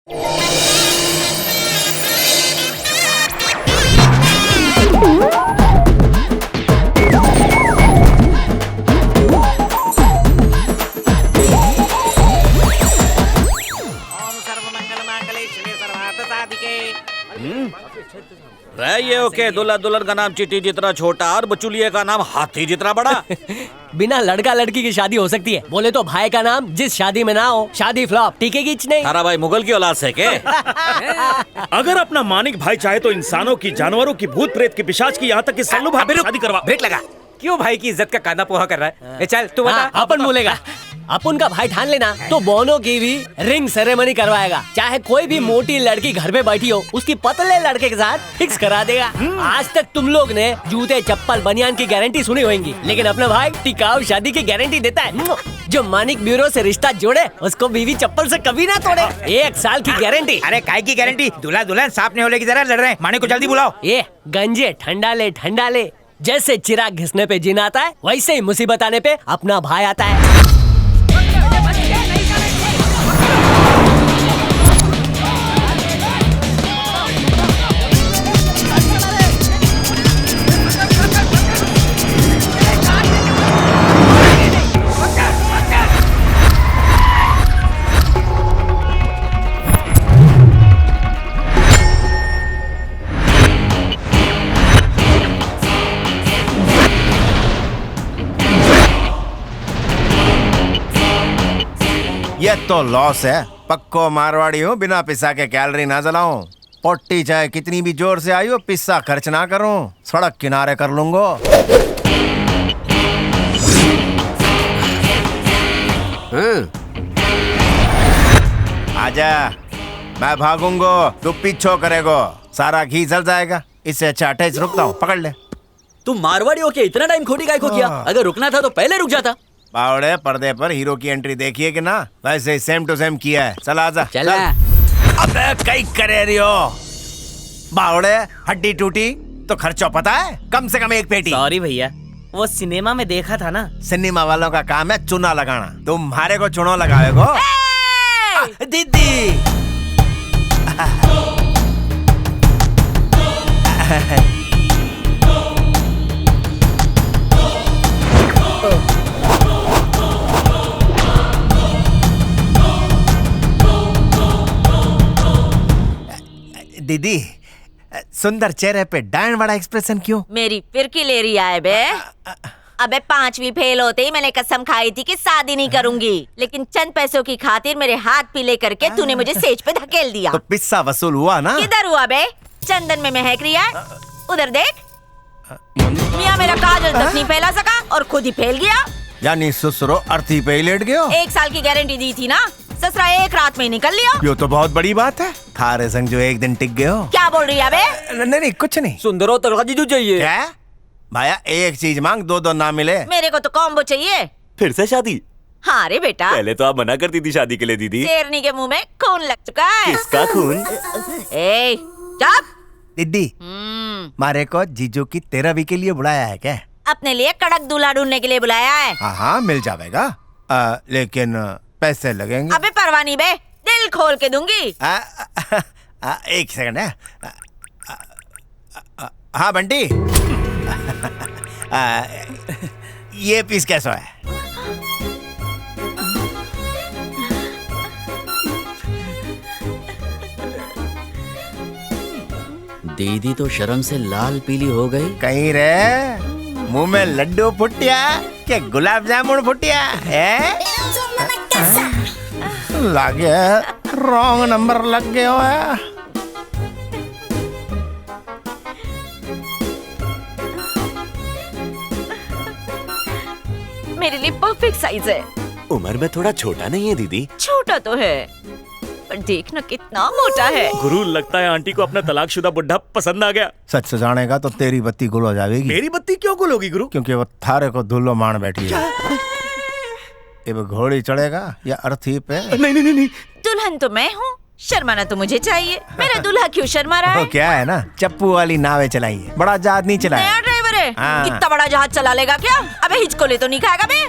ये ओके, दूल्हा दुल्हन का नाम चींटी जितना छोटा और बचुलिये का नाम हाथी जितना बड़ा। बिना लड़का लड़की की शादी हो सकती है। बोले तो भाई का नाम जिस शादी में ना हो, शादी फ्लॉप, टिकेगी नहीं। तारा भाई मुगल की औलाद से के? अगर अपना मानिक भाई चाहे तो इंसानों की, जानवरों की, भूत प्रेत की, पिशाच की, यहाँ तक कि सल्लू भाभी से शादी करवा। ब्रेक लगा। क्यों भाई की इज्जत का कांदा पोहा कर रहा है? चल तू बता। अपन बोलेगा अपन का भाई ठान लेना तो बोनो की भी रिंग सेरेमनी करवाएगा। चाहे कोई भी मोटी लड़की घर में बैठी हो, उसकी पतले लड़के के साथ फिक्स करा देगा। आज तक तुम लोग ने जूते चप्पल बनियान की गारंटी सुनी होगी, लेकिन अपना भाई टिकाऊ शादी की गारंटी देता है। जो मानिक ब्यूरो से रिश्ता जोड़े उसको बीवी चप्पल से कभी ना तोड़े। 1 साल की गारंटी। अरे काय की गारंटी? दूल्हा दुल्हन सांप नहीं होने की तरह लड़ रहे हैं। मानिक को जल्दी बुलाओ। ये गंजे ठंडा ले। जैसे चिराग घिसने पे जिन आता है, वैसे ही मुसीबत आने पे अपना भाई आता है। ये तो लॉस है। पक्को मारवाड़ी हूँ, बिना पिस्सा के कैलोरी ना जलाऊं। पोटी चाहे कितनी भी जोर से आई हो, पिस्सा खर्च ना करूं, सड़क किनारे कर लूंगा। आजा, मैं भागूंगा, तू पीछो करेगो, सारा घी जल जाएगा। इससे अच्छा अटैच रुकता हूँ, पकड़ ले। तुम मारवाड़ी हो के इतना टाइम खोटी काय को किया? अगर रुकना था तो पहले रुक जाता। बावड़े, पर्दे पर हीरो की एंट्री देखिए कि ना, वैसे ही सेम टू सेम किया है। चल आजा। चल। अबे कई करे रही हो बावड़े, हड्डी टूटी तो खर्चा पता है? कम से कम 1 पेटी। सॉरी भैया, वो सिनेमा में देखा था ना। सिनेमा वालों का काम है चूना लगाना, तुम्हारे को चुनो लगाएगो। दीदी दीदी, सुंदर चेहरे पे डायन वाला एक्सप्रेशन क्यों? मेरी फिरकी ले रही है बे। अबे 5वीं फेल होते ही मैंने कसम खाई थी कि शादी नहीं करूंगी, लेकिन चंद पैसों की खातिर मेरे हाथ पीले करके तूने मुझे स्टेज पे धकेल दिया। तो पिस्सा वसूल हुआ ना? किधर हुआ बे? चंदन में महक रही है, उधर देख। मियाँ मेरा काजल तक नहीं फैला सका और खुद ही फैल गया। यानी ससुरो अर्थी पे ही लेट गयो। 1 साल की गारंटी दी थी ना, ससुरा 1 रात में ही निकल लिया। ये तो बहुत बड़ी बात है। थारे संग जो 1 दिन टिक गए हो। क्या बोल रही है बे? नहीं कुछ नहीं। सुंदरो तड़का जीजू चाहिए। क्या भाया, 1 चीज मांग, 2 ना मिले। मेरे को तो कॉम्बो चाहिए। फिर से शादी? हाँ रे बेटा, पहले तो आप मना करती थी शादी के लिए दीदी। शेरनी के मुंह में खून लग चुका है। किसका खून? ए, चुप। दीदी, मारे को जीजू की 13वीं के लिए बुलाया है क्या? अपने लिए कड़क दूल्हा ढूंढने के लिए बुलाया है। हाँ मिल जाएगा, लेकिन पैसे लगेंगे। अबे परवाह नहीं बे, दिल खोल के दूंगी। 1 सेकंड है। हाँ बंटी, ये पीस कैसा है? दीदी तो शर्म से लाल पीली हो गई। कहीं रे मुंह में लड्डू फुटिया के गुलाब जामुन फुटिया है? लगे रॉन्ग नंबर लग गया है। मेरे लिए परफेक्ट साइज है। उम्र में थोड़ा छोटा नहीं है दीदी? छोटा तो है, पर देखना कितना मोटा है। गुरु, लगता है आंटी को अपना तलाकशुदा बुढ़ा पसंद आ गया। सच से जानेगा तो तेरी बत्ती गुल हो जाएगी। मेरी बत्ती क्यों गुल होगी गुरु? क्योंकि वो थारे को धुल्लो मान बैठी है। ये घोड़ी चढ़ेगा या अर्थी पे? नहीं। दुल्हन तो मैं हूँ, शर्माना तो मुझे चाहिए। मेरा दूल्हा क्यों शर्मा रहा है? वो क्या है ना, चप्पू वाली नावें चलाइए, बड़ा जहाज नहीं चलाया। नया ड्राइवर है, हाँ। कितना बड़ा जहाज चला लेगा क्या? अबे हिचकोले तो नहीं खाएगा बे?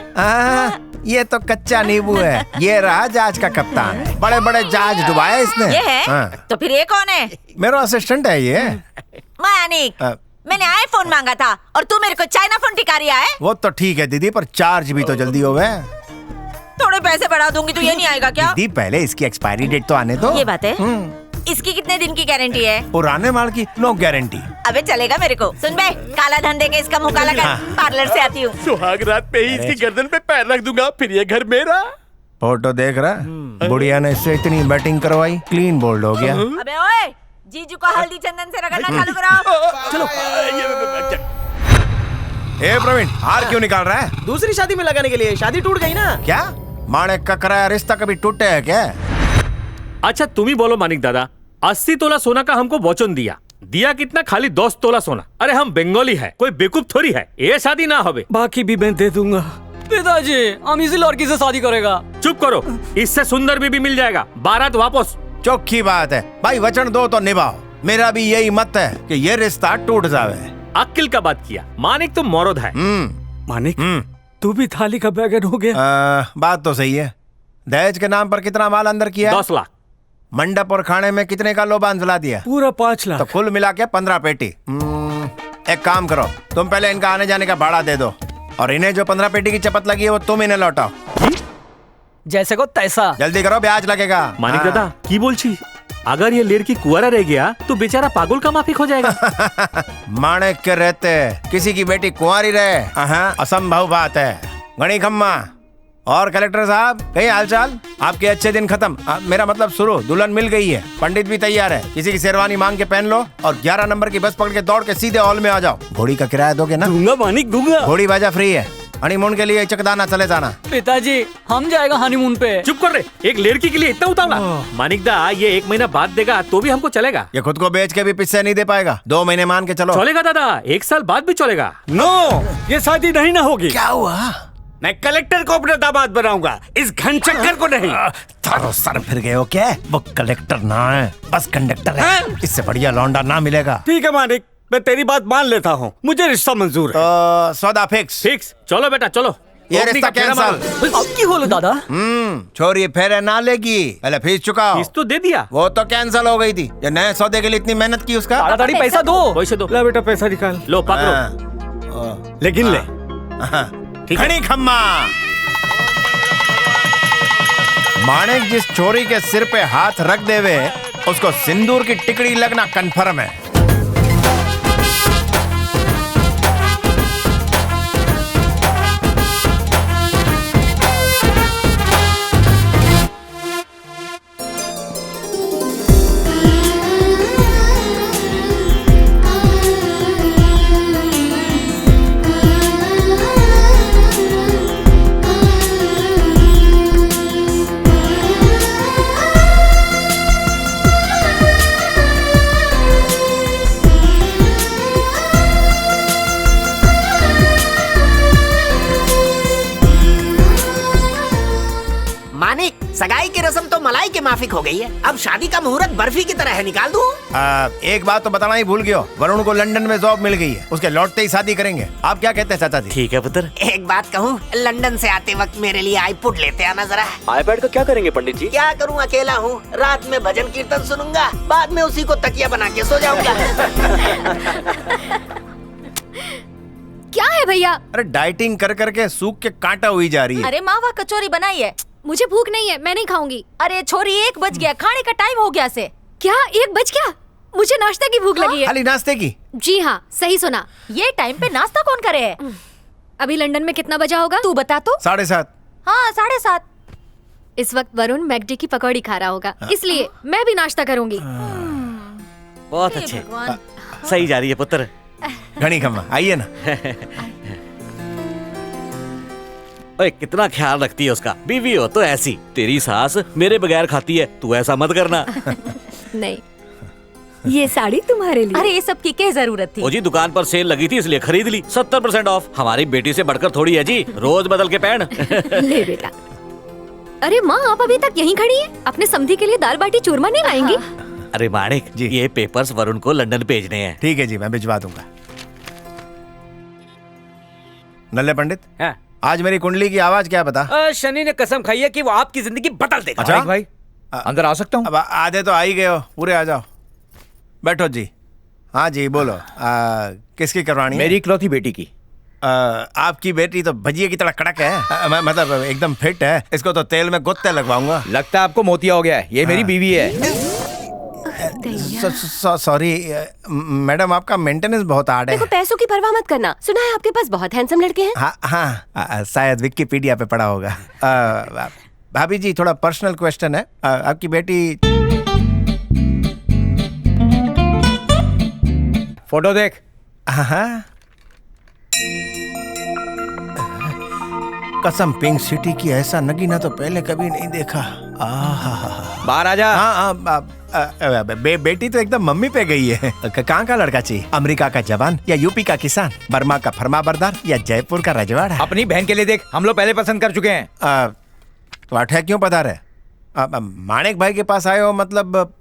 ये तो कच्चा नींबू है, ये रहा जहाज का कप्तान। बड़े बड़े जहाज डुबाया इसने। ये है? हाँ। तो फिर ये कौन है? मेरा असिस्टेंट है ये। मानिक, मैंने आईफोन मांगा था और तू मेरे को चाइना फोन टिका रिया है। वो तो ठीक है दीदी, पर चार्ज भी तो जल्दी हो गए। थोड़े पैसे बढ़ा दूंगी तो ये नहीं आएगा क्या? दीदी पहले इसकी एक्सपायरी डेट तो आने दो। ये बात है। इसकी कितने दिन की गारंटी है? पुराने माल की नो गारंटी। अबे चलेगा मेरे को। सुन बे, काला धन दे के इसका मुंह काला कर। पार्लर से आती हूँ। सुहाग रात पे ही इसकी गर्दन पे पैर रख दूंगा, फिर ये घर मेरा। फोटो देख रहा, बुढ़िया ने इससे इतनी बैटिंग करवाई, क्लीन बोल्ड हो गया। अबे ओए, जीजू को हल्दी चंदन से रगड़ना चालू कराओ। चलो ए प्रवीण, हार क्यों निकाल रहा है? दूसरी शादी में लगाने के लिए। शादी टूट गई ना। क्या माणिक का कराया रिश्ता कभी टूटे है क्या? अच्छा तुम ही बोलो मानिक दादा, 80 तोला सोना का हमको वचन दिया कितना? खाली 10 तोला सोना। अरे हम बंगाली है, कोई बेवकूफ थोड़ी है। ये शादी ना होवे। बाकी भी मैं दे दूंगा। पिताजी, हम इसी लड़की से शादी करेगा। चुप करो, इससे सुंदर बीबी मिल जाएगा। बारात वापस। चौखी बात है भाई, वचन दो तो निभाओ। मेरा भी यही मत है कि ये रिश्ता टूट जावे। अक्ल का बात किया मानिक, तुम मौरद है। मानिक, तू भी थाली का बैगन हो गया। बात तो सही है। दहेज के नाम पर कितना माल अंदर किया? 10 लाख। मंडप और खाने में कितने का लोबान जला दिया? पूरा 5 लाख। तो कुल मिला के 15 पेटी। एक काम करो, तुम पहले इनका आने जाने का भाड़ा दे दो, और इन्हें जो 15 पेटी की चपत लगी है वो तुम इन्हें लौटाओ। जैसे को तैसा। जल्दी करो, ब्याज लगेगा। मानिक हाँ। दादा की बोल छी, अगर ये लड़की कुंवारा रह गया तो बेचारा पागल का माफिक हो जाएगा। माणिक के रहते किसी की बेटी कुंवारी रहे, असंभव बात है। गणी खम्मा और कलेक्टर साहब, कहीं हालचाल? आपके अच्छे दिन खत्म, मेरा मतलब शुरू। दुल्हन मिल गई है, पंडित भी तैयार है। किसी की शेरवानी मांग के पहन लो और 11 नंबर की बस पकड़ के दौड़ के सीधे हॉल में आ जाओ। घोड़ी का किराया दोगे ना? दूंगा मानिक, दूंगा। घोड़ी बाजा फ्री है। हनीमून के लिए चकदाना चले जाना। पिताजी, हम जाएगा हनीमून पे। चुप कर रे, एक लड़की के लिए इतना उतावला? मानिक दा, ये 1 महीना बाद देगा तो भी हमको चलेगा। ये खुद को बेच के भी पिस्से नहीं दे पाएगा। 2 महीने मान के चलो। चलेगा दादा, 1 साल बाद भी चलेगा। नो, ये शादी नहीं ना होगी। क्या हुआ? मैं कलेक्टर को अपना दामाद बनाऊंगा, इस घनचक्कर को नहीं। थारो सर फिर गए हो क्या? वो कलेक्टर ना है, बस कंडक्टर है। इससे बढ़िया लौंडा ना मिलेगा। ठीक है मानिक, मैं तेरी बात मान लेता हूँ, मुझे रिश्ता मंजूर है। तो सौदा फिक्स। फिक्स। चलो बेटा चलो। ये ओपनिंग रिश्ता का फेरा मारो। कैंसल। अब की बोलो दादा? छोरी फेरे ना लेगी, पहले फीस चुकाओ। फीस तो दे दिया। वो तो कैंसल हो गई थी। जो नए सौदे के लिए इतनी मेहनत की उसका। ताड़ाताड़ी पैसा दो। पैसे दो। ला बेटा पैसा निकाल। लो पकड़ो। लेकिन ले। घनी खम्मा। माणिक जिस छोरी के सिर पे हाथ रख देवे, उसको सिंदूर की टिकड़ी लगना कन्फर्म है। मानिक, सगाई की रस्म तो मलाई के माफिक हो गई है। अब शादी का मुहूर्त बर्फी की तरह है, निकाल दूं? एक बात तो बताना ही भूल गया, वरुण को लंदन में जॉब मिल गई है। उसके लौटते ही शादी करेंगे। आप क्या कहते हैं चाचा जी? ठीक है पुत्र। एक बात कहूँ, लंदन से आते वक्त मेरे लिए आईपुड लेते आना जरा। आईपैड का क्या करेंगे पंडित जी? क्या करूँ, अकेला हूँ। रात में भजन कीर्तन सुनूंगा, बाद में उसी को तकिया बना के सो जाऊंगा। क्या है भैया? अरे डाइटिंग कर करके सूख के कांटा हुई जा रही है। अरे मावा कचौरी बनाई है। मुझे भूख नहीं है, मैं नहीं खाऊंगी। अरे छोरी, 1 बज गया, खाने का टाइम हो गया से। क्या 1 बज गया? मुझे नाश्ते की भूख लगी है। खाली नाश्ते की? जी हाँ, सही सुना। ये टाइम पे नाश्ता कौन करे है? अभी लंदन में कितना बजा होगा? तू बता तो। 7:30। हाँ, 7:30। इस वक्त वरुण मैकडी की पकौड़ी खा रहा होगा, इसलिए मैं भी नाश्ता करूंगी। बहुत अच्छे, सही जा रही है पुत्र। घनी खम्मा, आइए ना। ओए, कितना ख्याल रखती है उसका। बीवी हो तो ऐसी। तेरी सास मेरे बगैर खाती है, तू ऐसा मत करना। नहीं, ये साड़ी तुम्हारे लिए। अरे ये सब की क्या जरूरत थी? ओ जी, दुकान पर सेल लगी थी इसलिए खरीद ली। 70% ऑफ। हमारी बेटी से बढ़कर थोड़ी है जी, रोज बदल के पहन। ले बेटा। अरे माँ, आप अभी तक यहीं खड़ी हैं? अपने समधी के लिए दाल बाटी चूरमा नहीं लाएंगी? अरे माणिक जी, ये पेपर्स वरुण को लंदन भेजने हैं। ठीक है जी, मैं भिजवा दूंगा। नल्ले पंडित, आज मेरी कुंडली की आवाज क्या बता? शनि ने कसम खाई है कि वो आपकी जिंदगी बदल देगा। अच्छा? भाई अंदर आ सकता हूँ? अब आधे तो आ ही गए हो, पूरे आ जाओ। बैठो जी। हाँ जी बोलो। किसकी करवानी है? मेरी इकलौती बेटी की। आपकी बेटी तो भजिए की तरह कड़क है, मतलब एकदम फिट है। इसको तो तेल में गुत्ते लगवाऊंगा। लगता है आपको मोतिया हो गया है। ये मेरी बीवी है। सॉरी मैडम, आपका मेंटेनेंस बहुत हार्ड है। देखो पैसों की परवाह मत करना, सुना है आपके पास बहुत हैंडसम लड़के हैं। हाँ हाँ, शायद विकिपीडिया पे पढ़ा होगा। भाभी जी थोड़ा पर्सनल क्वेश्चन है। आपकी बेटी फोटो देख। हाँ कसम, पिंक सिटी की ऐसा नगीना तो पहले कभी नहीं देखा। बाहर आ जा। हाँ बेटी तो एकदम मम्मी पे गई है। कहाँ का लड़का चाहिए? अमेरिका का जवान या यूपी का किसान, बर्मा का फरमाबरदार या जयपुर का रजवाड़ा? अपनी बहन के लिए देख, हम लोग पहले पसंद कर चुके हैं। तो अठे क्यों पधारे? माणिक भाई के पास आए हो, मतलब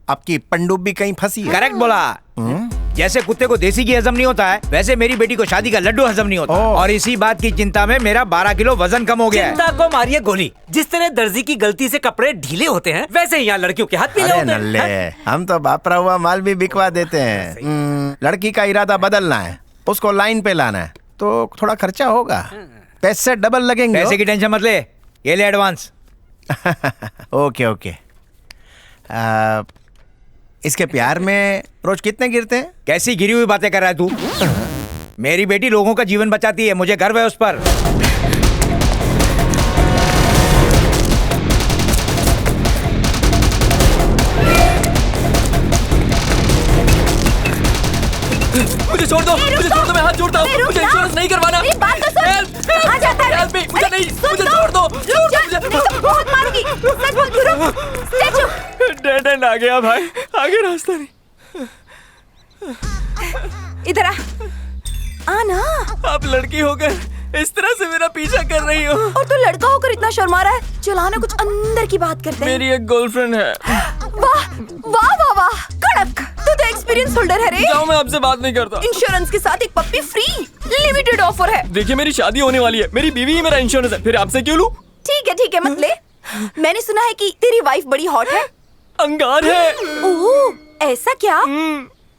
आपकी पंडुब्बी कहीं फंसी है? करेक्ट बोला। जैसे कुत्ते को देसी घी हजम नहीं होता है, वैसे मेरी बेटी को शादी का लड्डू हजम नहीं होता। और इसी बात की चिंता में मेरा 12 किलो वजन कम हो गया है। चिंता को मारिए गोली। जिस तरह दर्जी की गलती से कपड़े ढीले होते हैं, वैसे ही यहाँ लड़कियों के हाथ पीले होते हैं। नल्ले, हम तो बापरा हुआ माल भी बिकवा देते हैं। लड़की का इरादा बदलना है, उसको लाइन पे लाना है, तो थोड़ा खर्चा होगा, पैसे डबल लगेंगे। पैसे की टेंशन मत ले, ये ले एडवांस। Okay okay. इसके प्यार में रोज कितने गिरते हैं? कैसी गिरी हुई बातें कर रहा है तू? मेरी बेटी लोगों का जीवन बचाती है, मुझे गर्व है उस पर। मुझे छोड़ दो, मैं हाथ जोड़ता हूँ। मुझे इंश्योरेंस नहीं करवाना। मुझे नहीं, मुझे छोड़ दो। डेड एंड आ गया भाई, आगे रास्ता नहीं। इधर आ ना। आप लड़की होकर इस तरह से मेरा पीछा कर रही हो। और तू लड़का होकर इतना शर्मा रहा है। चलाना कुछ अंदर की बात करते हैं। मेरी एक गर्लफ्रेंड है। वाह वाह वाह वाह, कड़क। तू तो एक्सपीरियंस होल्डर है रे। जाओ, मैं आपसे बात नहीं करता। इंश्योरेंस के साथ एक पप्पी फ्री, लिमिटेड ऑफर है। देखिए मेरी शादी होने वाली है, मेरी बीवी ही मेरा इंश्योरेंस है, फिर आपसे क्यों लूं? ठीक है मत ले। मैंने सुना है कि तेरी वाइफ बड़ी हॉट है। अंगार है। ओह ऐसा क्या?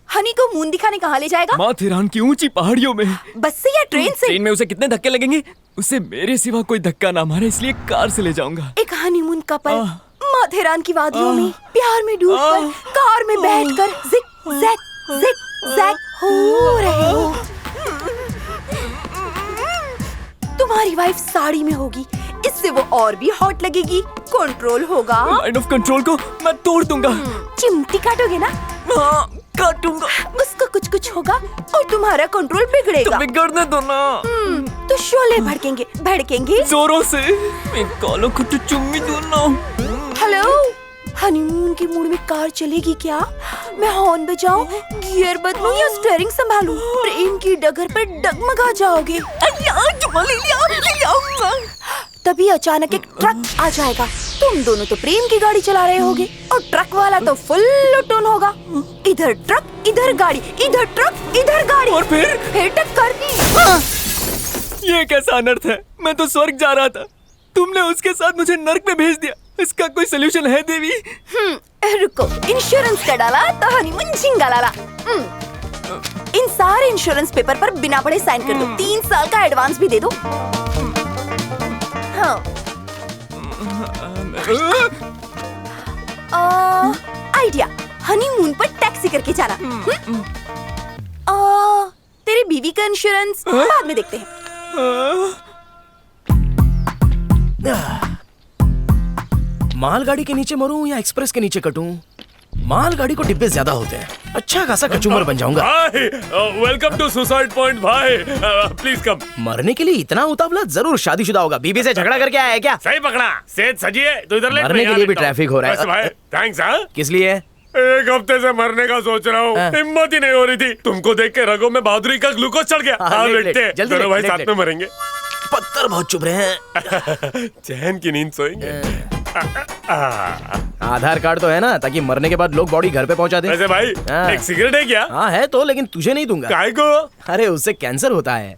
हनी को मून दिखाने कहाँ ले जाएगा? माथेरान की ऊंची पहाड़ियों में। बस से या ट्रेन से? ट्रेन में उसे कितने धक्के लगेंगे, उसे मेरे सिवा कोई धक्का ना मारे, इसलिए कार से ले जाऊंगा। एक हनीमून कपल माथेरान की वादियों में प्यार में डूबकर कार में बैठकर जिग जैग हो रहे हो। तुम्हारी वाइफ साड़ी में होगी, इससे वो और भी हॉट लगेगी। कंट्रोल होगा। लाइन ऑफ कंट्रोल को मैं तोड़ दूंगा। चिमटी काटोगे ना? हाँ काटूंगा। उसको कुछ होगा और तुम्हारा कंट्रोल बिगड़ेगा। तो बिगड़ने दो ना। तो शोले भड़केंगे जोरों से। मैं कालों को तो चुम्मी दूं ना। हेलो, हनीमून के मूड में कार चलेगी क्या? मैं हॉर्न बजाऊं, गियर बदलूं या स्टीयरिंग संभालूं? प्रेम की डगर पर डगमगा जाओगे। तभी अचानक एक ट्रक आ जाएगा। तुम दोनों तो प्रेम की गाड़ी चला रहे होगे और ट्रक वाला तो फुल लुटून होगा। इधर ट्रक इधर गाड़ी, इधर ट्रक इधर गाड़ी, और फिर टक्कर। ये कैसा अनर्थ है? मैं तो स्वर्ग जा रहा था, तुमने उसके साथ मुझे नर्क में भेज दिया। इसका कोई सोल्यूशन है देवी? रुको, इंश्योरेंस का डाला तो हनीमून झिंगा लाला। इन सारे इंश्योरेंस पेपर पर बिना पढ़े साइन कर दो। 3 साल का एडवांस भी दे दो। हाँ। आइडिया, हनीमून पर टैक्सी करके जाना। तेरी बीवी का इंश्योरेंस बाद में देखते हैं। मालगाड़ी के नीचे मरूं या एक्सप्रेस के नीचे कटूं? मालगाड़ी को डिब्बे ज्यादा होते हैं, अच्छा खासा कचूमर बन जाऊंगा। वेलकम टू सुसाइड पॉइंट भाई, प्लीज कम। मरने के लिए इतना उतावला? जरूर शादीशुदा होगा, बीबी से झगड़ा करके आया है क्या? सही पकड़ा, सेठ सजी है तो इधर मरने के लिए भी ट्रैफिक हो रहा है। थैंक्स। हाँ किस लिए? एक हफ्ते से मरने का सोच रहा हूँ, हिम्मत ही नहीं हो रही थी। तुमको देख के रगों में बहादुरी का ग्लूकोज चढ़ गया। हाँ बेटे, दोनों भाई साथ में मरेंगे। पत्थर बहुत चुभ रहे हैं। चैन की नींद सोएंगे। आधार कार्ड तो है ना, ताकि मरने के बाद लोग बॉडी घर पे पहुंचा दे। वैसे भाई एक सिगरेट है क्या? हाँ है तो, लेकिन तुझे नहीं दूंगा। काहे को? अरे उससे कैंसर होता है।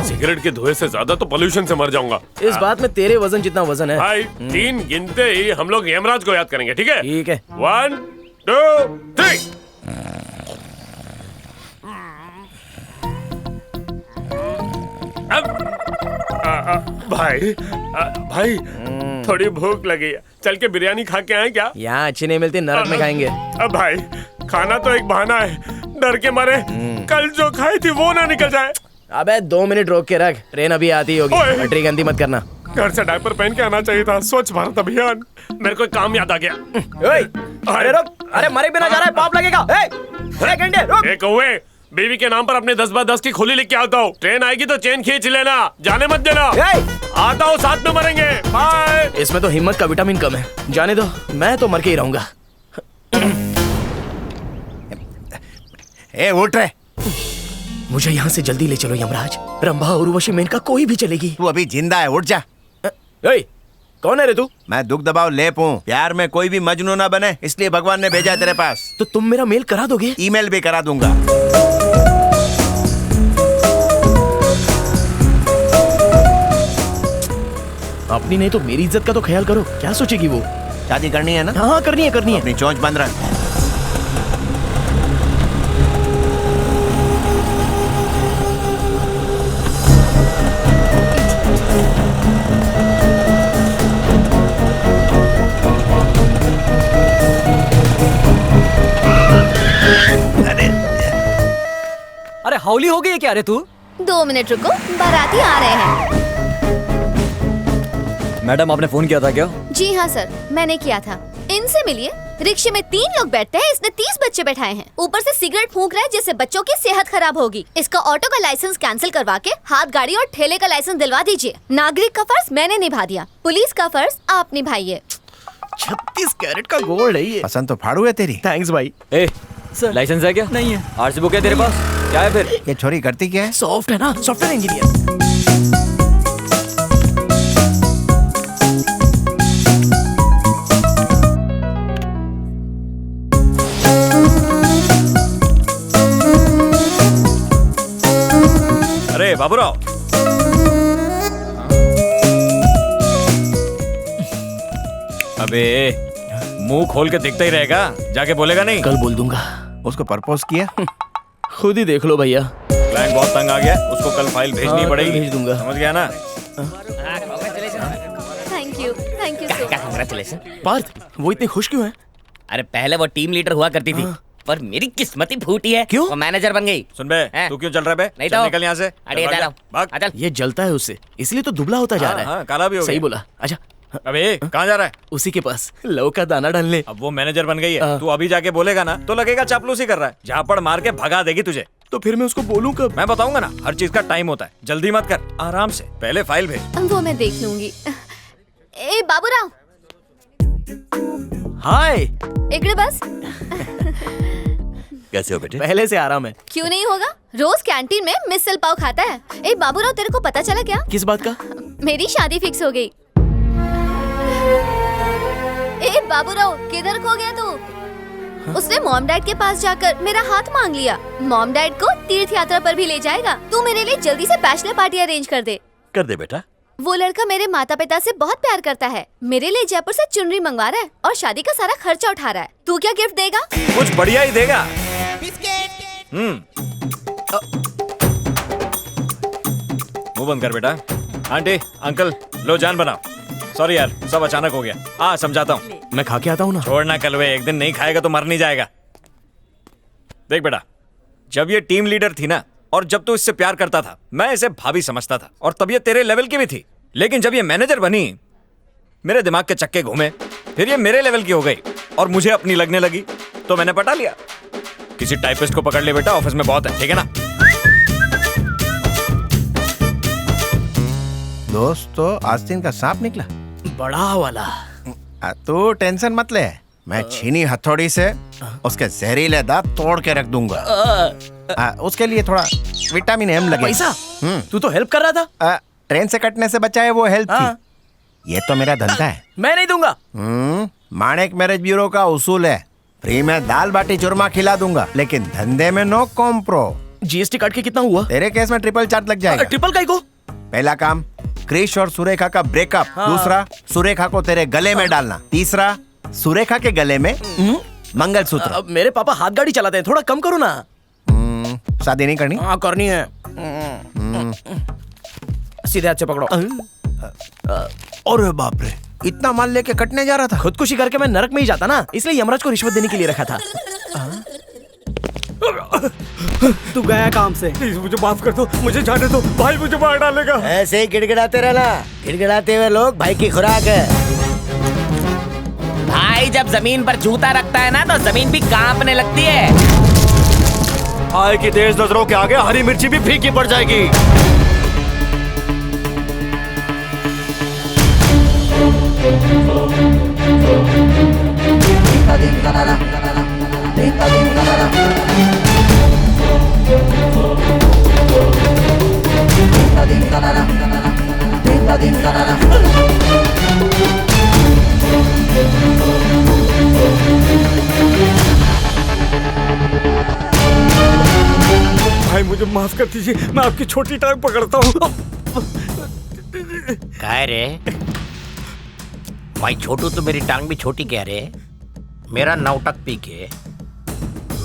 सिगरेट के धुएं से ज्यादा तो पोल्यूशन से मर जाऊंगा। इस बात में तेरे वजन जितना वजन है। भाई 3 गिनते ही हम लोग यमराज को याद करेंगे, ठीक है? ठीक है। 1 2 3। भाई भाई थोड़ी भूख लगी है, चल के बिरयानी खा के आए क्या? यहाँ अच्छी नहीं मिलती, नरक में खाएंगे। अब भाई खाना तो एक बहाना है, डर के मारे कल जो खाई थी वो ना निकल जाए। अबे 2 मिनट रोक के रख, ट्रेन अभी आती होगी। पटरी गंदी मत करना। घर से डायपर पहन के आना चाहिए था। स्वच्छ भारत अभियान, मेरे को एक काम याद आ गया। अरे रुक, अरे मरे बिना जा रहा है, पाप लगेगा। एक घंटे रुक। एक कौवे, बीवी के नाम पर अपने 10x10 की खोली लिख के आता हूँ। ट्रेन आएगी तो चेन खींच लेना, जाने मत देना। आता हूँ, साथ में मरेंगे। बाय। इसमें तो हिम्मत का विटामिन कम है, जाने दो, मैं तो मर के ही रहूंगा। उठ रहे, मुझे यहाँ से जल्दी ले चलो यमराज। रंभा, उर्वशी, मेनका कोई भी चलेगी। तू अभी जिंदा है, उठ जा। कौन है रे तू? मैं दुख दबाव लेप हूँ। प्यार में कोई भी मजनू ना बने, इसलिए भगवान ने भेजा है तेरे पास। तो तुम मेरा मेल करा दोगे? ईमेल भी करा दूंगा। अपनी नहीं तो मेरी इज्जत का तो ख्याल करो। क्या सोचेगी वो? शादी करनी है ना? हाँ करनी है, करनी है। अपनी चोंच बंद रख। अरे हौली हो गई है क्या रे तू? 2 मिनट रुको, बाराती आ रहे हैं। मैडम आपने फोन किया था क्या? जी हाँ सर, मैंने किया था। इनसे मिलिए। रिक्शे में 3 लोग बैठते हैं, इसने 30 बच्चे बैठाए हैं। ऊपर से सिगरेट फूंक रहा है जिससे बच्चों की सेहत खराब होगी। इसका ऑटो का लाइसेंस कैंसिल करवा के हाथ गाड़ी और ठेले का लाइसेंस दिलवा दीजिए। नागरिक का फर्ज मैंने निभा दिया, पुलिस का फर्ज आप निभाइए। 36 कैरेट का गोल्ड है ये। पसंद तो फाड़ू है तेरी। थैंक्स भाई। लाइसेंस है क्या? नहीं है। आरसी बुक है तेरे पास? क्या है फिर? ये छोरी करती क्या है? सॉफ्ट है ना, सॉफ्टवेयर इंजीनियर। अरे बाबूराव, अबे मुंह खोल के देखता ही रहेगा, जाके बोलेगा नहीं? कल बोल दूंगा। उसको प्रपोज किया? खुद ही देख लो भैया। क्लाइंट बहुत तंग आ गया, उसको कल फाइल भेजनी पड़ेगी। भेज दूंगा। समझ गया ना? Thank you so much. Congratulation. Parth, वो इतनी खुश क्यों है? अरे पहले वो टीम लीडर हुआ करती थी, पर मेरी किस्मत ही फूटी है। क्यों? वो मैनेजर बन गई। सुन बे, तू क्यों चल रहा है बे? नहीं चल तो निकल यहाँ से। अरे इधर आओ। भाग। ये जलता है उससे, इसलिए तो दुबला होता जा रहा है। हाँ, काला भी हो सही गया। बोला। अच्छा अबे कहाँ जा रहा है? उसी के पास लव का दाना डालने। अब वो मैनेजर बन गई है, तू अभी जाके बोलेगा ना तो लगेगा चापलूसी कर रहा है। झापड़ मार के भगा देगी तुझे। तो फिर मैं उसको बोलूं कब? मैं बताऊंगा ना, हर चीज का टाइम होता है। जल्दी मत कर, आराम से। पहले फाइल भेज। वो मैं देख लूंगी। ए बाबूराव। हाय। इकड़े बस। कैसे हो बेटे? पहले से आराम है। क्यों नहीं होगा? रोज कैंटीन में मिसल पाव खाता है। ए बाबूराव, तेरे को पता चला क्या? किस बात का? मेरी शादी फिक्स हो गई। ए बाबूराव, किधर खो गया तू? उसने मॉम डैड के पास जाकर मेरा हाथ मांग लिया। मॉम डैड को तीर्थ यात्रा पर भी ले जाएगा। तू मेरे लिए जल्दी से बैचलर पार्टी अरेंज कर दे। कर दे बेटा। वो लड़का मेरे माता पिता से बहुत प्यार करता है। मेरे लिए जयपुर से चुनरी मंगवा रहा है और शादी का सारा खर्चा उठा रहा है। तू क्या गिफ्ट देगा? कुछ बढ़िया ही देगा। मुंह बंद कर बेटा। आंटी अंकल लो, जान बनाओ। सॉरी यार, सब अचानक हो गया। हाँ समझाता हूँ। मैं खा के आता हूँ ना। छोड़ना कलवे, एक दिन नहीं खाएगा तो मर नहीं जाएगा। देख बेटा, जब ये टीम लीडर थी ना, और जब तू इससे प्यार करता था, मैं इसे भाभी समझता था, और तब ये तेरे लेवल की भी थी। लेकिन जब ये मैनेजर बनी, मेरे दिमाग के चक्के घूमे, फिर ये मेरे लेवल की हो गई और मुझे अपनी लगने लगी, तो मैंने पटा लिया। किसी टाइपिस्ट को पकड़ ले बेटा, ऑफिस में बहुत है, ठीक है ना? दोस्त, तो आस्तीन का सांप निकला, बड़ा वाला। तू टेंशन मत ले, मैं छीनी हथौड़ी से उसके जहरीले दांत तोड़ के रख दूंगा। उसके लिए थोड़ा विटामिन एम लगेगा। पैसा? तू तो हेल्प कर रहा था। ट्रेन से कटने से बचा है, वो हेल्प थी। ये तो मेरा धंधा है। मैं नहीं दूंगा। माणिक मैरिज ब्यूरो का उसूल है, फ्री में दाल बाटी चूरमा खिला दूंगा, लेकिन धंधे में नो कॉम्प्रो। जीएसटी काट के कितना हुआ? तेरे केस में ट्रिपल चार्ज लग जाएगा। ट्रिपल काई को? पहला काम क्रिश और सुरेखा का ब्रेकअप। दूसरा सुरेखा को तेरे गले में डालना। तीसरा सुरेखा के गले में मंगलसूत्र। मेरे पापा हाथ गाड़ी चलाते हैं, थोड़ा कम करो ना। शादी नहीं करनी? हाँ करनी है। सीधे हाथ से पकड़ो। अरे बाप रे, इतना माल लेके कटने जा रहा था। खुदकुशी करके मैं नरक में ही जाता ना, इसलिए यमराज को रिश्वत देने के लिए रखा था। तू गया काम से, प्लीज मुझे माफ कर दो, मुझे जाने दो, भाई मुझे मार डालेगा। ऐसे ही गिड़गिड़ाते रहना, गिड़गिड़ाते हुए लोग भाई की खुराक है। भाई जब जमीन पर जूता रखता है ना तो जमीन भी कांपने लगती है। भाई की तेज नजरों के आगे हरी मिर्ची भी फीकी पड़ जाएगी। भाई मुझे माफ कर दीजिए, मैं आपकी छोटी टांग पकड़ता हूँ। क्या रे भाई, छोटू तो मेरी टांग भी छोटी कह रहे। मेरा नौटक पी के,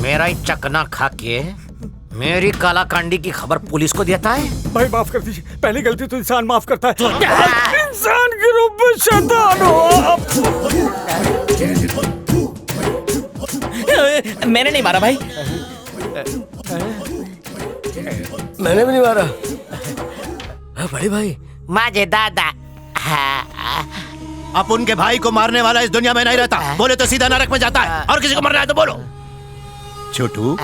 मेरा ही चकना खा के मेरी कालाकांडी की खबर पुलिस को देता है। भाई माफ कर दीजिए, पहली गलती तो इंसान माफ करता है, इंसान के रूप में शैतान हो आप। मैंने नहीं मारा भाई। मैंने भी नहीं मारा। बड़े भाई माजे दादा। अब उनके भाई को मारने वाला इस दुनिया में नहीं रहता। बोले तो सीधा नरक में जाता है, और किसी को मरना है तो बोलो। छोटू,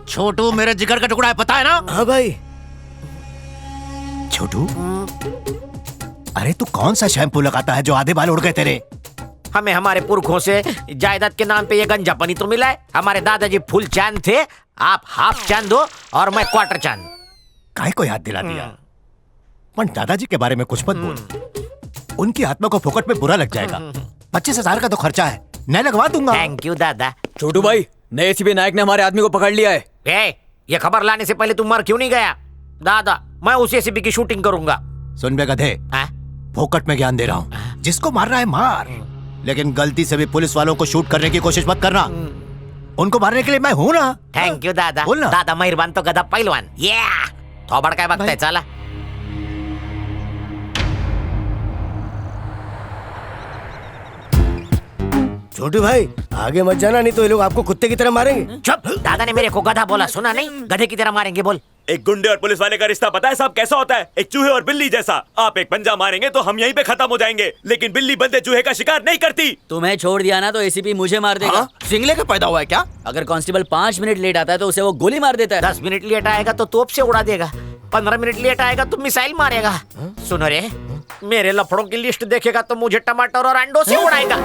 छोटू मेरे जिगर का टुकड़ा है, पता है ना? हाँ भाई। छोटू, अरे तू कौन सा शैम्पू लगाता है जो आधे बाल उड़ गए तेरे? हमें हमारे पुरखों से जायदाद के नाम पे ये गंजापनी तो मिला है। हमारे दादाजी फुल चांद थे, आप हाफ चांद हो और मैं क्वार्टर चांद। काहे को याद दिला दिया? पर दादाजी के बारे में कुछ मत बोल, उनकी आत्मा को फोकट में बुरा लग जाएगा। 25,000 का तो खर्चा है, मैं लगवा दूंगा। थैंक यू दादा। छोटू भाई, नए एसीपी नायक ने हमारे आदमी को पकड़ लिया है। ये खबर लाने से पहले तुम मर क्यों नहीं गया? दादा, मैं उस एसीपी की शूटिंग करूंगा। सुन बे गधे, फोकट में ज्ञान दे रहा हूँ। जिसको मारना है मार, लेकिन गलती से भी पुलिस वालों को शूट करने की कोशिश मत करना। उनको मारने के लिए मैं हूँ ना। थैंक यू दादा। बोलना। दादा मेहरबान तो गधा पहलवान। ये थोबड़ काय बघताय, चला। छोटू भाई आगे मत जाना, नहीं तो ये लोग आपको कुत्ते की तरह मारेंगे। चुप, दादा ने मेरे को गधा बोला, सुना नहीं? गधे की तरह मारेंगे बोल। एक गुंडे और पुलिस वाले का रिश्ता पता है साहब कैसा होता है? एक चूहे और बिल्ली जैसा। आप एक पंजा मारेंगे तो हम यहीं पे खत्म हो जाएंगे, लेकिन बिल्ली बंदे चूहे का शिकार नहीं करती। तुम्हें छोड़ दिया ना तो एसीपी मुझे मार देगा। सिंगले का पैदा हुआ है क्या? अगर कांस्टेबल 5 मिनट लेट आता है तो उसे वो गोली मार देता है। 10 मिनट लेट आएगा तो तोप से उड़ा देगा, 15 मिनट लेट आएगा तो मिसाइल मारेगा। सुनो रे, मेरे लफड़ों की लिस्ट देखेगा तो मुझे टमाटर और अंडों से उड़ाएगा।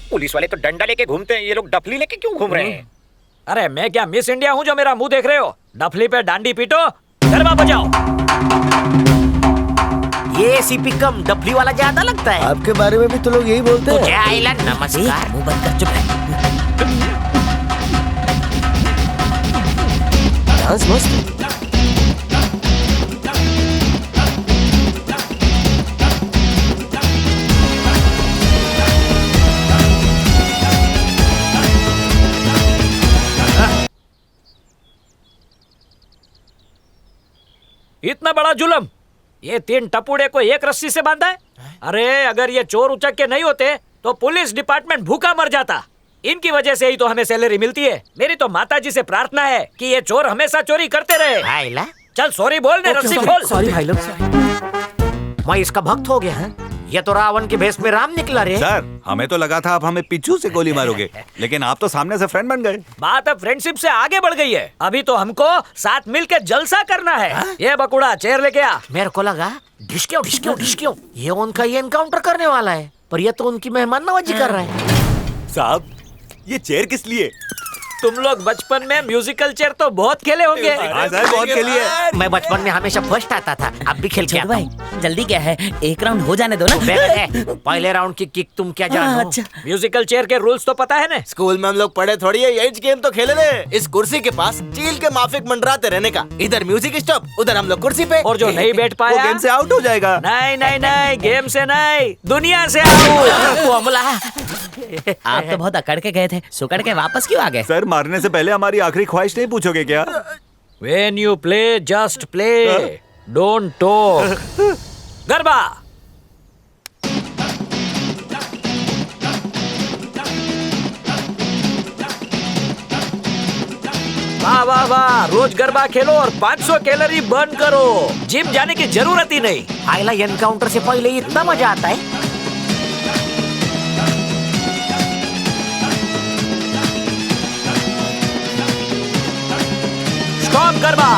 पुलिस वाले तो डंडा लेके घूमते हैं, ये लोग डफली लेके क्यों घूम रहे हैं? अरे मैं क्या मिस इंडिया हूँ जो मेरा मुंह देख रहे हो? डफली पे डांडी पीटो, गरबा बजाओ। ये एसीपी कम डफली वाला ज्यादा लगता है। आपके बारे में भी तो लोग यही बोलते हैं। तुझे आइला नमस्कार। मुंह बंद कर, चुप रह। डांस मस्त। इतना बड़ा जुल्म, ये 3 टपुड़े को एक रस्सी से बांधा है। अरे अगर ये चोर उचक के नहीं होते तो पुलिस डिपार्टमेंट भूखा मर जाता। इनकी वजह से ही तो हमें सैलरी मिलती है। मेरी तो माताजी से प्रार्थना है कि ये चोर हमेशा चोरी करते रहे। चल सॉरी बोल दे, रस्सी खोल। सॉरी भाई लोग, मैं इसका भक्त हो गया है। ये तो रावण के भेष में राम निकला रे। सर हमें तो लगा था आप हमें पिछू से गोली मारोगे, लेकिन आप तो सामने से फ्रेंड बन गए। बात अब फ्रेंडशिप से आगे बढ़ गई है। अभी तो हमको साथ मिलकर जलसा करना है। ये बकुड़ा चेयर लेके आ। मेरे को लगा ढिशक्यो ये उनका ये एनकाउंटर करने वाला है, पर ये तो उनकी मेहमान नवाजी कर रहा है। साहब ये चेयर किस लिए? तुम लोग बचपन में म्यूजिकल चेयर तो बहुत खेले होंगे। हाँ सर बहुत खेली है। मैं बचपन में हमेशा फर्स्ट आता था, अब भी खेल के आता हूँ। भाई जल्दी क्या है, एक राउंड हो जाने दो ना। पहले राउंड की किक तुम क्या जानो? अच्छा। म्यूजिकल चेयर के रूल्स तो पता है ना? स्कूल में हम लोग पढ़े थोड़ी है, यही गेम तो खेले थे। इस कुर्सी के पास चील के माफिक मंडराते रहने का, इधर म्यूजिक स्टॉप, उधर हम लोग कुर्सी पे। और जो नहीं बैठ पाया वो गेम से आउट हो जाएगा। नहीं गेम से नहीं, दुनिया से आउट। आप तो बहुत अकड़ के गए थे, सुकड़ के वापस क्यों आ गए? सर मारने से पहले हमारी आखिरी ख्वाहिश नहीं पूछोगे क्या? When you play, just play. Don't talk. Garba. वाह वाह वाह, रोज गरबा खेलो और 500 कैलोरी बर्न करो। जिम जाने की जरूरत ही नहीं। आइला एनकाउंटर से पहले इतना मजा आता है। स्टॉप गरबा।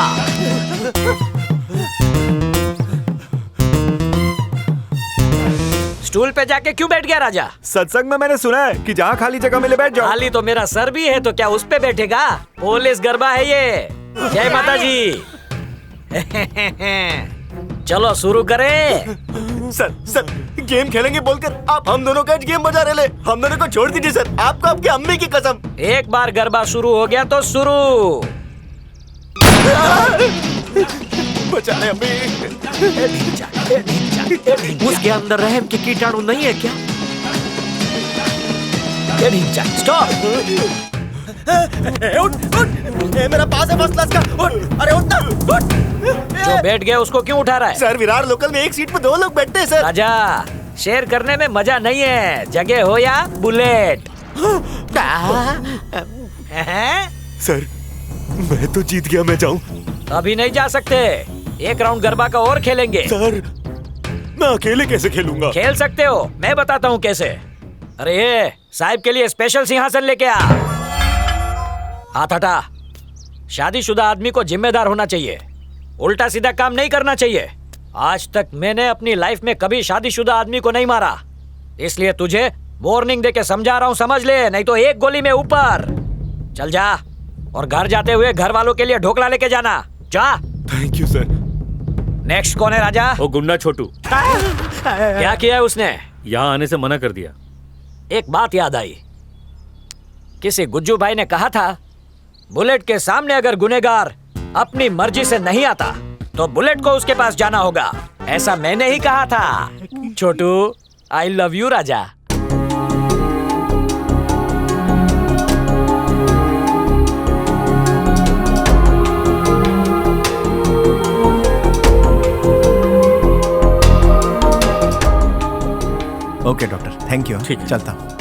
स्टूल पे जाके क्यों बैठ गया राजा? सत्संग में मैंने सुना है कि जहाँ खाली जगह मिले बैठ जाओ। खाली तो मेरा सर भी है, तो क्या उस पे बैठेगा? पुलिस गरबा है ये। जय माता जी। चलो शुरू करें। सर गेम खेलेंगे बोलकर आप हम दोनों का गेम बजा रहे ले। हम दोनों को छोड़ दीजिए सर, आपको आपकी अम्मी की कसम। एक बार गरबा शुरू हो गया तो शुरू। बचा ले अम्मी। उसके अंदर रहम के कीटाणु नहीं है क्या? स्टॉप। मेरा पास है फर्स्ट क्लास का। अरे उठ ना, उठ। जो बैठ गया उसको क्यों उठा रहा है? सर विरार लोकल में एक सीट पे 2 लोग बैठते हैं सर। राजा शेयर करने में मजा नहीं है, जगह हो या बुलेट। सर मैं तो जीत गया, मैं जाऊं? अभी नहीं जा सकते, एक राउंड गरबा का और खेलेंगे। सर मैं अकेले कैसे खेलूंगा? खेल सकते हो, मैं बताता हूँ कैसे। अरे ये साहिब के लिए स्पेशल सिंहासन लेके आ। हाथ हटा। शादीशुदा आदमी को जिम्मेदार होना चाहिए, उल्टा सीधा काम नहीं करना चाहिए। आज तक मैंने अपनी लाइफ में कभी शादीशुदा आदमी को नहीं मारा, इसलिए तुझे वार्निंग देके समझा रहा हूँ, समझ ले, नहीं तो एक गोली में ऊपर। चल जा, और घर जाते हुए घर वालों के लिए ढोकला लेके जाना। जा। Thank you sir. नेक्स्ट कौन है राजा? वो गुंडा छोटू। क्या किया है उसने? यहाँ आने से मना कर दिया। एक बात याद आई, किसी गुज्जू भाई ने कहा था बुलेट के सामने अगर गुनेगार अपनी मर्जी से नहीं आता तो बुलेट को उसके पास जाना होगा। ऐसा मैंने ही कहा था। छोटू आई लव यू राजा। Okay doctor, thank you. ठीक, चलता हूँ।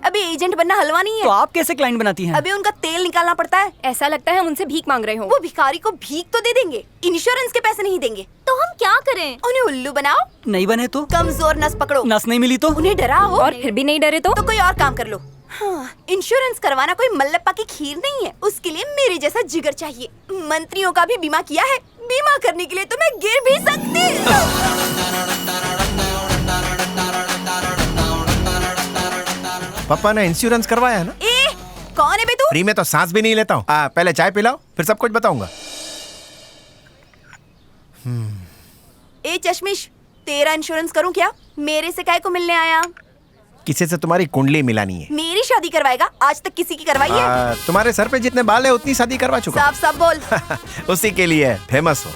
अभी एजेंट बनना हलवा नहीं है। तो आप कैसे क्लाइंट बनाती हैं? अभी उनका तेल निकालना पड़ता है। ऐसा लगता है हम उनसे भीख मांग रहे हो। वो भिखारी को भीख तो दे देंगे, इंश्योरेंस के पैसे नहीं देंगे। तो हम क्या करें? उन्हें उल्लू बनाओ। नहीं बने तो? कमजोर नस पकड़ो। नस नहीं मिली तो? उन्हें डराओ। और फिर भी नहीं डरे तो कोई और काम कर लो। हाँ, इंश्योरेंस करवाना कोई मल्लप्पा की खीर नहीं है, उसके लिए मेरे जैसा जिगर चाहिए। मंत्रियों का भी बीमा किया है, बीमा करने के लिए तो मैं गिर भी सकती। पापा ने इंश्योरेंस करवाया है ना? ए, कौन है बे तू? फ्री में तो सांस भी नहीं लेता हूँ। पहले चाय पिलाओ, फिर सब कुछ बताऊंगा। ए चश्मिश, तेरा इंश्योरेंस करूं क्या? मेरे से काहे को मिलने आया? किसी से तुम्हारी कुंडली मिलानी है। मेरी शादी करवाएगा? आज तक किसी की करवाई है? तुम्हारे सर पे जितने बाल है उतनी शादी करवा चुका। साफ साफ बोल। उसी के लिए फेमस हो।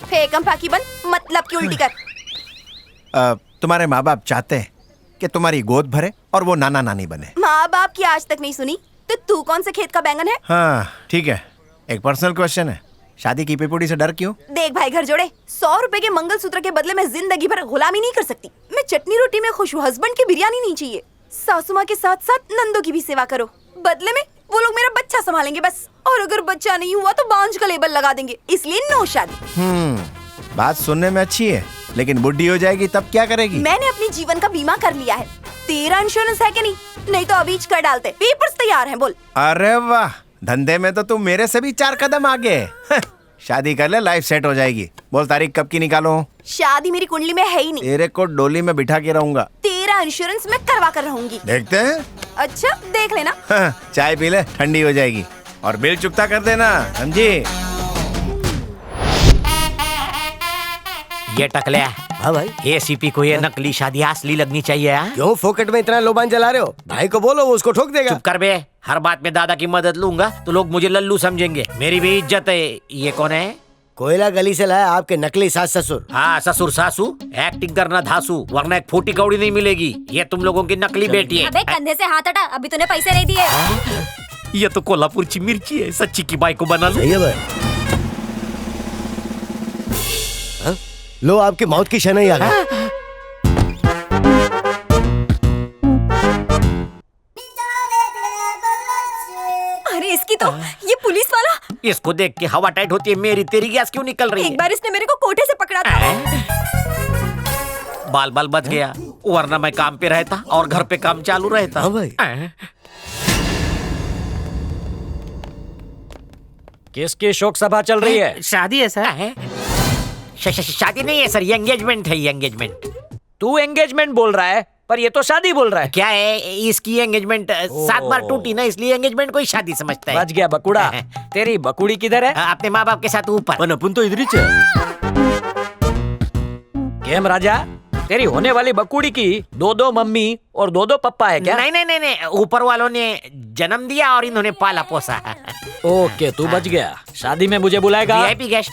फेकम फाकी बन, मतलब की उल्टी कर। तुम्हारे माँ बाप चाहते हैं कि तुम्हारी गोद भरे और वो नाना नानी बने। माँ बाप की आज तक नहीं सुनी तो तू कौन से खेत का बैंगन है? हाँ ठीक है, एक पर्सनल क्वेश्चन है, शादी की पिपुड़ी से डर क्यों? देख भाई घर जोड़े, 100 रुपए के मंगलसूत्र के बदले में जिंदगी भर गुलामी नहीं कर सकती। मैं चटनी रोटी में खुश हूँ, हस्बैंड की बिरयानी नहीं चाहिए। सासू माँ के साथ साथ नंदों की भी सेवा करो, बदले में वो लोग मेरा बच्चा संभालेंगे बस। और अगर बच्चा नहीं हुआ तो बांझ का लेबल लगा देंगे, इसलिए नो शादी। बात सुनने में अच्छी है, लेकिन बुढ़ी हो जाएगी तब क्या करेगी? मैंने अपनी जीवन का बीमा कर लिया है। तेरा इंश्योरेंस है कि नहीं तो अभी कर डालते। पेपर्स तैयार हैं, बोल। अरे वाह, धंधे में तो तुम मेरे से भी 4 कदम आगे। शादी कर ले, लाइफ सेट हो जाएगी। बोल तारीख कब की निकालो? शादी मेरी कुंडली में है ही नहीं। तेरे को डोली में बिठा के रहूंगा। तेरा इंश्योरेंस मैं करवा कर रहूंगी। देखते हैं। अच्छा देख लेना। चाय पी ले, ठंडी हो जाएगी। और बिल चुकता कर देना, समझी? ये टकले। हाँ भाई, एसीपी को ये नकली शादी असली लगनी चाहिए। क्यों फोकट में इतना लोबान जला रहे हो? भाई को बोलो, वो उसको ठोक देगा। चुप कर बे। हर बात में दादा की मदद लूंगा तो लोग मुझे लल्लू समझेंगे। मेरी भी इज्जत है। ये कौन है? कोयला गली से लाया आपके नकली सास ससुर। हाँ, ससुर सासू। एक्टिंग करना धासू, वरना एक फूटी कौड़ी नहीं मिलेगी। ये तुम लोगों की नकली बेटी है। अबे कंधे से हाथ हटा, अभी तूने पैसे नहीं दिए। ये तो कोल्हापुर की मिर्ची है। सच्ची की बाई को बना लो। लो, आपकी मौत की शनाई आ गई। अरे इसकी तो ये पुलिस वाला। इसको देख के हवा टाइट होती है। मेरी तेरी गैस क्यों निकल रही है? एक बार इसने मेरे को कोठे से पकड़ा था। बाल बाल बच गया, वरना मैं काम पे रहता और घर पे काम चालू रहता। हाँ भाई। किसकी शोक सभा चल रही है? शादी है सर। शादी नहीं है सर, ये एंगेजमेंट है। ये एंगेजमेंट। तू एंगेजमेंट बोल रहा है, पर ये तो शादी बोल रहा है। क्या है, इसकी एंगेजमेंट 7 बार टूटी ना, इसलिए एंगेजमेंट कोई शादी समझता है। बच गया बकुड़ा। तेरी बकुड़ी किधर है? अपने माँ बाप के साथ ऊपर। अपन तो इधर ही केम राजा, तेरी होने वाली बकुड़ी की 2-2 मम्मी और 2-2 पप्पा है क्या? नहीं नहीं नहीं नहीं, ऊपर वालों ने जन्म दिया और इन्होंने पाला पोसा। ओके, तू बच गया। शादी में मुझे बुलाएगा? VIP guest.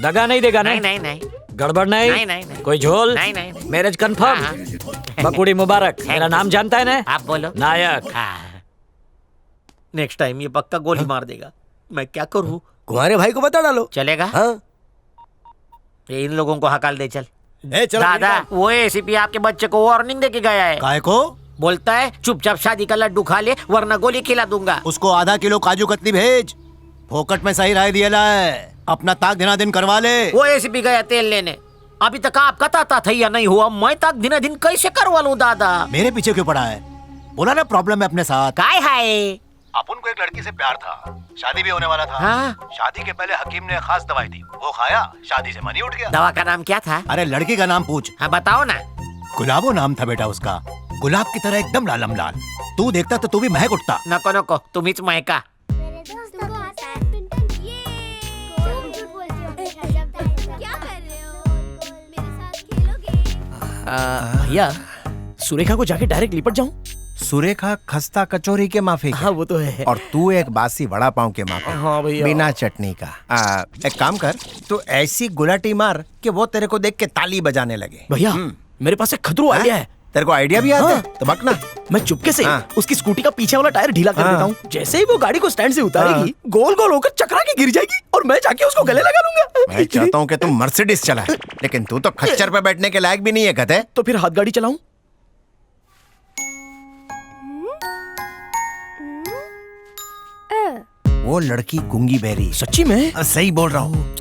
दगा नहीं देगा? नहीं नहीं नहीं। गड़बड़ नहीं? नहीं नहीं नहीं। कोई झोल? नहीं नहीं। Marriage confirm? बकुड़ी मुबारक। मेरा नाम जानता है ना? आप बोलो। नायक। नेक्स्ट टाइम ये पक्का गोली मार देगा। मैं क्या करूँ? तुम्हारे भाई को बता डालो। चलेगा? हाँ। ये इन लोगों को हकाल दे चल। चलो दादा, वो एसीपी आपके बच्चे को वार्निंग देके गया है। काय को? बोलता है चुपचाप शादी का लड्डू खा ले, वरना गोली खिला दूंगा। उसको आधा किलो काजू कतली भेज। फोकट में सही राय दिया है। अपना ताक दिना दिन करवा ले। वो एसीपी गया तेल लेने। अभी तक आपका ताता था या नहीं हुआ? मैं ताक दिना दिन कैसे करवा लूं दादा? मेरे पीछे क्यों पड़ा है? बोला ना प्रॉब्लम है अपने साथ। काय है? अपन को एक लड़की से प्यार था, शादी भी होने वाला था। हाँ? शादी के पहले हकीम ने खास दवाई दी, वो खाया, शादी से मनी उठ गया। दवा का नाम क्या था? अरे लड़की का नाम पूछ। हाँ बताओ ना। गुलाबो नाम था बेटा उसका। गुलाब की तरह एकदम लालम लाल। तू देखता तो तू भी महक उठता। नको नको, तुम्हीच महका। भैया, सुरेखा को जाके डायरेक्ट लिपट जाऊं? सुरेखा खस्ता कचौरी के माफी। हाँ वो तो है। और तू एक बासी वड़ा पाव के माफी। हाँ भैया। बिना चटनी का। एक काम कर, तू ऐसी गुलाटी मार कि वो तेरे को देख के ताली बजाने लगे। भैया, मेरे पास एक खतरू आइडिया है। तेरे को आइडिया भी आता है? तो बकना। मैं चुपके से उसकी स्कूटी का पीछे वाला टायर ढीला कर देता हूँ। जैसे ही वो गाड़ी को स्टैंड से उतारेगी, गोल गोल होकर चकरा के गिर जाएगी और मैं जाके उसको गले लगा लूंगा। मैं चाहता हूँ कि तू मर्सिडीज चला, लेकिन तू तो खच्चर पे बैठने के लायक भी नहीं है गधे। तो फिर हाथ गाड़ी चलाऊं? वो लड़की गूंगी बहरी। सच्ची में? सही बोल रहा हूँ।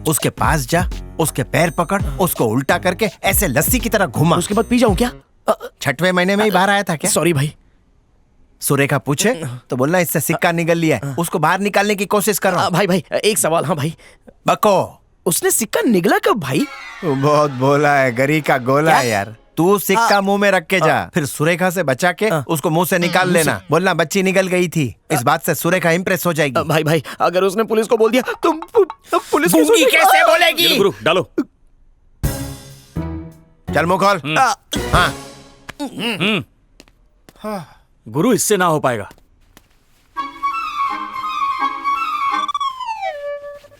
उसके पास जा, उसके पैर पकड़, उसको उल्टा करके ऐसे लस्सी की तरह घुमा। उसके बाद पी जाऊं क्या? 6वें महीने में ही बाहर आया था क्या? सॉरी भाई। सुरेखा पूछे तो बोलना इससे सिक्का निकल लिया है, उसको बाहर निकालने की कोशिश कर रहा हूं। भाई एक सवाल। हाँ भाई, बको, उसने सिक्का निगला कब भाई? बहुत बोला है, गरी का गोला है यार। तू सिक्का मुंह में रख के जा, फिर सुरेखा से बचा के उसको मुंह से निकाल लेना। बोलना बच्ची निकल गई थी। इस बात से सुरेखा इम्प्रेस हो जाएगी। भाई अगर उसने पुलिस को बोल दिया तो पुलिस गूंगी कैसे बोलेगी? गुरु डालो। चल मुंह खोल। हाँ। गुरु, इससे ना हो पाएगा।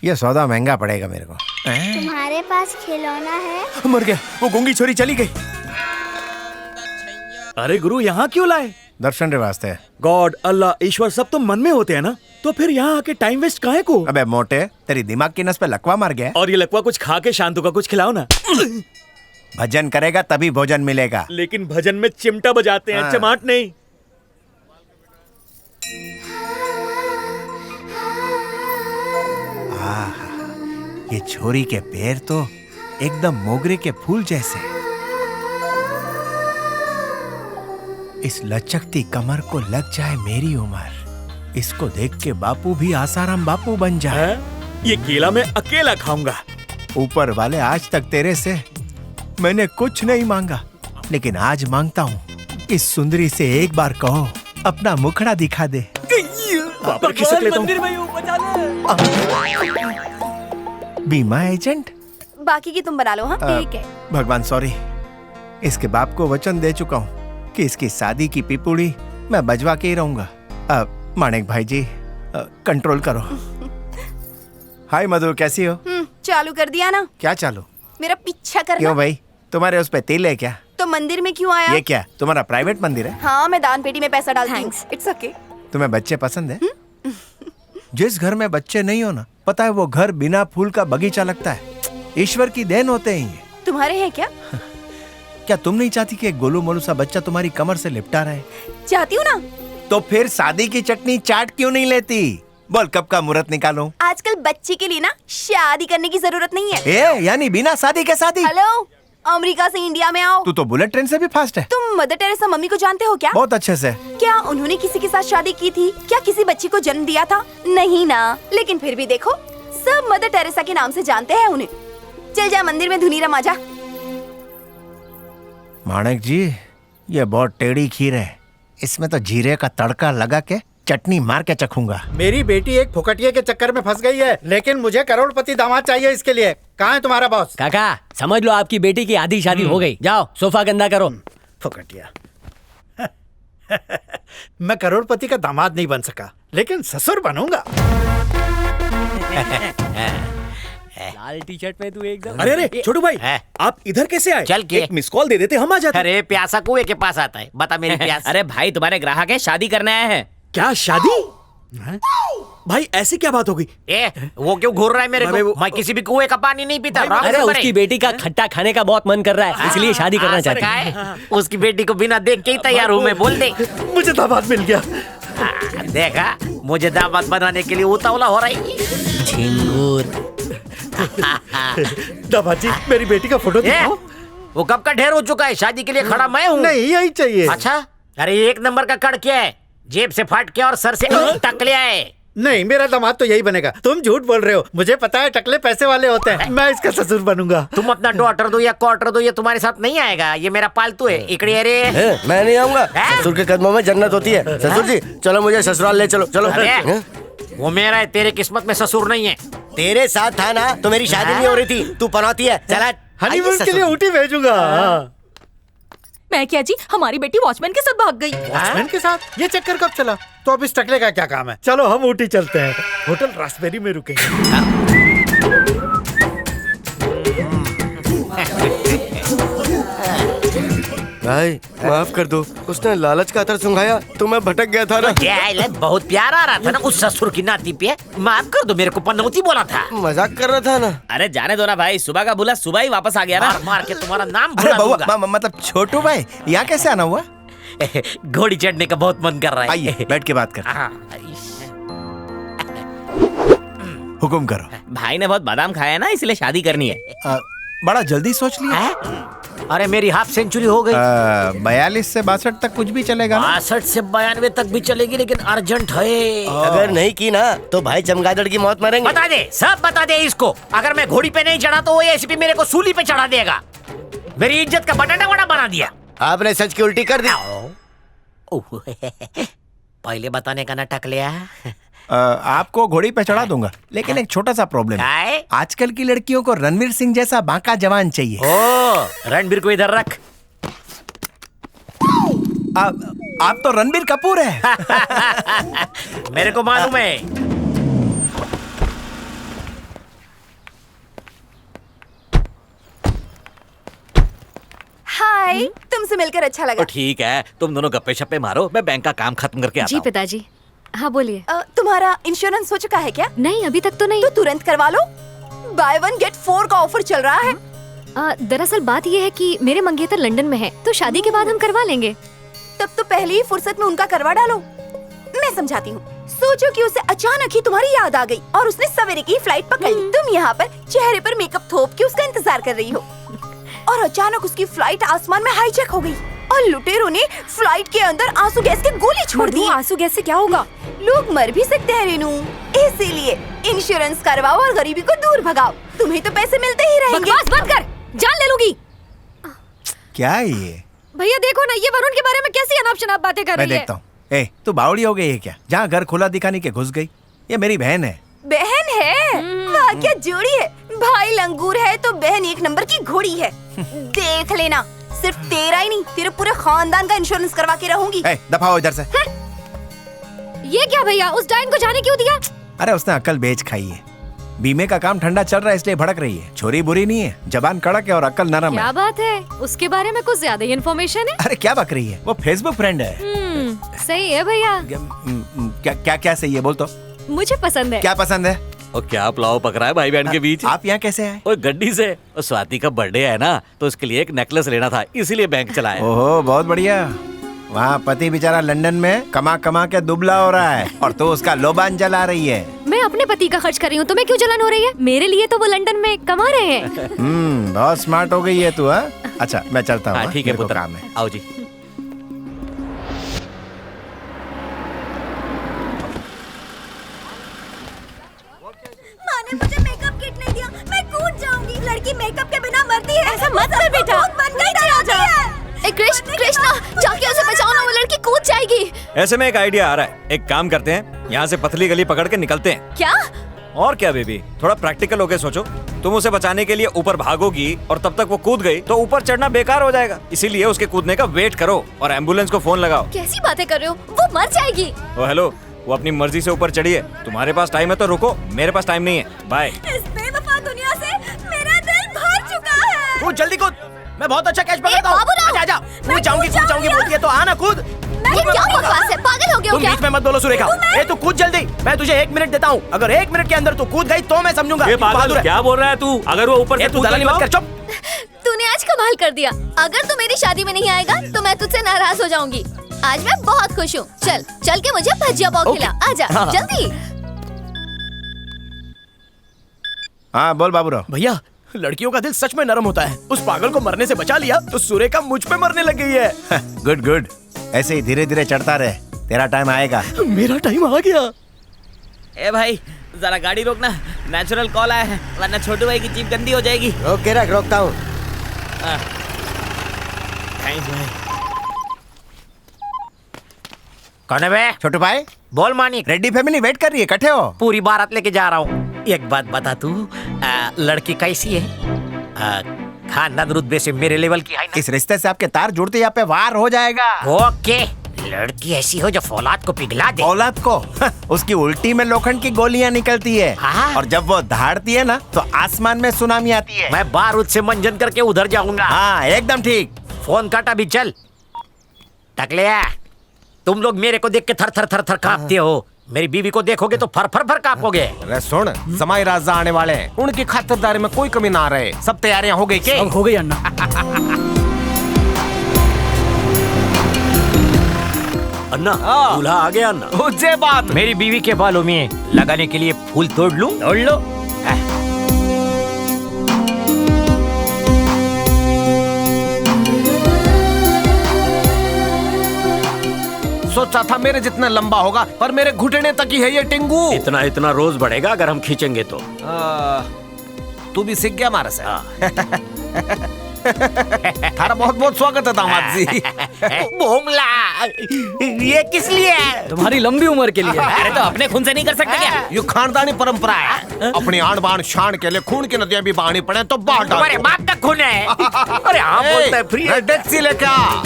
ये सौदा महंगा पड़ेगा मेरे को। तुम्हारे पास खिलौना है? मर गया, वो गूंगी छोरी चली गई। अरे गुरु, यहाँ क्यों लाए? दर्शन रे वास्ते। गॉड, अल्लाह, ईश्वर सब तो मन में होते हैं ना, तो फिर यहाँ आके टाइम वेस्ट काहे को? अबे मोटे, तेरी दिमाग की नस पे लकवा मार गया। और ये लकवा कुछ खा के शांतु का कुछ खिलाओ ना। भजन करेगा तभी भोजन मिलेगा। लेकिन भजन में चिमटा बजाते हैं, चमाट नहीं। ये छोरी के पैर तो एकदम मोगरे के फूल जैसे। इस लचकती कमर को लग जाए मेरी उम्र, इसको देख के बापू भी आसाराम बापू बन जाए। ये केला मैं अकेला खाऊंगा। ऊपर वाले आज तक तेरे से मैंने कुछ नहीं मांगा, लेकिन आज मांगता हूँ, इस सुंदरी से एक बार कहो अपना मुखड़ा दिखा दे। मंदिर में यूं बचा ले। बीमा एजेंट, बाकी की तुम बना लो। हाँ ठीक है। भगवान सॉरी, इसके बाप को वचन दे चुका हूँ कि इसकी शादी की पिपुड़ी मैं बजवा के ही रहूंगा। माणिक भाई जी कंट्रोल करो। हाय मधु, कैसी हो? चालू कर दिया ना। क्या चालू? मेरा पीछा करना। क्यों भाई, तुम्हारे उस पे तिल है क्या? तो मंदिर में क्यों आया? ये क्या तुम्हारा प्राइवेट मंदिर है? हाँ, मैं दान पेटी में पैसा डालती हूँ। It's okay. तुम्हें बच्चे पसंद है? जिस घर में बच्चे नहीं हो ना, पता है वो घर बिना फूल का बगीचा लगता है। ईश्वर की देन होते हैं ये। तुम्हारे हैं क्या? क्या तुम नहीं चाहती कि एक गोलू मोलू सा बच्चा तुम्हारी कमर से लिपटा रहे? चाहती हूँ ना। तो फिर शादी की चटनी चाट क्यों नहीं लेती? बोल कब का मुहूर्त निकालूं? आजकल बच्चे के लिए ना शादी करने की जरूरत नहीं है। यानी बिना शादी के शादी? हेलो, अमेरिका से इंडिया में आओ। तू तो बुलेट ट्रेन से भी फास्ट है। तुम मदर टेरेसा मम्मी को जानते हो क्या? बहुत अच्छे से। क्या उन्होंने किसी के साथ शादी की थी? क्या किसी बच्ची को जन्म दिया था? नहीं ना। लेकिन फिर भी देखो, सब मदर टेरेसा के नाम से जानते हैं उन्हें। चल जा मंदिर में धुनी रमा जा। माणिक जी, ये बहुत टेढ़ी खीर है, इसमें तो जीरे का तड़का लगा के चटनी मार के चखूंगा। मेरी बेटी एक फुकटिये के चक्कर में फंस गई है, लेकिन मुझे करोड़पति दामाद चाहिए इसके लिए। कहाँ है तुम्हारा बॉस? काका समझ लो आपकी बेटी की आधी शादी हो गई। जाओ सोफा गंदा करो। फुकटिया। मैं करोड़पति का दामाद नहीं बन सका, लेकिन ससुर बनूंगा। लाल टी शर्ट में तू एकदम। अरे अरे छोटू भाई, आप इधर कैसे आए? चल के एक मिस कॉल दे देते, हम आ जाते। अरे प्यासा कुएं के पास आता है, बता मेरी प्यास। अरे भाई तुम्हारे ग्राहक है, शादी करने आए हैं। क्या शादी? भाई ऐसी क्या बात हो गई? वो क्यों घूर रहा है मेरे को? मैं किसी भी कुएं का पानी नहीं पीता। अरे उसकी बेटी का खट्टा खाने का बहुत मन कर रहा है, इसलिए शादी करना चाहती है। उसकी बेटी को बिना देख के ही तैयार हूँ मैं, बोल दे। मुझे दामाद मिल गया। देखा, मुझे दामाद बनाने के लिए उतावला हो रही है। झिंगुर। दामाद जी, मेरी बेटी का फोटो दिखाओ। वो कब का ढेर हो चुका है, शादी के लिए खड़ा मैं हूँ। नहीं, यही चाहिए। अच्छा, अरे एक नंबर का कड़ क्या है, जेब से फाट के और सर से टक ले आए। नहीं, मेरा दामाद तो यही बनेगा। तुम झूठ बोल रहे हो, मुझे पता है टकले पैसे वाले होते हैं। मैं इसका ससुर बनूंगा। तुम अपना डॉटर दो या क्वार्टर दो, ये तुम्हारे साथ नहीं आएगा। ये मेरा पालतू है। इकड़ी अरे मैं नहीं आऊंगा। ससुर के कदमों में जन्नत होती है। ससुर जी चलो, मुझे ससुराल ले चलो। चलो। वो मेरा है, तेरे किस्मत में ससुर नहीं है। तेरे साथ था ना तो मेरी शादी नहीं हो रही थी, तू पनौती है। चला हनीमून के लिए ऊटी भेजूंगा। मैं क्या जी, हमारी बेटी वॉचमैन के साथ भाग गई। वॉचमैन के साथ? ये चक्कर कब चला? तो अब इस टकले का क्या काम है? चलो हम ऊटी चलते हैं, होटल रास्पबेरी में रुकेंगे। भाई माफ कर दो, उसने लालच का अतर सुंघाया तो मैं भटक गया था ना। बहुत प्यार आ रहा था ना उस ससुर की नाती पे। माफ कर दो, मेरे को पनौती बोला था। मजाक कर रहा था ना। अरे जाने दो ना भाई, सुबह का बुला सुबह ही वापस आ गया ना। मार के तुम्हारा नाम अरे बउआ, मतलब छोटू भाई यहाँ कैसे आना हुआ? घोड़ी चढ़ने का बहुत मन कर रहा है। आइए बैठ के बात कर। हुकुम करो। भाई ने बहुत बादाम खाया है ना, इसलिए शादी करनी है। बड़ा जल्दी सोच लिया। अरे मेरी हाफ सेंचुरी हो गई। 42 से 62 तक कुछ भी चलेगा ना? 62 से 92 तक भी चलेगी, लेकिन अर्जेंट है। अगर नहीं की ना तो भाई चमगादड़ की मौत मरेंगे। बता दे, सब बता दे इसको। अगर मैं घोड़ी पे नहीं चढ़ा तो वो एसीपी मेरे को सूली पे चढ़ा देगा। मेरी इज्जत का बटाटा वड़ा बना दिया। आपने सच की उल्टी कर दी। पहले बताने का नाटक लिया। आपको घोड़ी पे चढ़ा दूंगा, लेकिन एक छोटा सा प्रॉब्लम है। आजकल की लड़कियों को रणवीर सिंह जैसा बांका जवान चाहिए। ओ, रणबीर को इधर रख। आप तो रणबीर कपूर है। मेरे को मालूम है। हाय, तुमसे मिलकर अच्छा लगा। तो ठीक है, तुम दोनों गप्पे शप्पे मारो, मैं बैंक का काम खत्म करके आता जी हूँ। पिताजी। हाँ बोलिए। तुम्हारा इंश्योरेंस हो चुका है क्या? नहीं, अभी तक तो नहीं। तो तुरंत करवा लो, बाय 1 गेट 4 का ऑफर चल रहा है। दरअसल बात यह है कि मेरे मंगेतर लंदन में है, तो शादी के बाद हम करवा लेंगे। तब तो पहली ही फुर्सत में उनका करवा डालो। मैं समझाती हूँ। सोचो कि उसे अचानक ही तुम्हारी याद आ गई और उसने सवेरे की फ्लाइट पकड़ ली। तुम यहाँ पर चेहरे पर मेकअप थोप के उसका इंतजार कर रही हो और अचानक उसकी फ्लाइट आसमान में हाईजैक हो गई और लुटेरों ने फ्लाइट के अंदर आंसू गैस की गोली छोड़ दी। आंसू गैस से क्या होगा? लोग मर भी सकते हैं रेनू, इसीलिए इंश्योरेंस करवाओ और गरीबी को दूर भगाओ। तुम्हें तो पैसे मिलते ही रहेंगे। बकवास बंद कर, जान ले लूंगी। क्या ये? भैया देखो ना, ये वरुण के बारे में कैसी अनाप शनाप बातें कर मैं रही है। देखता हूँ। ए, तू बावड़ी हो गई है क्या? जहाँ घर खुला दिखाने के घुस गई। ये मेरी बहन है। बहन है? वाह क्या जोड़ी है। भाई लंगूर है तो बहन एक नंबर की घोड़ी है। देख लेना, सिर्फ तेरा ही नहीं तेरे पूरे खानदान का इंश्योरेंस करवा के रहूंगी। दफा हो इधर से। ये क्या भैया, उस डायन को जाने क्यों दिया? अरे उसने अक्ल बेच खाई है। बीमे का काम ठंडा चल रहा है इसलिए भड़क रही है। छोरी बुरी नहीं है, जबान कड़क है और अक्ल नरम क्या है। बात है, उसके बारे में कुछ ज्यादा ही इन्फॉर्मेशन है। अरे क्या बक रही है, वो फेसबुक फ्रेंड है। सही है भैया। क्या क्या क्या सही है, बोल तो। मुझे पसंद है। क्या पसंद है? और क्या पुलाव पक रहा है भाई बहन के बीच? आप यहाँ कैसे आए? और गड्डी से। और स्वाति का बर्थडे है ना, तो उसके लिए एक नेकलेस लेना था, इसीलिए बैंक चलाया। ओहो बहुत बढ़िया। वहाँ पति बेचारा लंदन में कमा कमा के दुबला हो रहा है और तो उसका लोबान जला रही है। मैं अपने पति का खर्च कर रही हूँ, तुम्हें क्यों जलन हो रही है? मेरे लिए तो वो लंदन में कमा रहे हैं। बहुत स्मार्ट हो गई है तू। अच्छा मैं चलता हूँ। ठीक है पुत्र, काम है। आओ जी। माने मुझे मेकअप किट नहीं दिया, मैं कूद जाऊंगी। लड़की मेकअप के बिना मरती है। ऐसा मत कर बेटा। कृष्णा जाके उसे बचाओ ना, वो लड़की कूद जाएगी। ऐसे में एक आइडिया आ रहा है। एक काम करते हैं, यहाँ से पतली गली पकड़ के निकलते हैं। क्या? और क्या बेबी, थोड़ा प्रैक्टिकल होके सोचो। तुम उसे बचाने के लिए ऊपर भागोगी और तब तक वो कूद गई तो ऊपर चढ़ना बेकार हो जाएगा। इसीलिए उसके कूदने का वेट करो और एम्बुलेंस को फोन लगाओ। कैसी बातें कर रहे हो, वो मर जाएगी। ओ हेलो, वो अपनी मर्जी से ऊपर चढ़ी है। तुम्हारे पास टाइम है तो रुको, मेरे पास टाइम नहीं है। बाय। इस बेवफा दुनिया से मेरा दिल भर चुका है। कूद जल्दी कूद, मैं बहुत अच्छा कैच पकड़ता हूँ। आजा कूद जाऊंगी बोलती है तो आना कूद। ये क्या बकवास है, पागल हो गए हो तुम क्या? बीच में मत बोलो सुरेखा। ए तू कूद जल्दी, मैं तुझे 1 मिनट देता हूँ। अगर 1 मिनट के अंदर तू कूद गई तो मैं समझूंगा। ये पागल क्या बोल रहा है तू? अगर वो ऊपर से तू दलाली मत कर, चुप। तूने आज कमाल कर दिया। अगर तू मेरी शादी में नहीं आएगा तो मैं तुझसे नाराज हो जाऊंगी। आज मैं बहुत खुश हूँ। चल के मुझे भजिया पाव खिला। आजा जल्दी। हाँ बोल बाबूराव। भैया लड़कियों का दिल सच में नरम होता है। उस पागल को मरने से बचा लिया तो सुरेखा मुझ पे मरने लग गई है। गुड गुड, ऐसे ही धीरे धीरे चढ़ता रहे, तेरा टाइम आएगा। मेरा टाइम आ गया। ए भाई जरा गाड़ी रोकना, नेचुरल कॉल आया है, वरना छोटू भाई की जीप गंदी हो जाएगी। ओके रख, रोकता हूँ। थैंक्स भाई। कौन है बे? छोटू भाई बोल मानिक। रेड्डी फैमिली वेट कर रही है, इकट्ठे हो? पूरी बारात लेके जा रहा हूँ। एक बात बता तू, लड़की कैसी है? खानदान रुतबे से मेरे लेवल की है ना? इस रिश्ते से आपके तार जुड़ते यहाँ पे वार हो जाएगा। ओके, लड़की ऐसी हो जो फौलाद को पिघला दे। औलाद को उसकी उल्टी में लोखंड की गोलियां निकलती है। और जब वो धाड़ती है ना तो आसमान में सुनामी आती है। मैं बारूद से मंजन करके उधर जाऊंगा। हाँ एकदम ठीक। फोन काट अभी, चल। टकलिया, तुम लोग मेरे को देख के थर थर थर थर कांपते हो, मेरी बीवी को देखोगे तो फर फर फर कांपोगे। अरे सुन, समय राजा आने वाले हैं, उनकी खातिरदारी में कोई कमी ना रहे। सब तैयारियां हो गई के? सब हो गई अन्ना। अन्ना दूल्हा आ गया। अन्ना मुझे बात, मेरी बीवी के बालों में लगाने के लिए फूल तोड़ लूं? तोड़ लो। सोचा था मेरे जितना लंबा होगा, पर मेरे घुटने तक ही है ये टिंगू। इतना इतना रोज बढ़ेगा अगर हम खींचेंगे तो। तू भी सीख गया हमारे से। थारा बहुत बहुत स्वागत है दामाद जी। भोमला, ये किस लिए है? तुम्हारी लंबी उम्र के लिए। अरे तो अपने खून से नहीं कर सकते क्या? ये खानदानी परंपरा है। अपनी आन बान शान के लिए खून की नदियां भी बहानी पड़े तो बाहर डाल। तुम्हारे बाप का खून है। अरे हाँ बोलता है फ्री। डेक्सी लेके आ।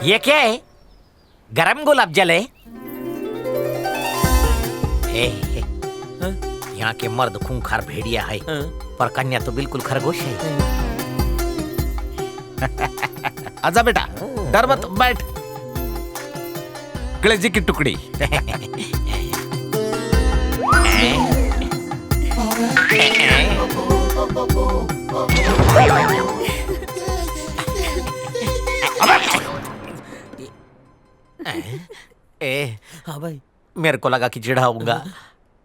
ये क्या है? गरम गुलाब जल है? यहाँ के मर्द खूंखार भेड़िया है, पर कन्या तो बिल्कुल खरगोश है। आजा बेटा, डर मत, बैठ। कलेजी की टुकड़ी। भाई मेरे को लगा कि चिढ़ाऊंगा,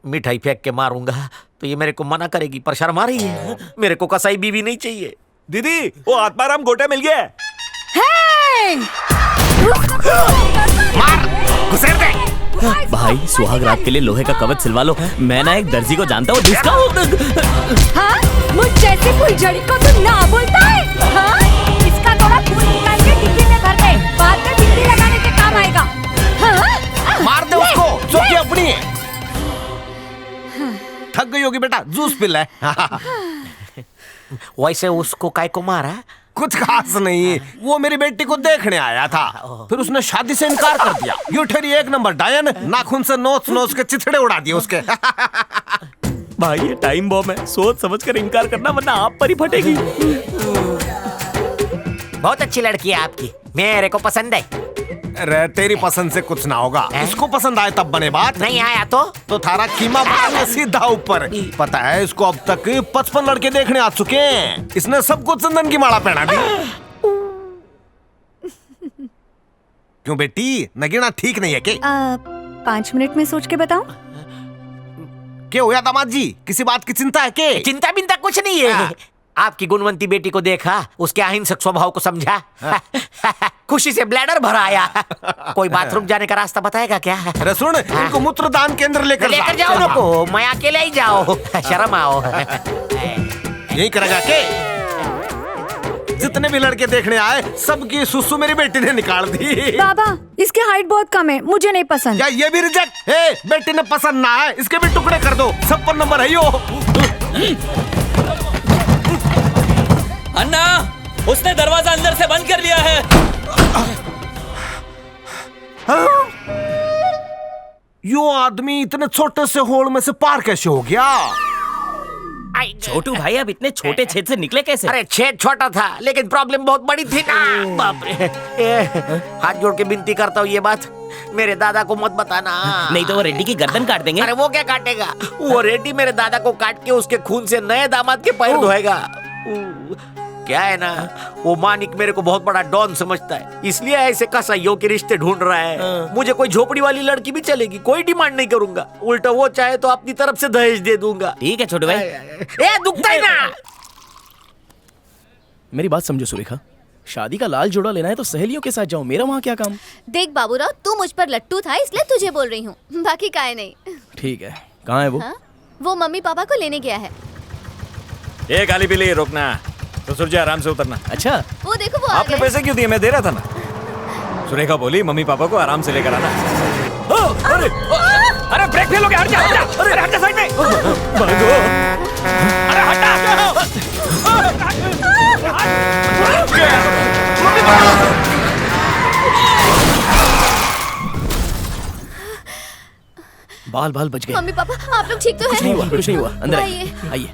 मिठाई फेंक के मारूंगा तो ये मेरे को मना करेगी, पर शर्मा रही है। मेरे को कसाई बीवी नहीं चाहिए। दीदी वो आत्माराम गोटा मिल गया है। भाई सुहाग रात के लिए लोहे का कवच सिलवा लो। मैं ना एक दर्जी को जानता हूँ जिसका हाँ? मुझ जैसी फुलझड़ी को तू ना बोलता है? हाँ? इसका थोड़ा फूल निकाल के डिब्बी में भर दे, बाद में बिजली लगाने के काम आएगा। हाँ? मार दे उसको, चौकी अपनी है। थक गई होगी बेटा, जूस पी ले। वैसे उसको काय को मारा? कुछ खास नहीं, वो मेरी बेटी को देखने आया था, फिर उसने शादी से इनकार कर दिया। यू ठहरी एक नंबर डायन, नाखून से नोच नोच के चिथड़े उड़ा दिए उसके। भाई ये टाइम बॉम्ब है, सोच समझ कर इनकार करना वरना आप पर ही फटेगी। बहुत अच्छी लड़की है आपकी, मेरे को पसंद है। अरे तेरी पसंद से कुछ ना होगा, इसको पसंद आए तब बने बात। नहीं आया तो थारा कीमा मारने सीधा ऊपर। पता है इसको अब तक 55 लड़के देखने आ चुके हैं, इसने सबको चंदन की माला पहना दी। क्यों बेटी, नगीना ठीक नहीं है क्या? 5 मिनट में सोच के बताऊं? क्या हुआ दामाद जी, किसी बात की चिंता है क्या? चिंता बिंता कुछ नहीं है। आपकी गुणवंती बेटी को देखा, उसके अहिंसक स्वभाव को समझा, खुशी से ब्लैडर भरा आया। कोई बाथरूम जाने का रास्ता बताएगा क्या? अरे सुन, इनको मूत्रदान केंद्र लेकर जाओ उनको, मैं अकेले ही जाओ, शर्म आओ। यही करेगा के? जितने भी लड़के देखने आए सबकी सुसु मेरी बेटी ने निकाल दी। बाबा इसकी हाइट बहुत कम है, मुझे नहीं पसंद। या ये भी रिजेक्ट? बेटी ने पसंद ना है, इसके भी टुकड़े कर दो, सब पर नंबर है यो। अन्ना, उसने दरवाजा अंदर से बंद कर लिया है। यो आदमी इतने छोटे से होल में से पार कैसे हो गया? छोटू भाई अब इतने छोटे छेद से निकले कैसे? अरे छेद छोटा था लेकिन प्रॉब्लम बहुत बड़ी थी ना। बाप रे, हाथ जोड़ के विनती करता हूँ ये बात मेरे दादा को मत बताना, नहीं तो वो रेड्डी की गर्दन काट देंगे। अरे वो क्या काटेगा, वो रेड्डी मेरे दादा को काट के उसके खून से नए दामाद के पैर धोएगा। क्या है ना, वो मानिक मेरे को बहुत बड़ा डॉन समझता है, इसलिए ऐसे कसाईयों के रिश्ते ढूंढ रहा है। मुझे कोई झोपड़ी वाली लड़की भी चलेगी, कोई डिमांड नहीं करूंगा, उल्टा वो चाहे तो अपनी तरफ से दहेज दे दूंगा। ठीक है छोटू भाई। ए दुखता है ना। मेरी बात समझो सुरेखा, शादी का लाल जोड़ा लेना है तो सहेलियों के साथ जाओ, मेरा वहाँ क्या काम? देख बाबूराव, तू मुझ पर लट्टू था इसलिए तुझे बोल रही हूँ, बाकी काहे नहीं। ठीक है, कहाँ है वो? वो मम्मी पापा को लेने गया है। ये गाली पीली रोकना, तो सुरजे आराम से उतरना। अच्छा वो देखो वो आपने पैसे क्यों दिए? मैं दे रहा था ना। सुरेखा बोली मम्मी पापा को आराम से लेकर आना। अरे अरे ब्रेक फेल हो गया, हट जा, हट जा। अरे हट जा साइड में। अरे हट बाल बाल बच गए। मम्मी पापा आप लोग ठीक तो कुछ हैं? नहीं हुआ, अंदर आइए। आइए,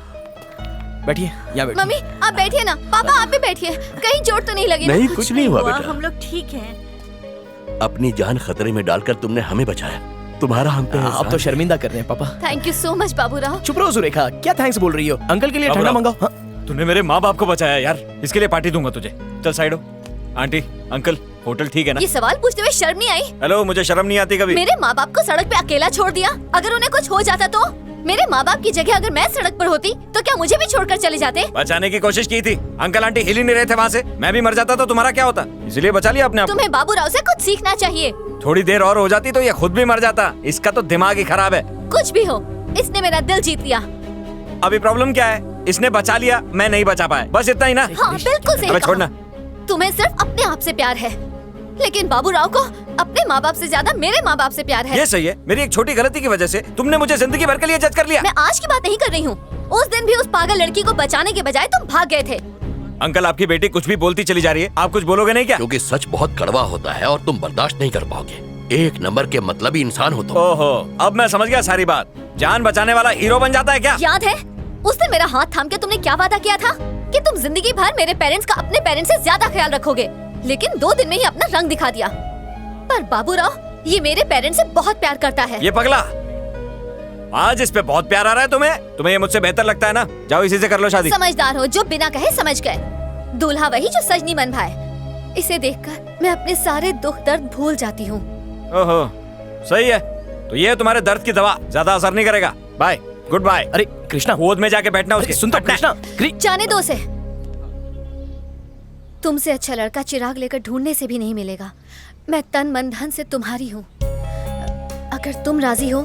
बैठिए, यहाँ बैठिए। मम्मी आप बैठिए ना, पापा आप भी बैठिए, कहीं चोट तो नहीं लगी? नहीं, कुछ नहीं हुआ बेटा। हम लोग ठीक हैं। अपनी जान खतरे में डालकर तुमने हमें बचाया, तुम्हारा हम पे आप तो शर्मिंदा कर रहे हैं पापा। Thank you so much Baburao. चुप रहो सुरेखा, क्या थैंक्स बोल रही हो? अंकल के लिए ठंडा मंगाओ। तूने मेरे माँ बाप को बचाया यार, इसके लिए पार्टी दूंगा तुझे। चल साइड हो। आंटी अंकल होटल ठीक है ना? ये सवाल पूछते हुए शर्म नहीं आई? हेलो, मुझे शर्म नहीं आती कभी? मेरे माँ बाप को सड़क पे अकेला छोड़ दिया, अगर उन्हें कुछ हो जाता तो? मेरे माँ बाप की जगह अगर मैं सड़क पर होती तो क्या मुझे भी छोड़कर चले जाते? बचाने की कोशिश की थी, अंकल आंटी हिल ही नहीं रहे थे वहाँ से। मैं भी मर जाता तो तुम्हारा क्या होता, इसलिए बचा लिया अपने आप। तुम्हें बाबूराव से कुछ सीखना चाहिए। थोड़ी देर और हो जाती तो ये खुद भी मर जाता, इसका तो दिमाग ही खराब है। कुछ भी हो, इसने मेरा दिल जीत लिया। अभी प्रॉब्लम क्या है? इसने बचा लिया, मैं नहीं बचा पाया, बस इतना ही ना? हाँ बिल्कुल सही। अबे छोड़ना। तुम्हें सिर्फ अपने आप से प्यार है, लेकिन बाबूराव को अपने माँ बाप से ज्यादा मेरे माँ बाप से प्यार है। ये सही है, मेरी एक छोटी गलती की वजह से तुमने मुझे जिंदगी भर के लिए जज कर लिया। मैं आज की बात नहीं कर रही हूँ, उस दिन भी उस पागल लड़की को बचाने के बजाय तुम भाग गए थे। अंकल आपकी बेटी कुछ भी बोलती चली जा रही है, आप कुछ बोलोगे नहीं क्या? क्योंकि सच बहुत कड़वा होता है और तुम बर्दाश्त नहीं कर पाओगे। एक नंबर के मतलबी इंसान हो तुम। ओहो, अब मैं समझ गया सारी बात। जान बचाने वाला हीरो बन जाता है क्या? याद है उस दिन मेरा हाथ थाम के तुमने क्या वादा किया था कि तुम जिंदगी भर मेरे पेरेंट्स का अपने पेरेंट्स से ज्यादा ख्याल रखोगे, लेकिन 2 दिन में ही अपना रंग दिखा दिया। पर बाबूराव ये मेरे पेरेंट्स से बहुत प्यार करता है। ये पगला आज इस पे बहुत प्यार आ रहा है तुम्हें ये मुझसे बेहतर लगता है ना? जाओ इसी से कर लो शादी। समझदार हो, जो बिना कहे समझ गए। दूल्हा वही जो सजनी मन भाए। इसे देखकर मैं अपने सारे दुख दर्द भूल जाती हूँ। ओहो, सही है, तो ये है तुम्हारे दर्द की दवा, ज्यादा असर नहीं करेगा। Bye, good bye. अरे कृष्णा, गोद में जाके बैठना उसके। सुन तो कृष्णा, जाने दो उसे। तुमसे अच्छा लड़का चिराग लेकर ढूंढने से भी नहीं मिलेगा। मैं तन मन धन से तुम्हारी हूँ। अगर तुम राजी हो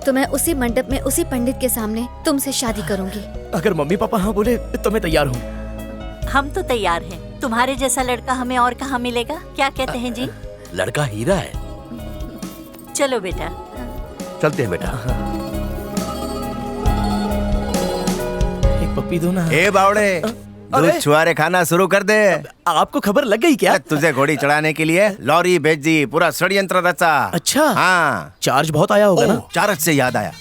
तो मैं उसी मंडप में उसी पंडित के सामने तुमसे शादी करूंगी। अगर मम्मी पापा हाँ बोले तो मैं तैयार हूँ। हम तो तैयार हैं। तुम्हारे जैसा लड़का हमें और कहाँ मिलेगा? क्या कहते हैं जी? लड़का हीरा है। चलो बेटा, चलते हैं बेटा। एक पप्पी दो ना। ए बावड़े, दूध छुआरे खाना शुरू कर दे। आपको खबर लग गई क्या? तुझे घोड़ी चढ़ाने के लिए लॉरी भेज दी, पूरा षड्यंत्र रचा। अच्छा, हाँ। चार्ज बहुत आया होगा ना? चार्ज से याद आया,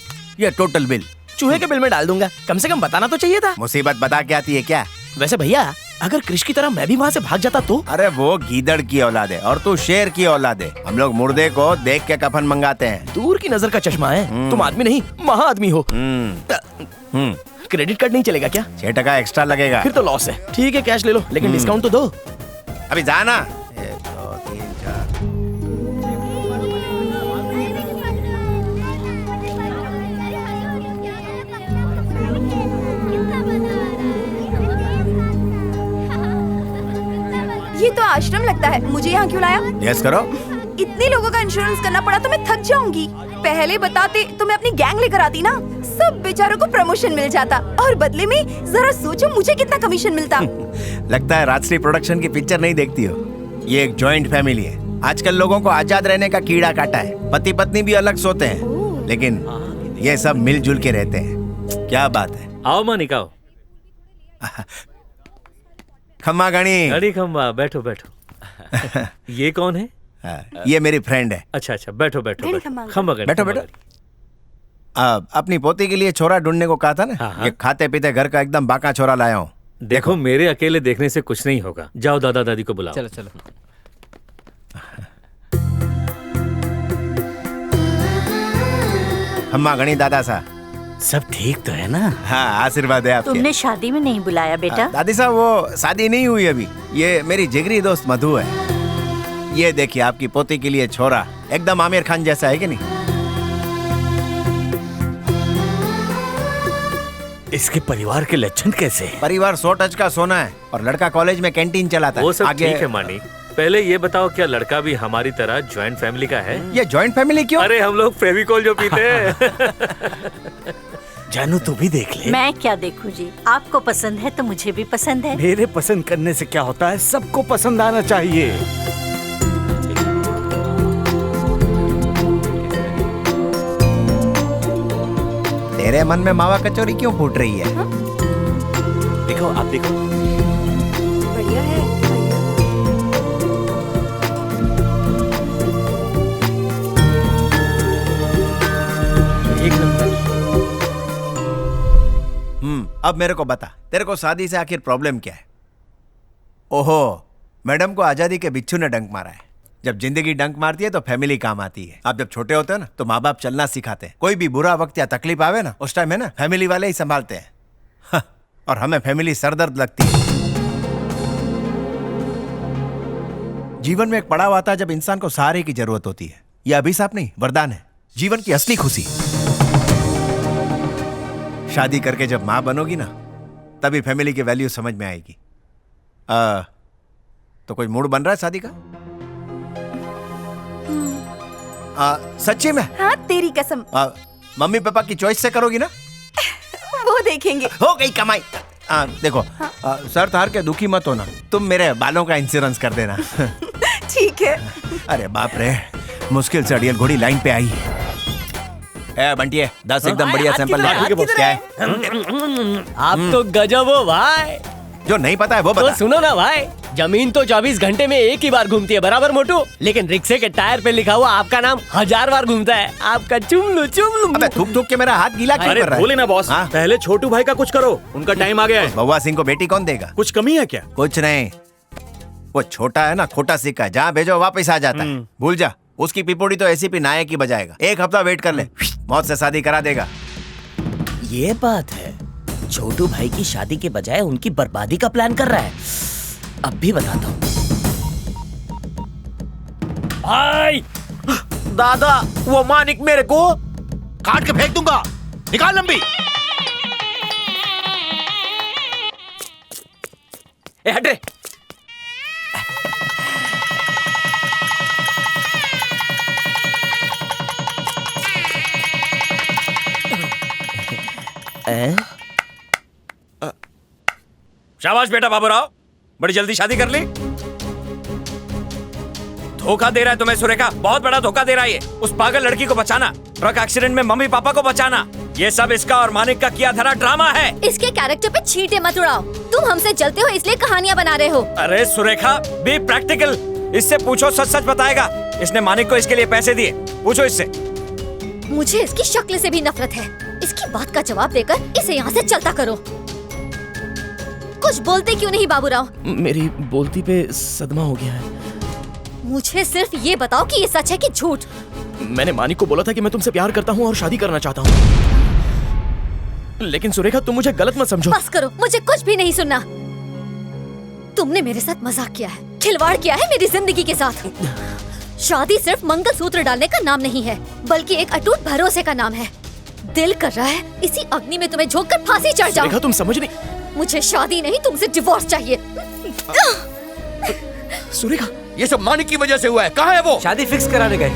ये टोटल बिल चूहे के बिल में डाल दूंगा। कम से कम बताना तो चाहिए था। मुसीबत बता के आती है क्या? वैसे भैया, अगर कृष की तरह मैं भी वहाँ से भाग जाता तो? अरे वो गीदड़ की औलाद है और तू शेर की औलाद है। हम लोग मुर्दे को देख के कफन मंगाते हैं। दूर की नजर का चश्मा है। तुम आदमी नहीं महा आदमी हो। क्रेडिट कार्ड नहीं चलेगा क्या? 6% एक्स्ट्रा लगेगा। फिर तो लॉस है। ठीक है, कैश ले लो, लेकिन डिस्काउंट तो दो। अभी जाना। 1 2 3 4। ये तो आश्रम लगता है। मुझे यहाँ क्यों लाया? यस करो। इतने लोगों का इंश्योरेंस करना पड़ा तो मैं थक जाऊंगी। पहले बताते तो मैं अपनी गैंग लेकर आती ना। सब बेचारों को प्रमोशन मिल जाता और बदले में जरा सोचो मुझे कितना कमीशन मिलता। लगता है राजश्री प्रोडक्शन की पिक्चर नहीं देखती हो। ये एक जॉइंट फैमिली है। आजकल लोगों को आजाद रहने का कीड़ा काटा है। पति पत्नी भी अलग सोते हैं, लेकिन ये सब मिलजुल के रहते हैं। क्या बात है। आओ मानिक आओ। खम्मा गणी। अरे खम्मा, बैठो बैठो। ये कौन है? ये मेरी फ्रेंड है। अच्छा अच्छा, बैठो बैठो बैठो। खम्मा गणी, बैठो बैठो। अपनी पोती के लिए छोरा ढूंढने को कहा था ना। ये खाते पीते घर का एकदम बाका छोरा लाया हूँ। देखो मेरे अकेले देखने से कुछ नहीं होगा। जाओ दादा दादी को बुलाओ। चलो चलो। खम्मा गणी दादा सा सब ठीक तो है ना? हाँ, आशीर्वाद है आपके। तुमने शादी में नहीं बुलाया बेटा? दादी साहब, वो शादी नहीं हुई अभी। ये मेरी जिगरी दोस्त मधु है। ये देखिए आपकी पोती के लिए छोरा एकदम आमिर खान जैसा है कि नहीं? इसके परिवार के लक्षण कैसे हैं? परिवार 100 टच का सोना है और लड़का कॉलेज में कैंटीन चलाता है। वो सब ठीक है मानी। पहले ये बताओ, क्या लड़का भी हमारी तरह ज्वाइंट फैमिली का है? ये ज्वाइंट फैमिली क्यों? अरे हम लोग फेविकोल जो पीते हैं। जानू तू भी देख ले। मैं क्या देखूं जी, आपको पसंद है तो मुझे भी पसंद है। मेरे पसंद करने से क्या होता है, सबको पसंद आना चाहिए। तेरे मन में मावा कचौरी क्यों फूट रही है? देखो आप देखो। बढ़िया है। एक नंबर। अब मेरे को बता, तेरे को शादी से आखिर प्रॉब्लम क्या है? ओहो, मैडम को आजादी के बिच्छू ने डंक मारा है। जब जिंदगी डंक मारती है तो फैमिली काम आती है। आप जब छोटे होते हो ना तो माँ बाप चलना सिखाते हैं। कोई भी बुरा वक्त या तकलीफ आवे ना, उस टाइम है ना फैमिली वाले ही संभालते हैं। हाँ, और हमें फैमिली सरदर्द लगती है। जीवन में एक पड़ाव आता है जब इंसान को सहारे की जरूरत होती है। यह अभिशाप नहीं, वरदान है, जीवन की असली खुशी। शादी करके जब माँ बनोगी ना, तभी फैमिली की वैल्यू समझ में आएगी। तो कोई मूड बन रहा है शादी का? सच्ची में? हाँ, तेरी कसम। मम्मी पापा की चॉइस से करोगी ना? वो देखेंगे। हो गई कमाई। देखो, शर्त हार के दुखी मत होना। तुम मेरे बालों का इंश्योरेंस कर देना। ठीक है। अरे बाप रे, मुश्किल से अड़ियल घोड़ी लाइन पे आई। बंटिए 10 एकदम बढ़िया सैंपल। क्या है? आप तो गजब हो भाई। जो नहीं पता है वो बता। तो सुनो ना भाई, जमीन तो 24 घंटे में एक ही बार घूमती है, बराबर मोटू? लेकिन रिक्शे के टायर पे लिखा हुआ आपका नाम 1000 बार घूमता है। आपका चुम लू। अबे थूक थूक के मेरा हाथ गीला क्यों कर रहा है? बोले ना बॉस, पहले छोटू भाई का कुछ करो, उनका टाइम आ गया है। बउआ सिंह को बेटी कौन देगा? कुछ कमी है क्या? कुछ नहीं, वो छोटा है ना, खोटा सिक्का है, जहाँ भेजो वापस आ जाता है। भूल जा, उसकी पिपोड़ी तो एसीपी नायक ही बजाएगा। 1 हफ्ता वेट कर ले, मौत से शादी करा देगा। ये बात है, छोटू भाई की शादी के बजाय उनकी बर्बादी का प्लान कर रहा है। अब भी बताता हूँ। भाई दादा वो मानिक मेरे को काट के फेंक दूंगा। निकाल लंबी। ए हट रे। शाबाश बेटा बाबूराव, बड़ी जल्दी शादी कर ली। धोखा दे रहा है तुम्हें सुरेखा, बहुत बड़ा धोखा दे रहा है ये। उस पागल लड़की को बचाना, ट्रक एक्सीडेंट में मम्मी पापा को बचाना, ये सब इसका और मानिक का किया धरा ड्रामा है। इसके कैरेक्टर पे छींटे मत उड़ाओ। तुम हमसे जलते हो इसलिए कहानियां बना रहे हो। अरे सुरेखा, बी प्रैक्टिकल। इससे पूछो, सच सच बताएगा। इसने मानिक को इसके लिए पैसे दिए, पूछो इससे। मुझे इसकी शक्ल से भी नफरत है। इसकी बात का जवाब देकर इसे यहाँ से चलता करो। कुछ बोलते क्यों नहीं बाबूराव? मेरी बोलती पे सदमा हो गया है। मुझे सिर्फ ये बताओ कि ये सच है कि झूठ। मैंने मानिक को बोला था कि मैं तुमसे प्यार करता हूँ और शादी करना चाहता हूँ, लेकिन सुरेखा तुम मुझे गलत मत समझो। बस करो, मुझे कुछ भी नहीं सुनना। तुमने मेरे साथ मजाक किया है, खिलवाड़ किया है मेरी जिंदगी के साथ। शादी सिर्फ मंगलसूत्र डालने का नाम नहीं है, बल्कि एक अटूट भरोसे का नाम है। दिल कर रहा है इसी अग्नि में तुम्हें झोंककर फांसी चढ़ जाऊं। सुरेखा तुम समझ नहीं। मुझे शादी नहीं, तुमसे डिवोर्स चाहिए। सुरेखा, ये सब मानिक की वजह से हुआ है। कहाँ है वो? शादी फिक्स कराने गए।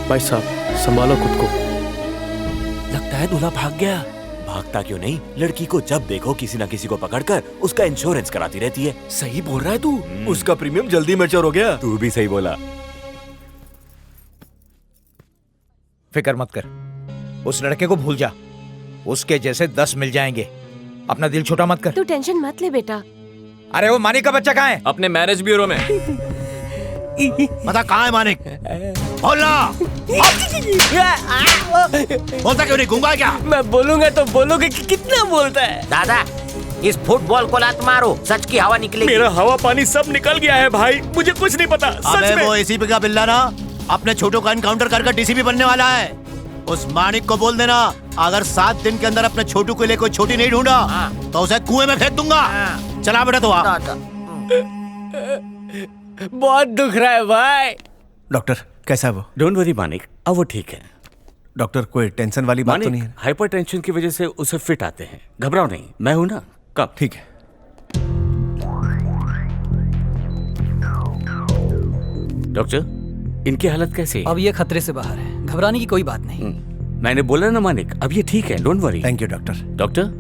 भाई साहब संभालो खुद को। लगता है दूल्हा भाग गया। भागता क्यों नहीं? लड़की को जब देखो किसी ना किसी को पकड़कर उसका इंश्योरेंस कराती रहती है। सही बोल रहा है तू। उसका प्रीमियम जल्दी मैच्योर हो गया। तू भी सही बोला। फिक्र मत कर, उस लड़के को भूल जा। उसके जैसे 10 मिल जाएंगे। अपना दिल छोटा मत कर। तू टेंशन मत ले बेटा। अरे वो मानिक का बच्चा कहाँ है? अपने मैरिज ब्यूरो में। बता कहाँ है मानिक? बोलना। बोलता क्यों नहीं? गूंगा क्या? मैं बोलूंगा तो बोलोगे कि कितना बोलता है। दादा इस फुटबॉल को लात मारो, सच की हवा निकलेगी। मेरा हवा पानी सब निकल गया है भाई, मुझे कुछ नहीं पता। अबे वो एसीपी का बिल्ला ना अपने छोटू का एनकाउंटर कर डीसीपी बनने वाला है। उस मानिक को बोल देना अगर 7 दिन के अंदर अपने छोटू के लिए कोई छोटी नहीं ढूंढा तो उसे कुएं में फेंक दूंगा। चला बेटा तू आ। बहुत दुख रहा है भाई। डॉक्टर कैसा है वो? डोंट वरी मानिक, अब वो ठीक है। डॉक्टर कोई टेंशन वाली बात तो नहीं है? हाइपर टेंशन की वजह से उसे फिट आते हैं। घबराओ नहीं, मैं हूं ना। कब? ठीक है। डॉक्टर इनकी हालत कैसी है? अब ये खतरे से बाहर है, घबराने की कोई बात नहीं। मैंने बोला ना मानिक, अब ये ठीक है, don't worry. Thank you doctor. Doctor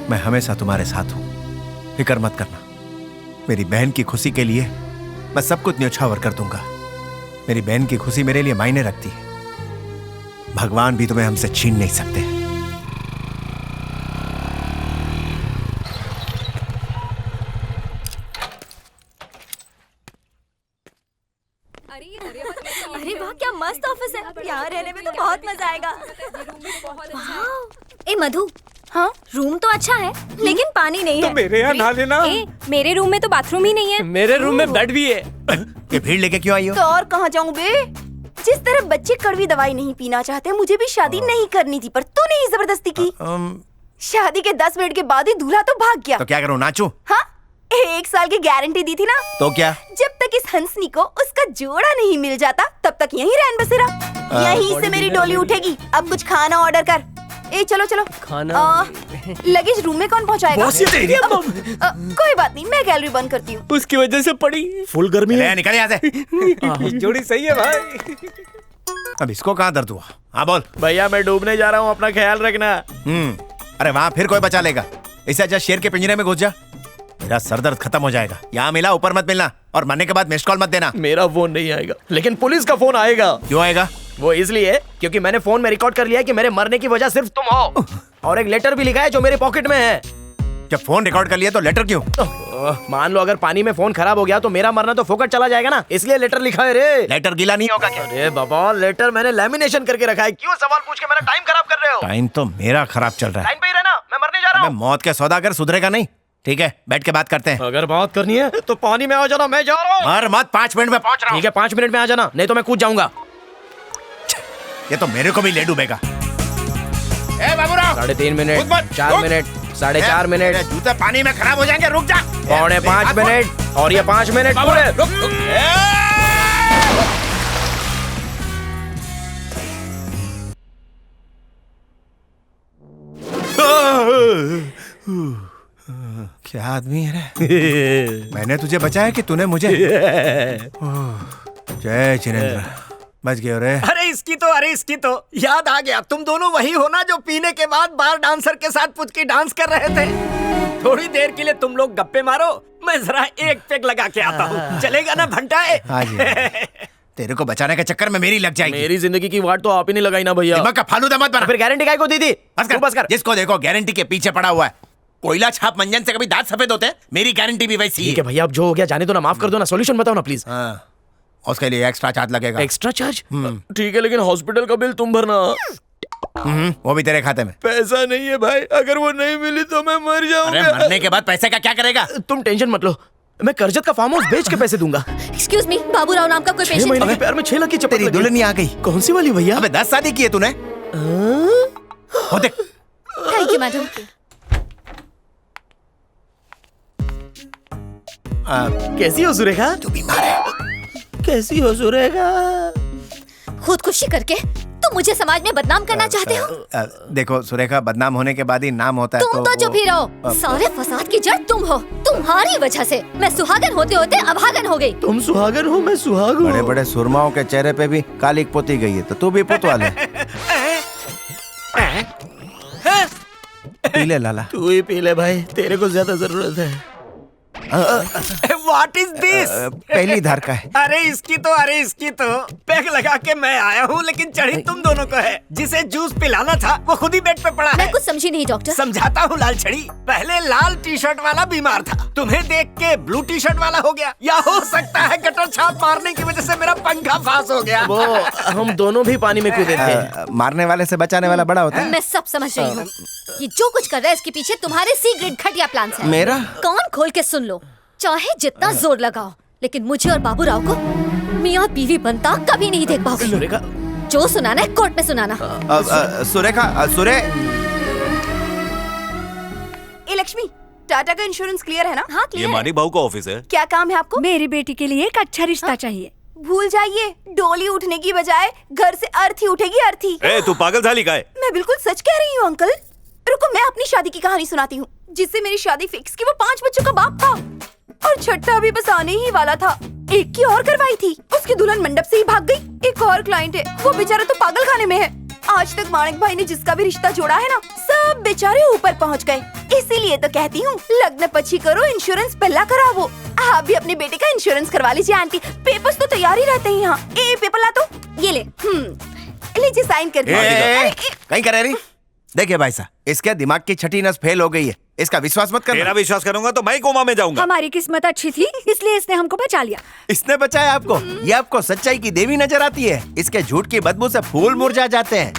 मैं हमेशा तुम्हारे साथ हूं, फिक्र मत करना। मेरी बहन की खुशी के लिए मैं सब कुछ न्यौछावर कर दूंगा। मेरी बहन की खुशी मेरे लिए मायने रखती है। भगवान भी तुम्हें हमसे छीन नहीं सकते। अरे वाह, क्या मस्त ऑफिस है। यहाँ रहने में तो बहुत मजा आएगा। ए मधु, हाँ रूम तो अच्छा है लेकिन पानी नहीं है। तो मेरे यहाँ नहा लेना। मेरे रूम में तो बाथरूम ही नहीं है। मेरे रूम में बेड भी है। ये भीड़ लेके क्यों आई हो? तो और कहाँ जाऊँ बे? जिस तरह बच्चे कड़वी दवाई नहीं पीना चाहते, मुझे भी शादी नहीं करनी थी, पर तूने ही जबरदस्ती की। शादी के 10 मिनट के बाद ही दूल्हा तो भाग गया। तो क्या करूं, नाचूं? हाँ, 1 साल की गारंटी दी थी ना। तो क्या? जब तक इस हंसनी को उसका जोड़ा नहीं मिल जाता तब तक यहीं रहन बसेरा। यहीं से मेरी डोली उठेगी। अब कुछ खाना ऑर्डर कर। ए चलो चलो। खाना लगेज रूम में कौन पहुंचाएगा? बॉस ये तेरी कोई बात नहीं, मैं गैलरी बंद करती हूँ। उसकी वजह से पड़ी। फुल गर्मी है। निकल यहाँ से। जोड़ी सही है भाई। अब इसको कहाँ दर्द हुआ? हाँ बोल। भैया मैं डूबने जा रहा हूँ, अपना ख्याल रखना। अरे वहाँ फिर कोई बचा लेगा। इससे अच्छा शेर के पिंजरे में घुस जा। मेरा सर दर्द खत्म हो जाएगा। यहाँ मिला, ऊपर मत मिलना, और मरने के बाद मिस्ड कॉल मत देना। मेरा फोन नहीं आएगा, लेकिन पुलिस का फोन आएगा। क्यों आएगा? वो इसलिए क्योंकि मैंने फोन में रिकॉर्ड कर लिया है कि मेरे मरने की वजह सिर्फ तुम हो, और एक लेटर भी लिखा है जो मेरे पॉकेट में है। जब फोन रिकॉर्ड कर लिया तो लेटर क्यों? मान लो अगर पानी में फोन खराब हो गया तो मेरा मरना तो फोकट चला जाएगा ना, इसलिए लेटर लिखा है रे। लेटर गीला नहीं होगा क्या? अरे बाबा, लेटर मैंने लेमिनेशन करके रखा है, क्यों सवाल पूछ के मेरा टाइम खराब कर रहे हो? टाइम तो मेरा खराब चल रहा है। टाइम पे ही रहना, मैं मरने जा रहा हूँ। मौत के सौदागर सुधरेगा नहीं। ठीक है, बैठ के बात करते हैं। अगर बात करनी है तो पानी में आ जाना, मैं जा रहा हूँ। मर मत, 5 मिनट में पहुंच रहा हूँ। ठीक है, 5 मिनट में आ जाना, नहीं तो मैं कूद जाऊंगा। ये तो मेरे को भी ले डूबेगा। ए बाबूराव, 3.5 मिनट, 4 मिनट, 4.5 मिनट। जूते पानी में खराब हो जाएंगे, रुक जा। 4.5 मिनट और ये 5 मिनट पूरे। क्या आदमी है रे? मैंने तुझे बचाया कि तूने मुझे? जय जिनेंद्र, बच गए रे। अरे इसकी तो याद आ गया। तुम दोनों वही हो ना जो पीने के बाद बार डांसर के साथ पुचकी डांस कर रहे थे? थोड़ी देर के लिए तुम लोग गप्पे मारो, मैं जरा एक पेग लगा के आता हूँ। चलेगा ना भंटाए? हाँ जी। तेरे को बचाने के चक्कर में मेरी लग जाएगी। मेरी जिंदगी की वाट तो आप ही नहीं लगाई ना भैया। दिमाग का फालूदा मत बना। फिर गारंटी काय को दी थी? बस कर। जिसको देखो गारंटी के पीछे पड़ा हुआ है। कोयला छाप मंजन से कभी दांत सफेद होते हैं? मेरी गारंटी भी वैसी है। ठीक है भैया, अब जो हो गया जाने दो ना, माफ कर दो ना, सॉल्यूशन बताओ ना प्लीज। हाँ, उसके लिए एक्स्ट्रा चार्ज लगेगा। Extra charge? ठीक है, लेकिन हॉस्पिटल का बिल तुम भरना। वो भी तेरे खाते में। पैसा नहीं है भाई, अगर वो नहीं मिली तो मैं मर जाऊंगा। अरे मरने के बाद पैसे का क्या करेगा? तुम टेंशन मत लो, मैं करजत का फार्म हाउस बेच के पैसे दूंगा। एक्सक्यूज मी, बाबूराव नाम का कोई 6 महीने के पैर में 6 लाख की चप्पल। तेरी दुल्हन आ गई। कौन सी वाली भैया? अबे 10 शादी की है तूने? हो देख। Thank you madam. कैसी हो सुरेखा? तू बीमार है। कैसी हो सुरेखा? खुदकुशी करके तुम मुझे समाज में बदनाम करना चाहते हो? देखो सुरेखा, बदनाम होने के बाद ही नाम होता है। तुम तो चुप ही रहो। सारे फसाद की जड़ तुम हो। तुम्हारी वजह से मैं सुहागन होते होते अभागन हो गई। तुम सुहागन हो, मैं सुहाग हूँ। बड़े बड़े सुरमाओं के चेहरे पे भी कालिक पोती गई है, तो तू भी पुतवा ले। पी ले लाला। तू ही पी ले भाई, तेरे को ज्यादा जरूरत है। What is this? पहली धार का है। अरे इसकी तो पैक लगा के मैं आया हूँ, लेकिन चढ़ी तुम दोनों को है। जिसे जूस पिलाना था वो खुद ही बेड पे पड़ा है। मैं कुछ समझी नहीं डॉक्टर। समझाता हूँ लाल छड़ी। पहले लाल टी शर्ट वाला बीमार था, तुम्हें देख के ब्लू टी शर्ट वाला हो गया, या हो सकता है गटर छाप मारने की वजह से मेरा पंखा फास हो गया। वो हम दोनों भी पानी में कूदे थे। मारने वाले से बचाने वाला बड़ा होता है। मैं सब समझ रही हूँ। ये जो कुछ कर रहा है इसके पीछे तुम्हारे सी ग्रेड घटिया प्लान है। मेरा? कान खोल के सुन लो, चाहे जितना जोर लगाओ, लेकिन मुझे और बाबूराव को मियाँ बीवी बनता कभी नहीं देख पाओगे। सुरेखा, जो सुनाना है कोर्ट में सुनाना। सुरेखा, सुरे। ए लक्ष्मी, टाटा का इंश्योरेंस क्लियर है ना? हाँ क्लियर। ये मानिक भाऊ का ऑफिस है। क्या काम है आपको? मेरी बेटी के लिए एक अच्छा रिश्ता चाहिए। भूल जाइए, डोली उठने की बजाय घर से अर्थी उठेगी, अर्थी। ए, तू पागल झाली का है? मैं बिल्कुल सच कह रही हूँ अंकल। रुको, मैं अपनी शादी की कहानी सुनाती हूँ, जिससे मेरी शादी फिक्स की। वो 5 बच्चों का बाप था और छठा भी बस आने ही वाला था। एक की और करवाई थी, उसकी दुल्हन मंडप से ही भाग गई। एक और क्लाइंट है, वो बेचारा तो पागल खाने में है। आज तक माणिक भाई ने जिसका भी रिश्ता जोड़ा है ना, सब बेचारे ऊपर पहुंच गए। इसीलिए तो कहती हूँ, लग्न पची करो, इंश्योरेंस पहला करावो। आप भी अपने बेटे का इंश्योरेंस करवा लीजिए आंटी। पेपर्स तो तैयार ही रहते हैं यहाँ। ए पेपर ला तो, ये ले। लीजिए साइन कर दीजिए। कहीं करे रही? देखिए भाई साहब, इसके दिमाग की छठी नस फेल हो गई है, इसका विश्वास मत करना। तेरा विश्वास करूंगा तो मैं कोमा में जाऊंगा। हमारी किस्मत अच्छी थी, इसलिए इसने हमको बचा लिया। इसने बचाया आपको? ये आपको सच्चाई की देवी नजर आती है। इसके झूठ की बदबू से फूल मुरझा जाते हैं।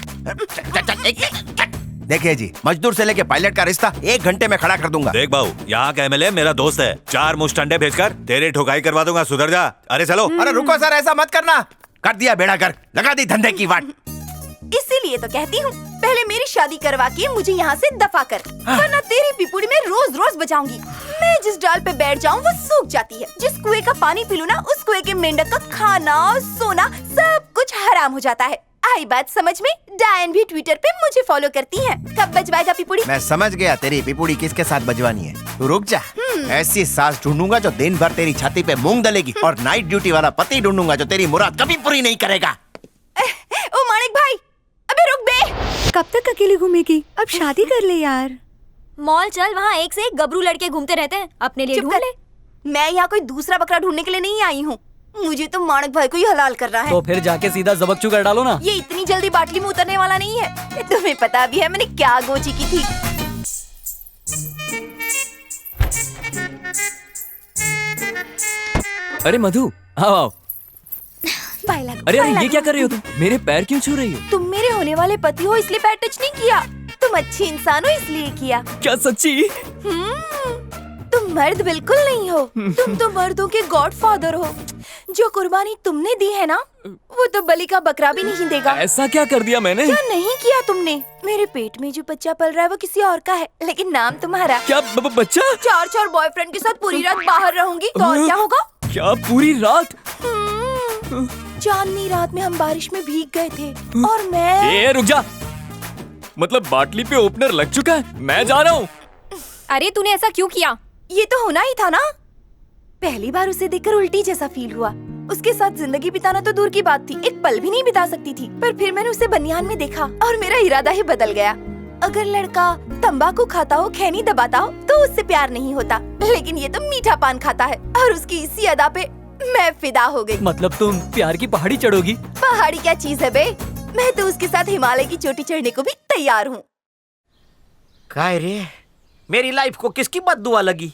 देखिए जी, मजदूर से लेके पायलट का रिश्ता 1 घंटे में खड़ा कर दूंगा। देख बाबू, यहाँ का एमएलए मेरा दोस्त है। 4 मुश्त अंडे भेजकर तेरे ठोकाई करवा दूंगा, सुधर जा। अरे चलो। अरे रुको सर, ऐसा मत करना। कर दिया बेड़ा कर, लगा दी धंधे की वाट। इसीलिए तो कहती हूँ, पहले मेरी शादी करवा के मुझे यहाँ से दफा कर, वरना तेरी पिपुड़ी में रोज रोज बजाऊंगी। मैं जिस डाल पे बैठ जाऊँ वो सूख जाती है। जिस कुएं का पानी पी लूं ना, उस कुएं के मेंढक का खाना सोना सब कुछ हराम हो जाता है। आई बात समझ में? डायन भी ट्विटर पे मुझे फॉलो करती है। कब बजवाएगा पिपुड़ी? मैं समझ गया तेरी पिपुड़ी किसके साथ बजवानी है। तू रुक जा, ऐसी सास ढूंढूंगा जो दिन भर तेरी छाती पे मूंग दलेगी, और नाइट ड्यूटी वाला पति ढूंढूंगा जो तेरी मुराद कभी पूरी नहीं करेगा। ओ माणिक भाई, अबे रुक बे। कब तक अकेली घूमेगी? अब शादी कर ले यार। मॉल चल, वहाँ एक से एक गबरू लड़के घूमते रहते हैं, अपने लिए ढूंढ ले। मैं यहाँ कोई दूसरा बकरा ढूंढने के लिए नहीं आई हूँ, मुझे तो माणिक भाई को ही हलाल करना है। तो फिर जाके सीधा जबकचू कर डालो ना। ये इतनी जल्दी बाटली में उतरने वाला नहीं है। तुम्हें पता भी है मैंने क्या गोची की थी। अरे मधु आओ आओ। बाय लागू, अरे बाय अरे ये लागू। क्या कर रही हो तुम? मेरे पैर क्यों छू रही हो? तुम मेरे होने वाले पति हो इसलिए पैर टच नहीं किया। तुम अच्छी इंसान हो इसलिए किया। क्या सच्ची? तुम मर्द बिल्कुल नहीं हो। तुम तो मर्दों के गॉडफादर हो। जो कुर्बानी तुमने दी है ना, वो तो बलि का बकरा भी नहीं देगा। ऐसा क्या कर दिया मैंने? क्या नहीं किया तुमने? मेरे पेट में जो बच्चा पल रहा है वो किसी और का है, लेकिन नाम तुम्हारा। क्या बच्चा? चार बॉयफ्रेंड के साथ पूरी रात बाहर रहूंगी तो और क्या होगा? क्या पूरी रात? चांदनी रात में हम बारिश में भीग गए थे और मैं। ए रुक जा। मतलब बाटली पे ओपनर लग चुका है, मैं जा रहा हूँ। अरे तूने ऐसा क्यों किया? ये तो होना ही था ना। पहली बार उसे देखकर उल्टी जैसा फील हुआ। उसके साथ जिंदगी बिताना तो दूर की बात थी, एक पल भी नहीं बिता सकती थी। पर फिर मैंने उसे बनियान में देखा और मेरा इरादा ही बदल गया। अगर लड़का तंबाकू खाता हो, खैनी दबाता हो तो उससे प्यार नहीं होता, लेकिन ये तो मीठा पान खाता है और उसकी इसी अदा पे मैं फिदा हो गई। मतलब तुम प्यार की पहाड़ी चढ़ोगी? पहाड़ी क्या चीज है बे, मैं तो उसके साथ हिमालय की चोटी चढ़ने को भी तैयार हूँ। काय रे, मेरी लाइफ को किसकी बद्दुआ लगी?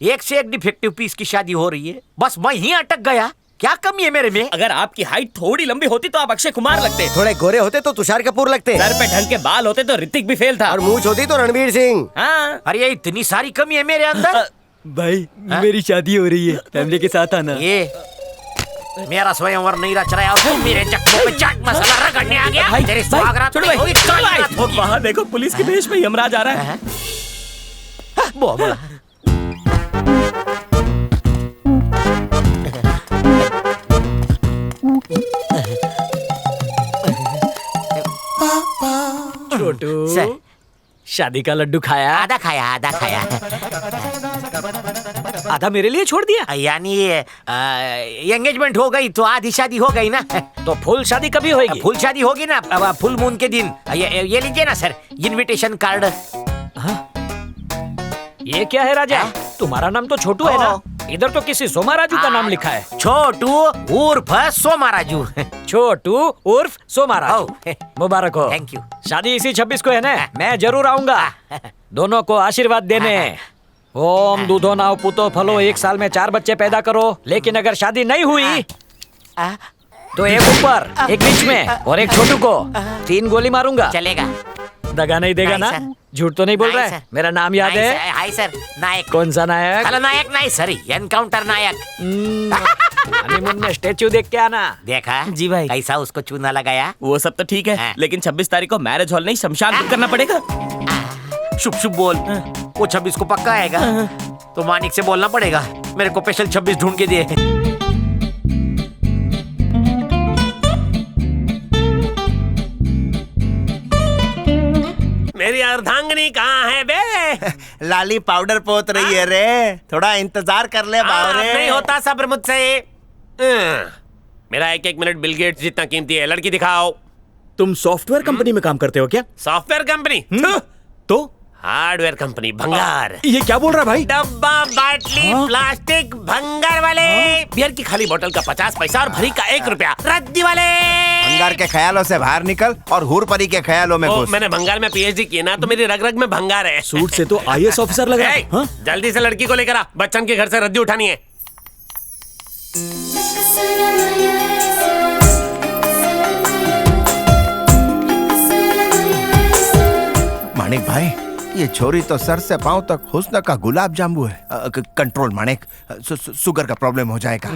एक से एक डिफेक्टिव पीस की शादी हो रही है, बस मैं ही अटक गया। क्या कमी है मेरे में? अगर आपकी हाइट थोड़ी लंबी होती तो आप अक्षय कुमार लगते। थोड़े गोरे होते तो तुषार कपूर लगते। सर पे ढंग के बाल होते तो ऋतिक भी फेल था। और मूंछ होती तो रणवीर सिंह। हाँ। अरे इतनी सारी कमी है मेरे अंदर। भाई मेरी शादी हो रही है, फैमिली के साथ आना। ये मेरा स्वयंवर नहीं रच रहा है, मेरे चक्कर पे चाट मसाला रगड़ने आ गया। भाई, तेरे सुहागरात छोड़ो नहीं भाई, होगी, छोड़ो भाई। काली रात होगी। वहाँ देखो पुलिस के भेष में यमराज आ रहा है। बहुत बड़ा। छोटू, शादी का लड्डू खाया? आधा खाया, आधा खाया। आधा मेरे लिए छोड़ दिया? यानी एंगेजमेंट हो गई तो आधी शादी हो गई ना। तो फुल शादी कभी होगी? फुल शादी होगी ना फुल मून के दिन। ये लीजिए ना सर, इनविटेशन कार्ड। ये क्या है राजा? तुम्हारा नाम तो छोटू है ना? इधर तो किसी सोमाराजू का नाम लिखा है। छोटू उर्फ सोमाराजू। छोटू उर्फ सोमाराजू, मुबारक हो। Thank you. शादी इसी 26 को है ना? मैं जरूर आऊंगा दोनों को आशीर्वाद देने। ओम दूधो नाव पुतो फलो, 1 साल में 4 बच्चे पैदा करो। लेकिन अगर शादी नहीं हुई तो एक ऊपर, एक बीच में और एक छोटू को 3 गोली मारूंगा। चलेगा? दगा नहीं देगा ना? झूठ तो नहीं बोल रहा है? मेरा नाम याद है? हाय सर, नायक। कौन सा नायक? अरे नायक नहीं सर, एनकाउंटर नायक। हनीमून में स्टेच्यू देख के आना। देखा जी भाई। कैसा उसको चूना लगाया? वो सब तो ठीक है, लेकिन 26 तारीख को मैरिज हॉल नहीं शमशान बुक करना पड़ेगा। शुभ शुभ बोल। वो 26 को पक्का आएगा तो मानिक से बोलना पड़ेगा मेरे को स्पेशल 26 ढूंढ के दे। मेरी अर्धांगिनी कहाँ है बे? लाली पाउडर पोत रही है रे, थोड़ा इंतजार कर ले बावरे। नहीं होता सब्र मुझसे। मेरा 1-1 मिनट बिल गेट्स जितना कीमती है। लड़की दिखाओ। तुम सॉफ्टवेयर कंपनी में काम करते हो क्या? Software company? तो हार्डवेयर कंपनी, भंगार। ये क्या बोल रहा है भाई? डब्बा, बाटली, प्लास्टिक, भंगार वाले। बियर की खाली बोतल का 50 पैसा और भरी का 1 रुपया। रद्दी वाले। भंगार के ख्यालों से बाहर निकल और हूरपरी के ख्यालों में घुस। मैंने भंगार में पीएचडी किया ना, तो मेरी रग रग में भंगार है। सूट से तो आईएएस ऑफिसर लग रहा है। हाँ? जल्दी से लड़की को लेकर आ, बच्चन के घर से रद्दी उठानी है। मानिक भाई, ये छोरी तो सर से पांव तक हुस्न का गुलाब जामुन है। कंट्रोल मानिक, शुगर का प्रॉब्लम हो जाएगा।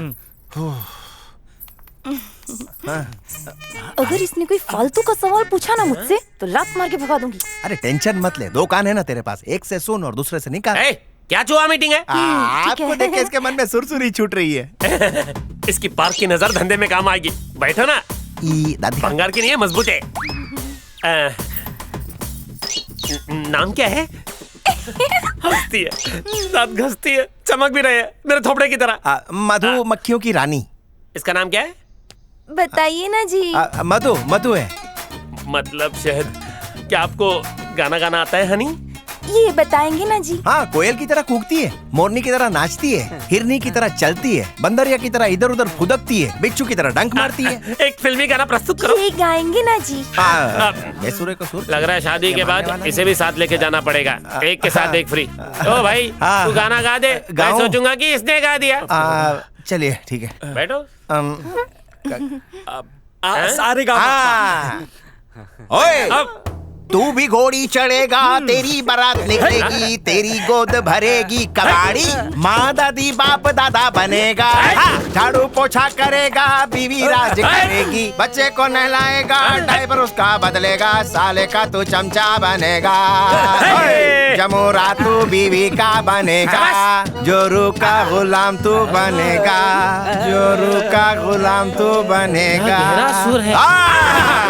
अगर इसने कोई फालतू का सवाल पूछा ना मुझसे तो लात मार के भगा दूंगी। अरे टेंशन मत ले, 2 कान है ना तेरे पास, एक से सुन और दूसरे से निकाल। क्या चुहा मीटिंग है? आपको देख के इसके मन में सुरसुरी छूट रही है। इसकी पार्क की नजर धंधे में काम आएगी। बैठो ना। भंगार की नहीं है, मजबूत है। नाम क्या है? हंसती है, दांत घसती है, चमक भी रहे है मेरे थोपड़े की तरह। मधुमक्खियों की रानी। इसका नाम क्या है? बताइए ना जी। मधु है। मतलब शहद। क्या आपको गाना गाना आता है हनी? ये बताएंगे ना जी? हाँ, कोयल की तरह कूकती है, मोरनी की तरह नाचती है, हिरनी की तरह चलती है, बंदरिया की तरह इधर उधर फुदकती है, बिच्छू की तरह डंक मारती है। एक फिल्मी गाना प्रस्तुत करो। ये गाएंगे ना जी? बेसुरे को सुर। लग रहा है शादी के बाद इसे भी साथ लेके जाना पड़ेगा, एक के साथ एक फ्री। ओ भाई तू गाना गा दे, मैं सोचूंगा कि इसने गा दिया। चलिए ठीक है, बैठो। सारे गा। ओए, तू भी घोड़ी चढ़ेगा, तेरी बारात निकलेगी, तेरी गोद भरेगी कबाड़ी, माँ दादी बाप दादा बनेगा, झाड़ू पोछा करेगा, बीवी राज करेगी, बच्चे को नहलाएगा, डायपर उसका बदलेगा, साले का तू चमचा बनेगा, जमूरा तू बीवी का बनेगा, जोरू का गुलाम तू बनेगा, जोरू का गुलाम तू बनेगा। मेरा सुर है,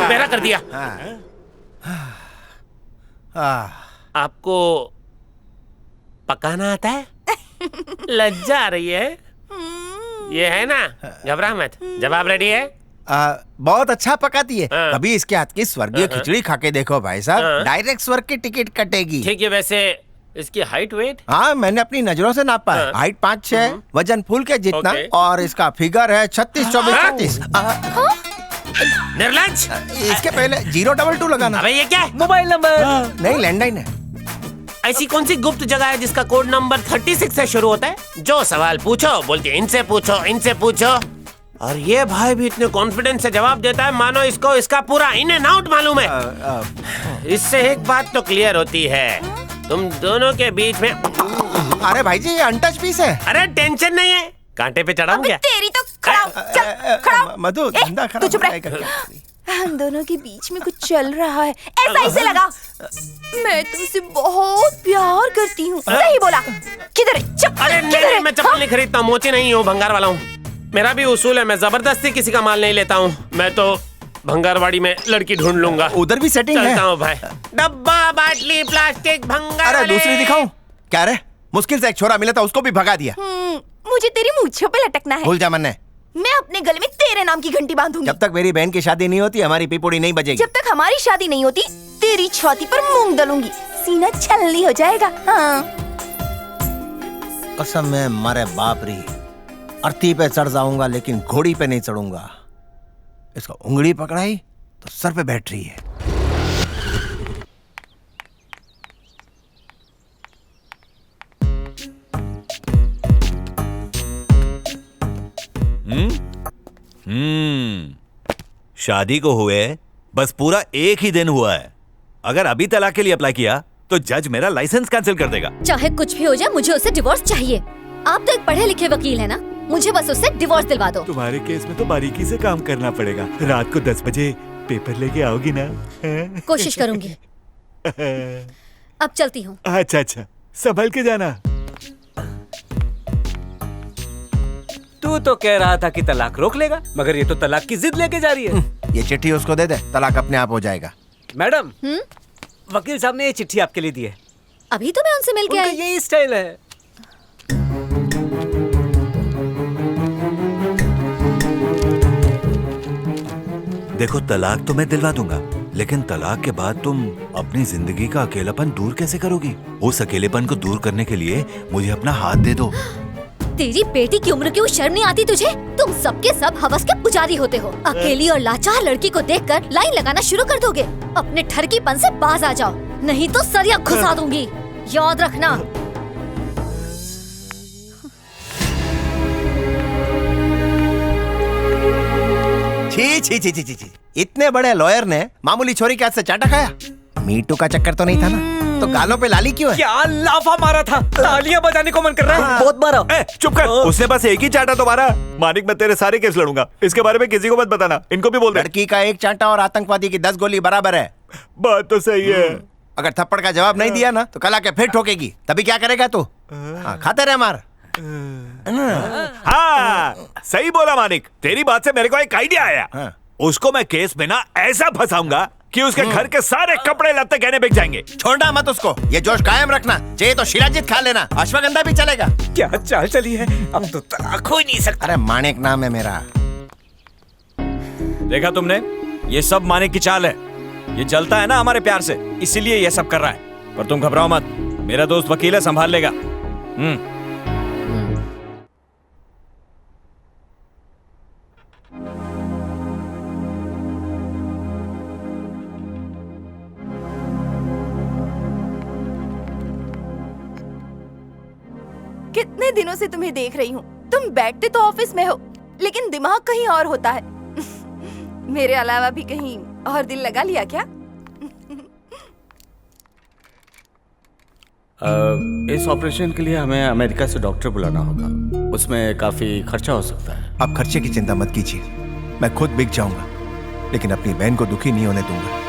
मेरा कर दिया। आपको पकाना आता है? लज्जा आ रही है? ये है ना, घबरा मत। जवाब रेडी है? बहुत अच्छा पकाती है। कभी इसके हाथ की स्वर्गीय खिचड़ी खा के देखो भाई साहब, डायरेक्ट स्वर्ग की टिकट कटेगी। ठीक है, वैसे इसकी हाइट वेट? हाँ, मैंने अपनी नजरों से नापा है। हाइट 5'6", वजन फूल के जितना, और इसका फिगर है 36, 24, 34। निर्लज्ज! इसके पहले 022 लगाना। अबे ये क्या है? Mobile number? नहीं, लैंडलाइन है। ऐसी कौन सी गुप्त जगह है जिसका कोड नंबर 36 से शुरू होता है? जो सवाल पूछो बोलते इनसे पूछो, इनसे पूछो। और ये भाई भी इतने कॉन्फिडेंस से जवाब देता है मानो इसको इसका पूरा इन एंड आउट मालूम है। इससे एक बात तो क्लियर होती है, तुम दोनों के बीच में। अरे भाई जी, ये अनटच पीस है। अरे टेंशन नहीं है, कांटे पे चढ़ाऊं क्या? तेरी तो खड़ा मधु, धंधा खराब चुप रह। हम दोनों के बीच में कुछ चल रहा है, ऐसा ही से लगा। मैं तुमसे बहुत प्यार करती हूँ। सही बोला। किधर है? चप्पल अरे किधर है? मैं चप्पल नहीं खरीदता, मोची नहीं हूँ, भंगार वाला हूँ। मेरा भी उसूल है, मैं जबरदस्ती किसी का माल नहीं लेता हूँ। मैं तो भंगारवाड़ी में लड़की ढूंढ लूंगा। उधर भी सेटिंग है। चलता हूँ भाई। डब्बा, बाटली, प्लास्टिक, भंगार। अरे दूसरी दिखाऊं? क्या रे, मुश्किल से एक छोरा मिला था, उसको भी भगा दिया। मुझे तेरी मूंछों पे लटकना है। भूल जा मन्ने। मैं अपने गले में तेरे नाम की घंटी बांधूंगी। जब तक मेरी बहन की शादी नहीं होती, हमारी पिपुड़ी नहीं बजेगी। जब तक हमारी शादी नहीं होती, तेरी छाती पर मूंग दलूंगी, सीना छलनी हो जाएगा। हाँ। कसम में मारे बाप री, अर्थी पे चढ़ जाऊंगा लेकिन घोड़ी पे नहीं चढ़ूंगा। इसको उंगली पकड़ाई तो सर पे बैठ रही है। शादी को हुए बस पूरा एक ही दिन हुआ है। अगर अभी तलाक के लिए अप्लाई किया तो जज मेरा लाइसेंस कैंसिल कर देगा। चाहे कुछ भी हो जाए, मुझे उससे डिवोर्स चाहिए। आप तो एक पढ़े लिखे वकील है ना, मुझे बस उससे डिवोर्स दिलवा दो। तुम्हारे केस में तो बारीकी से काम करना पड़ेगा। रात को 10 बजे पेपर लेके आओगी ना? कोशिश करूंगी। अब चलती हूँ। अच्छा, संभल के जाना। तू तो कह रहा था कि तलाक रोक लेगा, मगर ये तो तलाक की जिद लेके जा रही है। ये चिट्ठी उसको दे दे, तलाक अपने आप हो जाएगा। मैडम, वकील साहब ने ये चिट्ठी आपके लिए दी है। अभी तो मैं उनसे मिल के आई। यही स्टाइल है। देखो, तलाक तो मैं दिलवा दूंगा, लेकिन तलाक के बाद तुम अपनी जिंदगी का अकेलापन दूर कैसे करोगी? उस अकेलेपन को दूर करने के लिए मुझे अपना हाथ दे दो। तेरी बेटी की उम्र की वो शर्म नहीं आती तुझे? तुम सबके सब हवस के पुजारी होते हो। अकेली और लाचार लड़की को देखकर लाइन लगाना शुरू कर दोगे। अपने ठरकीपन से बाज आ जाओ, नहीं तो सरिया घुसा दूंगी, याद रखना। छी, इतने बड़े लॉयर ने मामूली छोरी के हाथ से चाटा खाया? मीटू का चक्कर तो नहीं था ना? तो गालों पे लाली क्यों है? क्या लाफा मारा था, तालियां बजाने को मन कर रहा है। बहुत मारा। चुप कर, उसने बस एक ही चाटा तो मारा। मानिक, मैं तेरे सारे केस लड़ूंगा, इसके बारे में किसी को मत बताना। इनको भी बोल दे। लड़की का एक चाटा और आतंकवादी की 10 गोली बराबर है। बात तो सही है। अगर थप्पड़ का जवाब नहीं दिया ना तो कल आके फिर ठोकेगी, तभी क्या करेगा तू? खाते रहे मार। हाँ, सही बोला मानिक। तेरी बात से मेरे को एक आइडिया आया। उसको मैं केस में ना ऐसा फंसाऊंगा कि उसके घर के सारे कपड़े लत्ते गहने बिक जाएंगे। छोड़ना मत उसको, ये जोश कायम रखना। चाहिए तो शिलाजीत खा लेना, अश्वगंधा भी चलेगा। क्या चाल चली है, अब तो तलाक हो ही नहीं सकता। अरे मानिक नाम है मेरा। देखा तुमने, ये सब मानिक की चाल है। ये जलता है ना हमारे प्यार से, इसीलिए ये सब कर रहा है। पर तुम घबराओ मत, मेरा दोस्त वकील है, संभाल लेगा। कितने दिनों से तुम्हें देख रही हूँ। तुम बैठते तो ऑफिस में हो, लेकिन दिमाग कहीं और होता है। मेरे अलावा भी कहीं और दिल लगा लिया क्या? इस ऑपरेशन के लिए हमें अमेरिका से डॉक्टर बुलाना होगा। उसमें काफी खर्चा हो सकता है। आप खर्चे की चिंता मत कीजिए, मैं खुद बिक जाऊंगा, लेकिन अपनी बहन को दुखी नहीं होने दूंगा।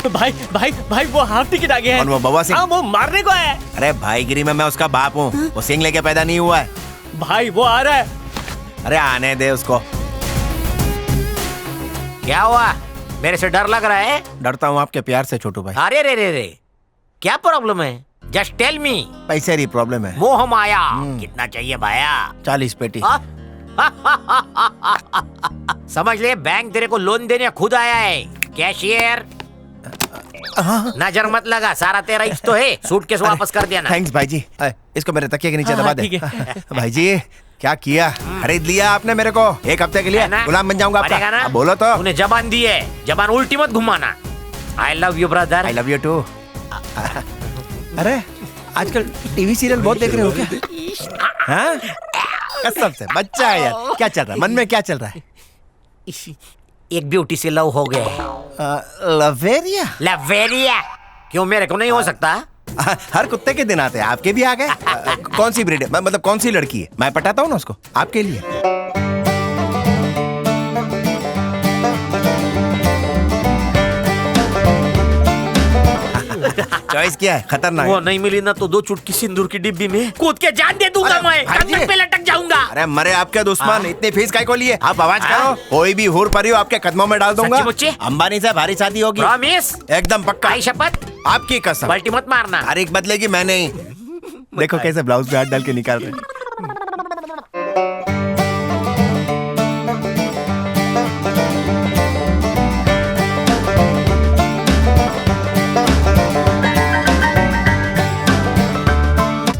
भाई भाई भाई वो हाफ टिकट आ गया है। और वो बवा सिंह? हाँ, वो मारने को है। अरे भाईगिरी में मैं उसका बाप हूँ, वो सिंह लेके पैदा नहीं हुआ है। भाई वो आ रहा है। अरे आने दे उसको। क्या हुआ? मेरे से डर लग रहा है? डरता हूँ आपके प्यार से छोटू भाई। अरे रे रे रे, क्या प्रॉब्लम है? Just tell me. पैसे की प्रॉब्लम है। मोह माया। कितना चाहिए भाया? 40 पेटी। समझ ले, बैंक तेरे को लोन देने खुद आया है। कैशियर, नजर मत लगा, सारा तेरा ही तो है। सूटकेस वापस कर देना। थैंक्स भाई जी। इसको मेरे तकिए के नीचे दबा दे। भाई जी क्या किया, खरीद लिया आपने मेरे को 1 हफ्ते के लिए। गुलाम बन जाऊंगा आपका। अब बोलो तो। तूने जबान दी है, जबान उल्टी मत घुमाना। I love you brother. I love you too. अरे आजकल टीवी सीरियल बहुत देख रहे हो क्या? हाँ? कसम से बच्चा है यार। क्या चल रहा है मन में, क्या चल रहा है? एक ब्यूटी से लव हो गया। लवेरिया? लवेरिया क्यों, मेरे को नहीं हो सकता? हर कुत्ते के दिन आते हैं, आपके भी आ गए। कौन सी ब्रीड है, मतलब कौन सी लड़की है? मैं पटाता हूँ ना उसको आपके लिए। चॉइस क्या है? खतरनाक। वो नहीं मिली ना तो 2 चुटकी सिंदूर की डिब्बी में कूद के जान दे दूंगा। मैं कंधे पे लटक जाऊंगा। अरे मरे आपके दुश्मन, इतनी फीस काय को लिए? आप आवाज करो, कोई भी हूर परी हो आपके कदमों में डाल दूंगा। अंबानी से भारी शादी होगी। प्रॉमिस? एकदम पक्का। आई शपथ? आपकी कसम। पलटी मत मारना। तारीख बदलेगी मैं नहीं। देखो कैसे ब्लाउज पे हाथ डाल के निकाल रहे।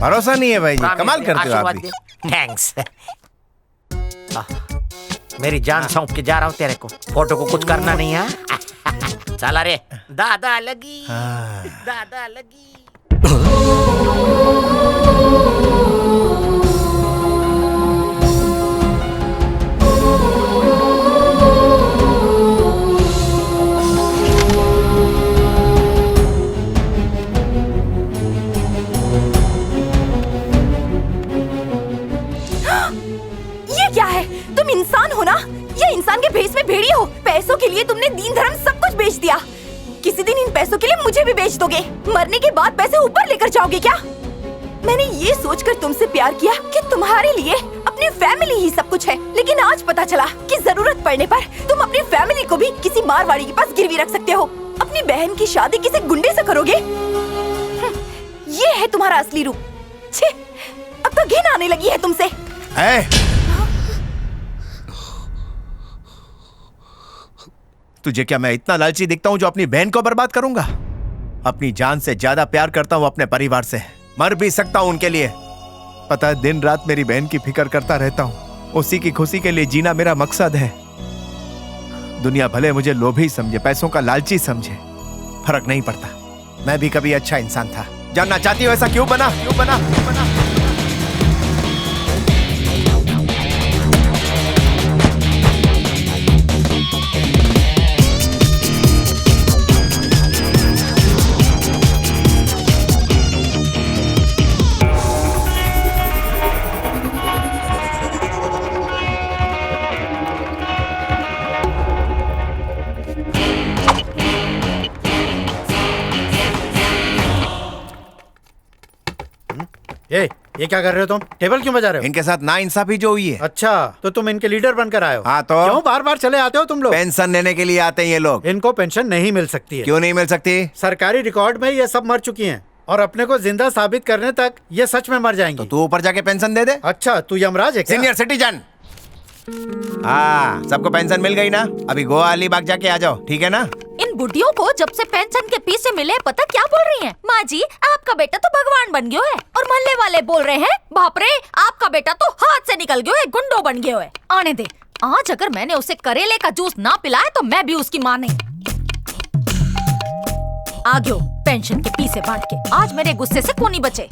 भरोसा नहीं है भाई जी, कमाल करते हो आप भी। थैंक्स। मेरी जान सौंप के जा रहा हूँ तेरे को। फोटो को कुछ करना नहीं है। चला रे दादा लगी, दादा लगी। क्या है? तुम इंसान हो ना? या इंसान के भेष में भेड़िए हो? पैसों के लिए तुमने दीन धर्म सब कुछ बेच दिया। किसी दिन इन पैसों के लिए मुझे भी बेच दोगे। मरने के बाद पैसे ऊपर लेकर जाओगे क्या? मैंने ये सोचकर तुमसे प्यार किया कि तुम्हारे लिए अपनी फैमिली ही सब कुछ है, लेकिन आज पता चला कि जरूरत पड़ने पर तुम अपनी फैमिली को भी किसी मारवाड़ी के पास गिरवी रख सकते हो। अपनी बहन की शादी किसी गुंडे से करोगे? ये है तुम्हारा असली रूप। छे, अब तो घिन आने लगी है तुमसे। तुझे क्या मैं इतना लालची दिखता हूँ जो अपनी बहन को बर्बाद करूंगा? अपनी जान से ज्यादा प्यार करता हूँ अपने परिवार से। मर भी सकता हूँ उनके लिए। पता है दिन रात मेरी बहन की फिक्र करता रहता हूँ। उसी की खुशी के लिए जीना मेरा मकसद है। दुनिया भले मुझे लोभी समझे, पैसों का लालची समझे, फर्क नहीं पड़ता। मैं भी कभी अच्छा इंसान था। जानना चाहती हो ऐसा क्यों बना? क्यों बना? क्यों बना? ये क्या कर रहे हो तुम? टेबल क्यों बजा रहे हो? इनके साथ नाइंसाफी जो हुई है। अच्छा, तो तुम इनके लीडर बनकर आए हो? हाँ तो क्यों बार बार चले आते हो तुम लोग? पेंशन लेने के लिए आते हैं ये लोग। इनको पेंशन नहीं मिल सकती है। क्यों नहीं मिल सकती? सरकारी रिकॉर्ड में ये सब मर चुकी हैं और अपने को जिंदा साबित करने तक ये सच में मर जाएंगी। तो तू ऊपर जाके पेंशन दे दे। अच्छा, तू यमराज है क्या? Senior citizen. हाँ, सबको पेंशन मिल गई ना? अभी गोवा अलीबाग जाके आ जाओ, ठीक है ना? इन इन बुढ़ियों को जब से पेंशन के पीछे मिले पता क्या बोल रही हैं? माँ जी आपका बेटा तो भगवान बन गयो है। और मोहल्ले वाले बोल रहे हैं बाप रे आपका बेटा तो हाथ से निकल गयो है, गुंडो बन गयो है। आने दे, आज अगर मैंने उसे करेले का जूस ना पिलाया तो मैं भी उसकी माँ नहीं। आ गयो पेंशन के पीछे बांट के, आज मेरे गुस्से से कौन नहीं बचे।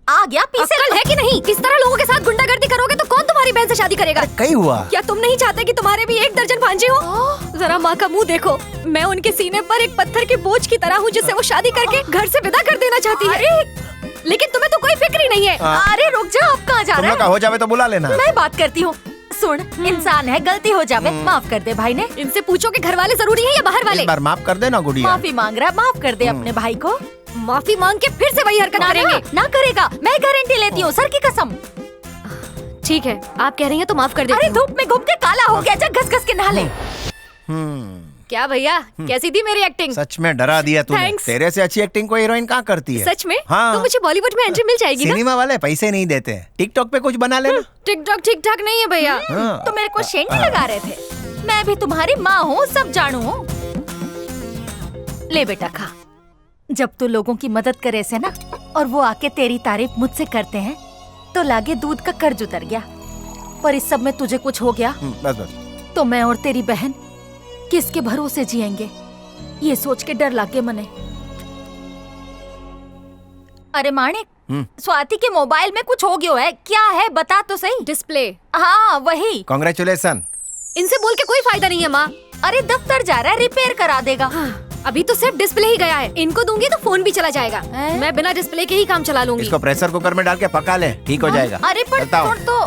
आ गया पीछे। अक्ल है कि नहीं? किस तरह लोगों के साथ गुंडागर्दी करोगे तो कौन तुम्हारी बहन से शादी करेगा? कहीं हुआ क्या तुम नहीं चाहते कि तुम्हारे भी 1 दर्जन भांजे हो? जरा माँ का मुंह देखो, मैं उनके सीने पर एक पत्थर के बोझ की तरह हूँ जिसे वो शादी करके घर से विदा कर देना चाहती है। लेकिन तुम्हें तो कोई फिक्र ही नहीं है। अरे रुक जा, आप कहाँ जा रहे तुम हो जावे तो बुला लेना। मैं बात करती हूँ। सुन, इंसान है, गलती हो जावे, माफ कर दे भाई ने। इनसे पूछो कि घर वाले जरूरी है या बाहर वाले? एक बार माफ कर देना गुड़िया। माफी मांग रहा है, माफ कर दे अपने भाई को। माफी मांग के फिर से वही हरकत करेंगे? ना करेगा, मैं गारंटी लेती हूँ सर की कसम। ठीक है, आप कह रही हैं तो माफ कर देती अरे हूँ। धूप में घूम के काला हो गया, जा घस घस के नहा ले। क्या भैया, कैसी थी मेरी एक्टिंग? सच में डरा दिया तूने। Thanks। तेरे से अच्छी एक्टिंग कोई हीरोइन कहाँ करती है? सच में? हाँ। तो मुझे बॉलीवुड में एंट्री मिल जाएगी ना? सिनेमा वाले पैसे नहीं देते। टिकटॉक पे कुछ बना लेना। टिकटॉक ठीक ठाक नहीं है भैया। तो मेरे को शेंडी लगा रहे थे। मैं भी तुम्हारी माँ हूँ, सब जानू हूँ। ले बेटा खा। जब तू लोगों की मदद करे से ना और वो आके तेरी तारीफ मुझसे करते हैं तो लागे दूध का कर्ज उतर गया। पर इस सब में तुझे कुछ हो गया बस बस। तो मैं और तेरी बहन किसके भरोसे जिएंगे, ये सोच के डर लागे मने। अरे माणिक, स्वाति के मोबाइल में कुछ हो गया है, क्या है बता तो सही। डिस्प्ले। हाँ वही। कांग्रेचुलेशन। इनसे बोल के कोई फायदा नहीं है माँ। अरे दफ्तर जा रहा है, रिपेयर करा देगा। अभी तो सिर्फ डिस्प्ले ही गया है, इनको दूंगी तो फोन भी चला जाएगा। मैं बिना डिस्प्ले के ही काम चला लूंगी। इसको प्रेशर कुकर में डाल के पका ले, ठीक हो जाएगा। अरे पर तुम तो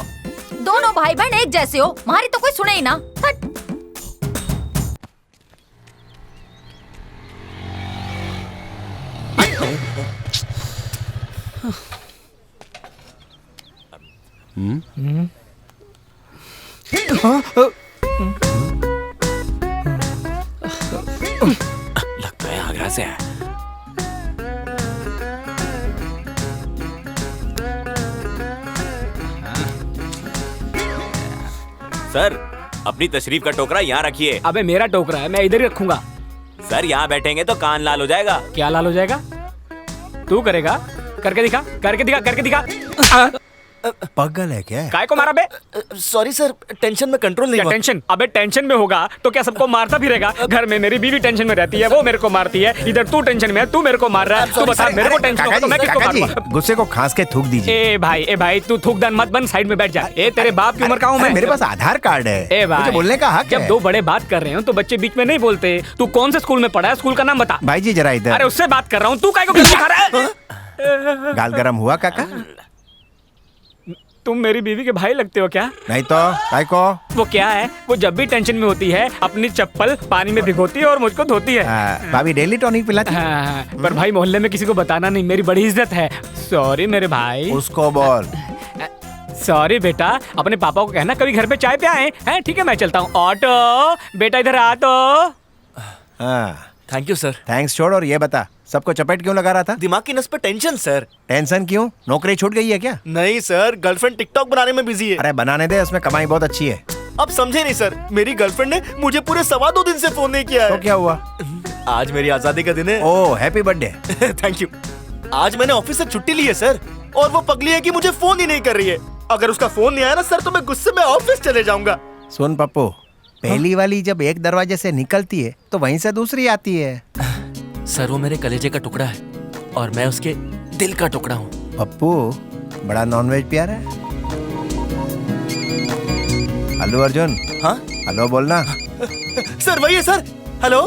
दोनों भाई बहन एक जैसे हो, हमारी तो कोई सुने ही ना। लगता है आगरा से है। सर, अपनी तशरीफ का टोकरा यहाँ रखिए। अबे मेरा टोकरा है, मैं इधर ही रखूंगा। सर यहाँ बैठेंगे तो कान लाल हो जाएगा। क्या लाल हो जाएगा? तू करेगा? करके दिखा, करके दिखा, करके दिखा। पागल है क्या? काय को मारा बे? सॉरी सर, टेंशन में कंट्रोल नहीं हुआ। टेंशन? अबे टेंशन में होगा तो क्या सबको मारता फिरेगा? घर में मेरी बीवी टेंशन में रहती है, वो मेरे को मारती है। इधर तू टेंशन में है, तू मेरे को मार रहा है। तू बता, मेरे को टेंशन होगा तो मैं किसको मारूंगा? गुस्से को खांस के थूक दीजिए। ए भाई तू थूकदान मत बन, साइड में बैठ जा। ए तेरे बाप की उम्र का हूँ मैं? मेरे पास आधार कार्ड है। ए भाई, मुझे बोलने का हक जब है। दो बड़े बात कर रहे हो तो बच्चे बीच में नहीं बोलते। तू कौन से स्कूल में पढ़ा है? स्कूल का नाम बता। भाई जी जरा इधर। अरे उससे बात कर रहा हूँ, तू काय को खा रहा है? गाल गरम हुआ काका? तुम मेरी बीवी के भाई लगते हो क्या? नहीं तो काय को? वो क्या है, वो जब भी टेंशन में होती है अपनी चप्पल पानी में भिगोती है और मुझको धोती है। भाभी डेली टॉनिक पिलाती है। पर भाई मोहल्ले में किसी को बताना नहीं, मेरी बड़ी इज्जत है। सॉरी मेरे भाई। उसको बोल। सॉरी बेटा, अपने पापा को कहना कभी घर पे चाय पे आए हैं। ठीक है मैं चलता हूँ। ऑटो बेटा इधर आ तो। Thank you sir. थैंक्स छोड़ और ये बता, सबको चपेट क्यों लगा रहा था? दिमाग की नस पे टेंशन सर। टेंशन क्यों? नौकरी छूट गई है क्या? नहीं सर, गर्लफ्रेंड टिकटॉक बनाने में बिजी है। अरे बनाने दे, उसमें कमाई बहुत अच्छी है। अब समझे नहीं सर, मेरी गर्लफ्रेंड ने मुझे पूरे 2.25 दिन से फोन नहीं किया है। तो क्या हुआ? आज मेरी आजादी का दिन है। ओह हैप्पी बर्थडे। Thank you. आज मैंने ऑफिस से छुट्टी ली है सर, और वो पगली है कि मुझे फोन ही नहीं कर रही है। अगर उसका फोन नहीं आया ना सर तो मैं गुस्से में ऑफिस चले जाऊंगा। सुन पप्पू, पहली वाली जब एक दरवाजे से निकलती है तो वहीं से दूसरी आती है। सर वो मेरे कलेजे का टुकड़ा है और मैं उसके दिल का टुकड़ा हूँ। पप्पू बड़ा नॉनवेज प्यार है। हेलो अर्जुन। हाँ हेलो बोलना। सर वही है सर। हेलो।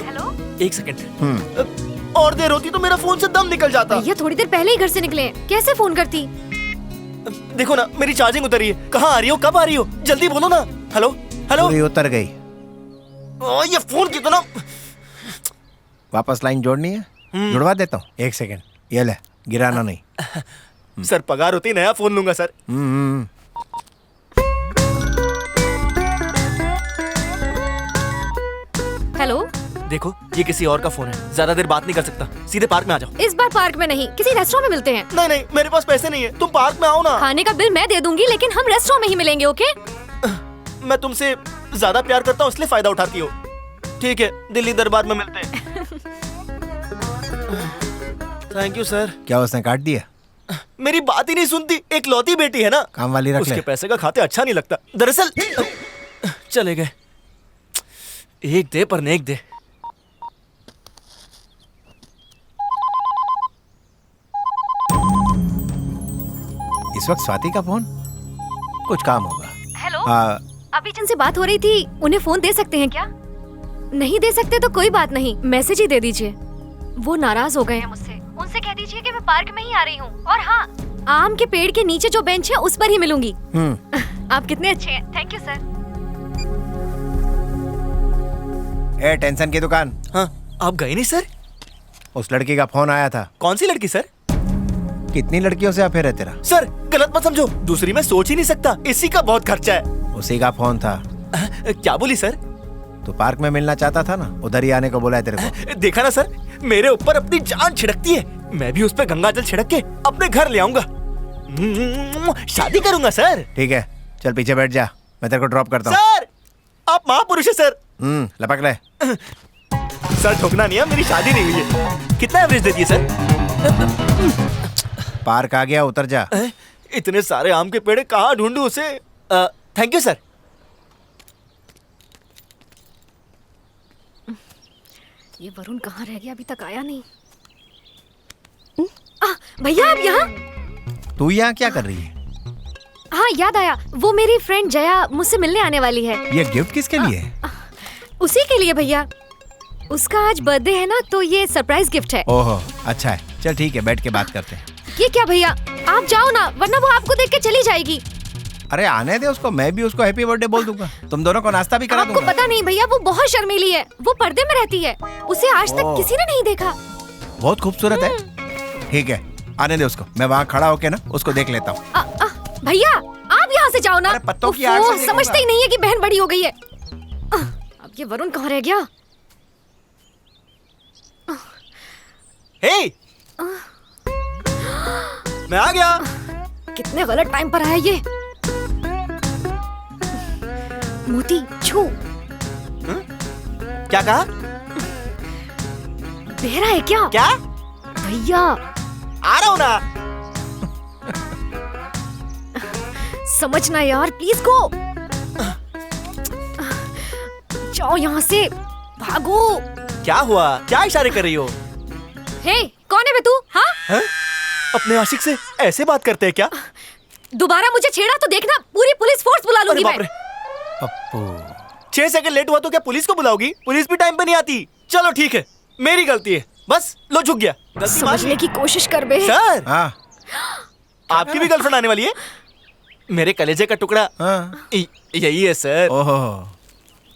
एक सेकंड। और देर होती तो मेरा फोन से दम निकल जाता। भैया थोड़ी देर पहले ही घर से निकले हैं, कैसे फोन करती? देखो ना मेरी चार्जिंग उतरी है। कहाँ आ रही हो, कब आ रही हो, जल्दी बोलो ना। Hello hello. पूरी उतर गई। ये फोन कितना। वापस लाइन जोड़नी है? जुड़वा देता हूँ, एक सेकंड। ये ले, गिराना नहीं। सर पगार होती नया फोन लूंगा सर। हेलो। देखो ये किसी और का फोन है, ज्यादा देर बात नहीं कर सकता। सीधे पार्क में आ जाओ। इस बार पार्क में नहीं, किसी रेस्टोरेंट में मिलते हैं। नहीं नहीं, मेरे पास पैसे नहीं है, तुम पार्क में आओ ना। खाने का बिल मैं दे दूंगी, लेकिन हम रेस्टोरेंट में ही मिलेंगे। ओके? मैं तुमसे ज्यादा प्यार करता हूँ इसलिए फायदा उठाती हो। ठीक है, दिल्ली दरबार में मिलते हैं। Thank you sir. क्या उसने काट दिया? मेरी बात ही नहीं सुनती, एक लौती बेटी है ना, काम वाली रख उसके ले। पैसे का खाते अच्छा नहीं लगता। दरअसल चले गए। एक दे पर नेक दे। इस वक्त स्वाति का फोन? कुछ काम होगा। हेलो, आ, अभी जिनसे बात हो रही थी उन्हें फोन दे सकते हैं क्या? नहीं दे सकते तो कोई बात नहीं, मैसेज ही दे दीजिए। वो नाराज हो गए हैं मुझसे। उनसे कह दीजिए कि मैं पार्क में ही आ रही हूँ, और हाँ, आम के पेड़ के नीचे जो बेंच है उस पर ही मिलूंगी। आप कितने अच्छे हैं। Thank you sir. A tension की दुकान। हाँ, आप गए नहीं सर? उस लड़की का फोन आया था। कौन सी लड़की सर? कितनी लड़कियों से अफेयर है तेरा? सर गलत मत समझो, दूसरी मैं सोच ही नहीं सकता, इसी का बहुत खर्चा है। उसी का फोन था। क्या बोली सर? तू पार्क में मिलना चाहता था ना, उधर ही आने को बोला है तेरे को। देखा ना सर, मेरे ऊपर अपनी जान छिड़कती है, मैं भी उस पर गंगा जल छिड़क के अपने घर ले आऊंगा। शादी करूंगा सर। ठीक है, चल पीछे बैठ जा, मैं तेरे को ड्रॉप करता हूँ। सर आप महापुरुष है सर। लपक ले। सर ठोकना नहीं है, मेरी शादी नहीं हुई है। कितना एवरेज देती है सर? पार्क आ गया, उतर जा। इतने सारे आम के पेड़ कहाँ ढूंढूं उसे? Thank you sir. ये वरुण कहाँ रह गया? अभी तक आया नहीं। भैया आप यहाँ? तू यहाँ क्या कर रही है? हाँ याद आया, वो मेरी फ्रेंड जया मुझसे मिलने आने वाली है। ये गिफ्ट किसके लिए है? उसी के लिए भैया, उसका आज बर्थडे है ना, तो ये सरप्राइज गिफ्ट है। ओहो अच्छा है, चल ठीक है, बैठ के बात करते हैं। ये क्या भैया, आप जाओ ना, वरना वो आपको देख के चली जाएगी। अरे आने दे उसको, मैं भी उसको हैप्पी बर्थडे बोल दूंगा। तुम दोनों को नाश्ता भी करा आपको दूंगा। पता नहीं भैया, वो बहुत शर्मीली है, वो पर्दे में रहती है, उसे आज तक किसी ने नहीं देखा। बहुत खूबसूरत है। ठीक है, आने दे उसको, मैं वहाँ खड़ा होके ना उसको देख लेता हूँ। भैया आप यहाँ से जाओ ना। पत्तों की आड़ से देखूंगा। समझते ही नहीं है कि बहन बड़ी हो गई है। अब ये वरुण कहाँ रह गया? हे, मैं आ गया। कितने गलत टाइम पर आया ये। मोती छू। क्या कहा? बहरा है क्या? क्या? भैया आ रहा हूँ ना। समझना यार, प्लीज गो। जाओ यहाँ से, भागो। क्या हुआ? क्या इशारे कर रही हो? हे, कौन है बे तू? हाँ? है? अपने आशिक से ऐसे बात करते हैं क्या? दोबारा मुझे छेड़ा तो देखना, पूरी पुलिस फोर्स बुला लूंगी मैं। 6 सेकंड लेट हुआ तो क्या पुलिस को बुलाओगी? पुलिस भी टाइम पे नहीं आती। चलो ठीक है, मेरी गलती है, बस लो झुक गया। गलती समझने की कोशिश कर बे। सर आपकी भी गर्लफ्रेंड आने वाली है? मेरे कलेजे का टुकड़ा यही है सर।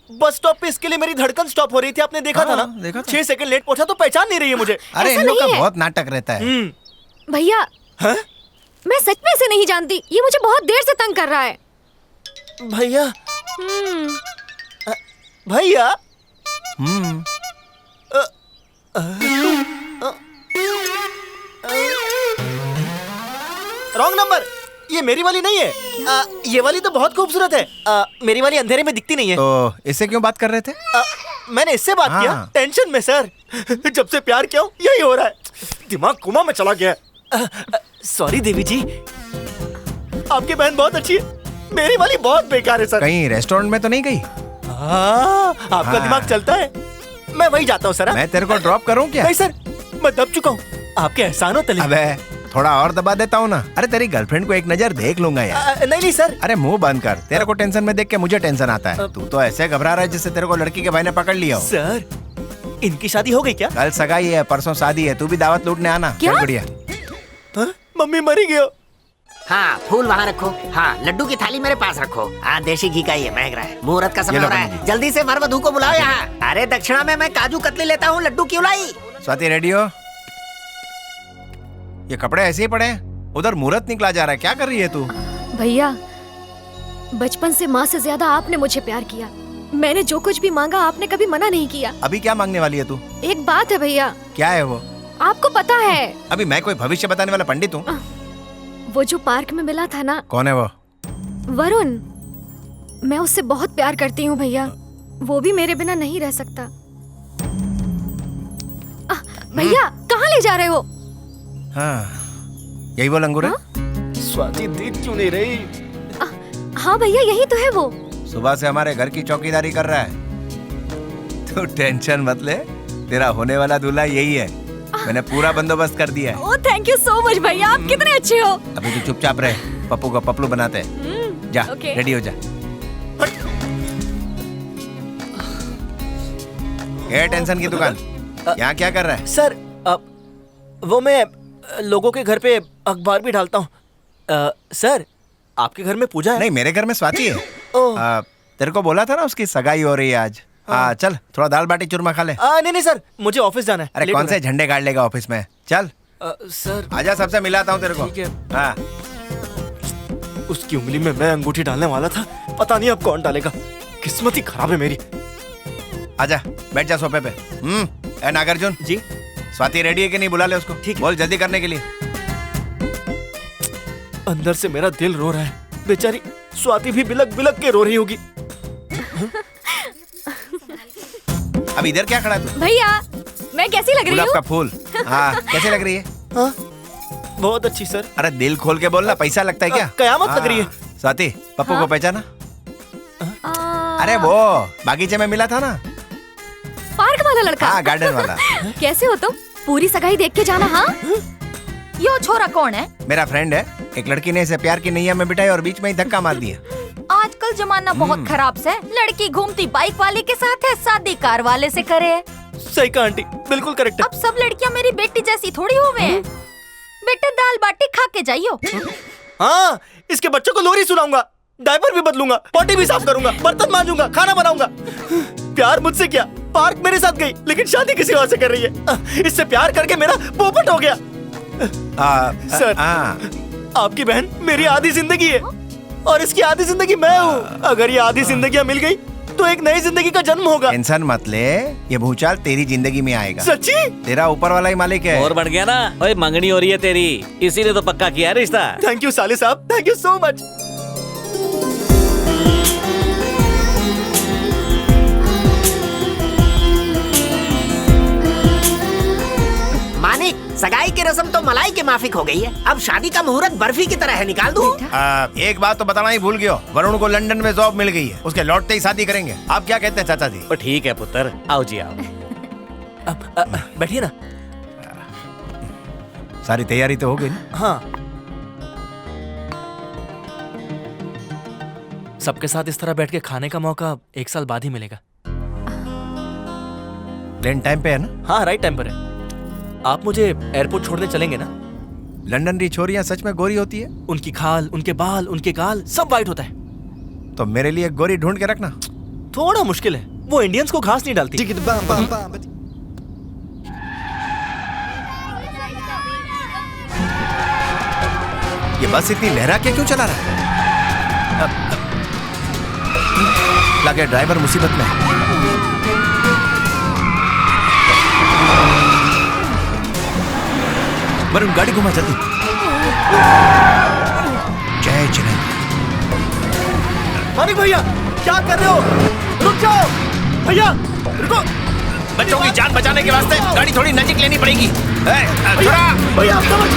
बस स्टॉप पे इसके लिए मेरी धड़कन स्टॉप हो रही थी, आपने देखा था ना? देखा था। 6 सेकंड लेट पहुंचा तो पहचान नहीं रही है मुझे। अरे इन लोग का बहुत नाटक रहता है। भैया मैं सच में इसे नहीं जानती, ये मुझे बहुत देर से तंग कर रहा है। भैया भैया रॉन्ग नंबर, ये मेरी वाली नहीं है। ये वाली तो बहुत खूबसूरत है। मेरी वाली अंधेरे में दिखती नहीं है। तो इससे क्यों बात कर रहे थे? मैंने इससे बात किया टेंशन में सर। जब से प्यार किया यही हो रहा है, दिमाग कोमा में चला गया। सॉरी देवी जी, आपकी बहन बहुत अच्छी है, मेरी वाली बहुत बेकार है सर। कहीं रेस्टोरेंट में तो नहीं गई? आपका दिमाग चलता है, मैं वही जाता हूँ सर। मैं तेरे को ड्रॉप करूँ क्या? नहीं सर, मैं दब चुका हूँ, आपके एहसानों तले। अबे थोड़ा और दबा देता हूँ ना। अरे तेरी गर्लफ्रेंड को एक नजर देख लूंगा यार। नहीं सर। अरे मुंह बंद कर, तेरे को टेंशन में देख के मुझे टेंशन आता है। तू तो ऐसे घबरा रहा है जैसे तेरे को लड़की के भाई ने पकड़ लिया हो। सर इनकी शादी हो गई क्या? कल सगाई है, परसों शादी है, तू भी दावत लूटने आना। क्या? चल बढ़िया। मम्मी मरी गयो। हाँ फूल वहाँ रखो। हाँ लड्डू की थाली मेरे पास रखो। हाँ देसी घी का ही है, महक रहा है। मुहूर्त का समय हो रहा है, जल्दी से वर वधू को बुलाओ यहाँ। अरे दक्षिणा में मैं काजू कतली लेता हूँ, लड्डू क्यों लाई? स्वाति रेडी हो? ये कपड़े ऐसे ही पड़े हैं, उधर मुहूर्त निकला जा रहा है, क्या कर रही है तू? भैया बचपन से माँ से ज्यादा आपने मुझे प्यार किया, मैंने जो कुछ भी मांगा आपने कभी मना नहीं किया। अभी क्या मांगने वाली है तू? एक बात है भैया। क्या है वो? आपको पता है? अभी मैं कोई भविष्य बताने वाला पंडित हूँ? वो जो पार्क में मिला था ना। कौन है वो? वरुण। मैं उससे बहुत प्यार करती हूँ भैया, वो भी मेरे बिना नहीं रह सकता। भैया कहाँ ले जा रहे हो? हाँ, यही वो लंगूर है? स्वाति देख क्यों नहीं रही? हाँ भैया यही तो है वो। सुबह से हमारे घर की चौकीदारी कर रहा है। तू टेंशन मत ले, तेरा होने वाला दूल्हा यही है। मैंने पूरा बंदोबस्त कर दिया है। Oh thank you so much भैया, आप कितने अच्छे हो। अभी तू चुपचाप रहे, पप्पू का पपलू बनाते हैं। जा रेडी हो जा। ये टेंशन की दुकान यहाँ क्या कर रहा है? सर वो मैं लोगों के घर पे अखबार भी डालता हूँ। सर आपके घर में पूजा है? नहीं, मेरे घर में स्वाति है। तेरे को बोला था ना उसकी सगाई हो रही है आज। चल थोड़ा दाल बाटी चूरमा खा ले। नहीं सर, मुझे ऑफिस जाना है। अरे कौन से झंडे गाड़ लेगा ऑफिस में? चल सर आजा, सबसे मिलाता हूँ तेरे को। ठीक है। हाँ, उसकी उंगली में मैं अंगूठी डालने वाला था, पता नहीं अब कौन डालेगा। किस्मत ही खराब है मेरी। आजा बैठ जा सोफे पे। नागार्जुन जी, स्वाति रेडी है कि नहीं? बुला ले उसको। ठीक, बोल जल्दी करने के लिए। अंदर से मेरा दिल रो रहा है, बेचारी स्वाति भी बिलक बिलक के रो रही होगी। अब इधर क्या खड़ा तू? भैया मैं कैसी लग रही गुलाब हूँ? का फूल। हाँ, कैसी लग रही है? बहुत अच्छी सर। अरे दिल खोल के बोलना, पैसा लगता है क्या? कयामत लग रही है। स्वाति, पप्पू को पहचाना? अरे वो बागीचे में मिला था ना, पार्क वाला लड़का। हाँ, गार्डन वाला। कैसे हो तुम? पूरी सगाई देख के जाना। हाँ यो छोरा कौन है? मेरा फ्रेंड है। एक लड़की ने इसे प्यार की नैया में बिठाई और बीच में ही धक्का मार दिया। आजकल जमाना बहुत खराब से, लड़की घूमती बाइक वाले के साथ है, शादी कार वाले से करे है। सही कहा आंटी, बिल्कुल करेक्ट है। अब सब लड़कियां मेरी बेटी जैसी थोड़ी हो गए हैं। बेटे दाल बाटी खा के जाइयो। हाँ, इसके बच्चों को लोरी सुनाऊंगा, डायपर भी बदलूंगा, पॉटी भी साफ करूंगा, बर्तन मांजूंगा, खाना बनाऊंगा। प्यार मुझसे क्या, पार्क मेरे साथ गई, लेकिन शादी किसी और से कर रही है। इससे प्यार करके मेरा पोपट हो गया। सर, आपकी बहन मेरी आधी जिंदगी है और इसकी आधी जिंदगी मैं हूँ। अगर ये आधी जिंदगियाँ मिल गई तो एक नई जिंदगी का जन्म होगा। टेंशन मत ले, ये भूचाल तेरी जिंदगी में आएगा। सच्ची? तेरा ऊपर वाला ही मालिक है। और बढ़ गया ना, ओए मंगनी हो रही है तेरी, इसीलिए तो पक्का किया है रिश्ता। थैंक यू साले साहब, thank you so much. Manik, सगाई की रस्म तो मलाई के माफिक हो गई है, अब शादी का मुहूर्त बर्फी की तरह है, निकाल दूं? एक बात तो बताना ही भूल गया, वरुण को लंदन में जॉब मिल गई है, उसके लौटते ही शादी करेंगे। आप क्या कहते हैं चाचा जी? तो ठीक है पुत्र, आओ जी आओ। बैठिए ना। सारी तैयारी तो हो गई ना? हाँ, सबके साथ इस तरह बैठ के खाने का मौका 1 साल बाद ही मिलेगा। प्लेन टाइम पे है ना? हाँ, राइट टाइम पर है। आप मुझे एयरपोर्ट छोड़ने चलेंगे ना? लंदन की छोरियां सच में गोरी होती है? उनकी खाल, उनके बाल, उनके गाल सब वाइट होता है। तो मेरे लिए गोरी ढूंढ के रखना। थोड़ा मुश्किल है, वो इंडियंस को घास नहीं डालती। ये बस इतनी लहरा के क्यों चला रहा है? लगे ड्राइवर मुसीबत में है। वरुण गाड़ी घुमा जल्दी। जय जिनेंद्र। मानिक भैया क्या कर रहे हो? रुक जाओ भैया, रुको। बच्चों की जान बचाने के वास्ते गाड़ी थोड़ी नजीक लेनी पड़ेगी। भैया समझ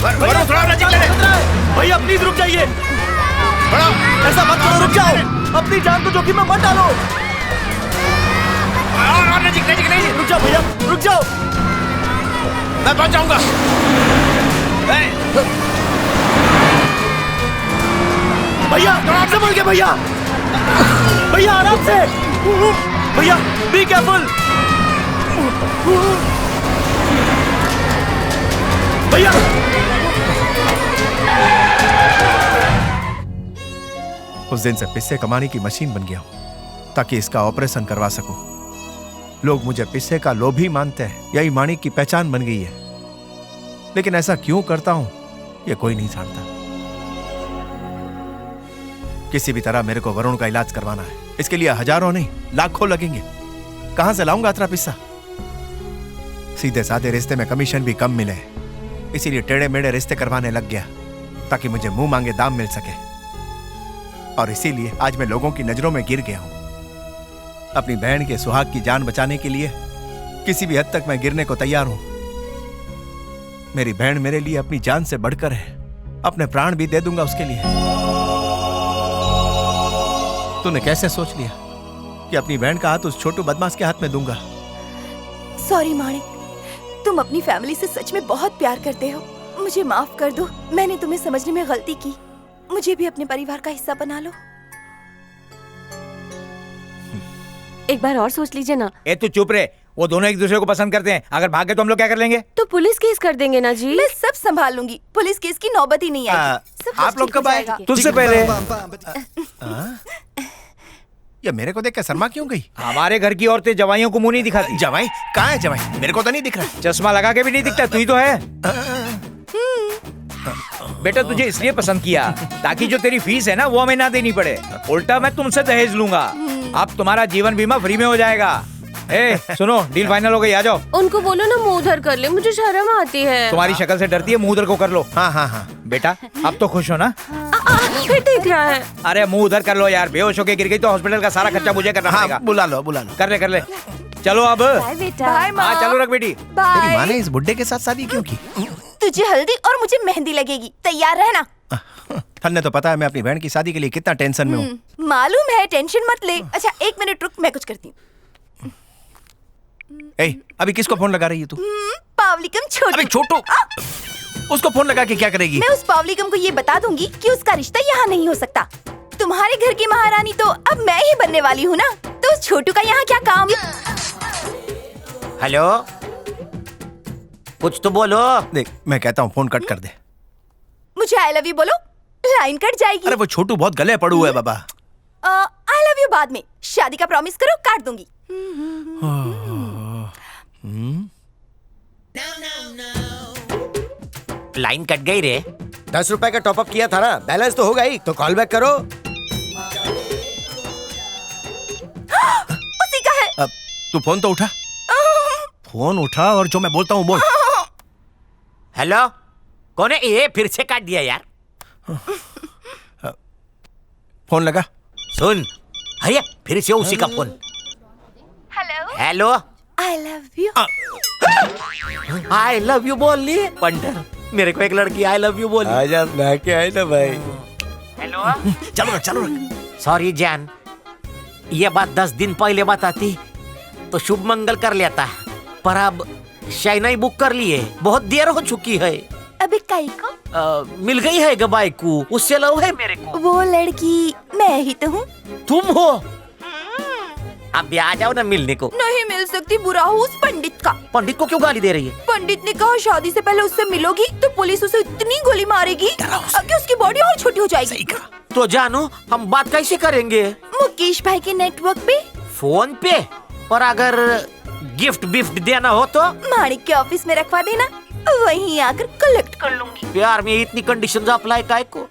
वरुण थोड़ा नजीक ले ले। भैया प्लीज रुक जाइए। ऐसा मत करो, रुक जाओ। अपनी जान को जोखिम में मत डालो। और नजीक नजीक नहीं। रुक जाओ भैया, रुक जाओ। मैं पहुंच जाऊंगा। भैया संभल के भैया, भैया आराम से भैया, बी केयरफुल भैया। उस दिन से पैसे कमाने की मशीन बन गया हूं ताकि इसका ऑपरेशन करवा सकूं। लोग मुझे पैसे का लोभी मानते हैं, यही माणिक की पहचान बन गई है। लेकिन ऐसा क्यों करता हूं ये कोई नहीं जानता। किसी भी तरह मेरे को वरुण का इलाज करवाना है। इसके लिए हजारों नहीं लाखों लगेंगे। कहां से लाऊंगा इतना पैसा? सीधे साधे रिश्ते में कमीशन भी कम मिले, इसीलिए टेढ़े मेढ़े रिश्ते करवाने लग गया ताकि मुझे मुंह मांगे दाम मिल सके। और इसीलिए आज मैं लोगों की नजरों में गिर गया हूं। अपनी बहन के सुहाग की जान बचाने के लिए किसी भी हद तक मैं गिरने को तैयार हूं। मेरी बहन मेरे लिए अपनी जान से बढ़कर है, अपने प्राण भी दे दूंगा उसके लिए। तूने कैसे सोच लिया कि अपनी बहन का हाथ उस छोटू बदमाश के हाथ में दूंगा? सॉरी माणिक, तुम अपनी फैमिली से सच में बहुत प्यार करते हो। मुझे माफ कर दो, मैंने तुम्हें समझने में गलती की। मुझे भी अपने परिवार का हिस्सा बना लो। एक बार और सोच लीजिए ना। ए तू चुप रहे, वो दोनों एक दूसरे को पसंद करते हैं। अगर भागे तो हम लोग क्या कर लेंगे? तो पुलिस केस कर देंगे ना जी। मैं सब संभाल लूंगी, पुलिस केस की नौबत ही नहीं आएगी। सब आप लोग कब आए? तुझसे पहले। ये मेरे को देख के शर्मा क्यों गई? हमारे घर की औरतें जवाइयों को मुंह नहीं दिखाती। जवाई कहाँ है? जवाई मेरे को तो नहीं दिख रहा। चश्मा लगा के भी नहीं दिखता, तू ही तो है। बेटा तुझे इसलिए पसंद किया ताकि जो तेरी फीस है ना वो हमें ना देनी पड़े। उल्टा मैं तुमसे दहेज लूंगा। अब तुम्हारा जीवन बीमा फ्री में हो जाएगा। ए सुनो, डील फाइनल हो गई, आ जाओ। उनको बोलो ना मुंह उधर कर ले, मुझे शर्म आती है। तुम्हारी शक्ल से डरती है, मुंह उधर को कर लो। हाँ हाँ हाँ बेटा अब तो खुश हो ना? फिर देख रहा है। अरे मुंह उधर कर लो यार, बेहोश होके गिर गई तो हॉस्पिटल का सारा खर्चा मुझे करना पड़ेगा। बुला लो बुला लो। कर ले। चलो अब। बाय बेटा। बाय माँ। हाँ चलो रख बेटी। तेरी माँ ने इस बुड्ढे के साथ शादी क्यों की? तुझे हल्दी और मुझे मेहंदी लगेगी, तैयार रहना। तन्ने तो पता है मैं अपनी बहन की शादी के लिए कितना टेंशन में हूँ। मालूम है, टेंशन मत ले। अच्छा 1 मिनट रुक, मैं कुछ करती हूँ। अभी किसको फोन लगा रही है तू? पावलिकम छोटू। अबे छोटू, उसको फोन लगा के क्या करेगी? मैं उस पावलिकम को ये बता दूंगी कि उसका रिश्ता यहाँ नहीं हो सकता। तुम्हारे घर की महारानी तो अब मैं ही बनने वाली हूँ ना, तो उस छोटू का यहाँ क्या काम? हेलो, कुछ तो बोलो। देख मैं कहता हूँ फोन कट कर दे। मुझे आई लव यू बोलो, लाइन कट जाएगी। अरे वो छोटू बहुत गले पड़ू है बाबा। आई लव यू बाद में, शादी का प्रॉमिस करो, काट दूंगी। लाइन कट गई रे। 10 रुपए का टॉपअप किया था ना, बैलेंस तो होगा ही, तो कॉल बैक करो। उसी का है। अब तू फोन तो उठा। फोन उठा और जो मैं बोलता हूँ बोल। हेलो, कौन है ये? फिर से काट दिया यार। फोन लगा। सुन, अरे फिर से उसी का phone. Hello, I love you. I love you बोल ली पंटर। मेरे को एक लड़की आई लव यू बोली। आजा ना के आए ना भाई। हेलो, चलो। सॉरी जान, ये बात 10 दिन पहले बताती तो शुभ मंगल कर लेता, पर अब शाइना बुक कर लिए, बहुत देर हो चुकी है। अबे काई को? मिल गई है गबाई को, उससे लव है मेरे को। वो लड़की मैं ही तो हूँ। तुम हो? अब भी आ जाओ ना मिलने को। नहीं मिल सकती, बुरा हूँ उस पंडित का। पंडित को क्यों गाली दे रही है? पंडित ने कहा शादी से पहले उससे मिलोगी तो पुलिस उसे इतनी गोली मारेगी कि उसकी बॉडी और छोटी हो जाएगी। तो जानो हम बात कैसे करेंगे? मुकेश भाई के नेटवर्क पे, फोन पे। और अगर गिफ्ट बिफ्ट देना हो तो माणिक के ऑफिस में रखवा देना, वहीं आकर कलेक्ट कर लूंगी। प्यार में इतनी कंडीशन अप्लाई काय को?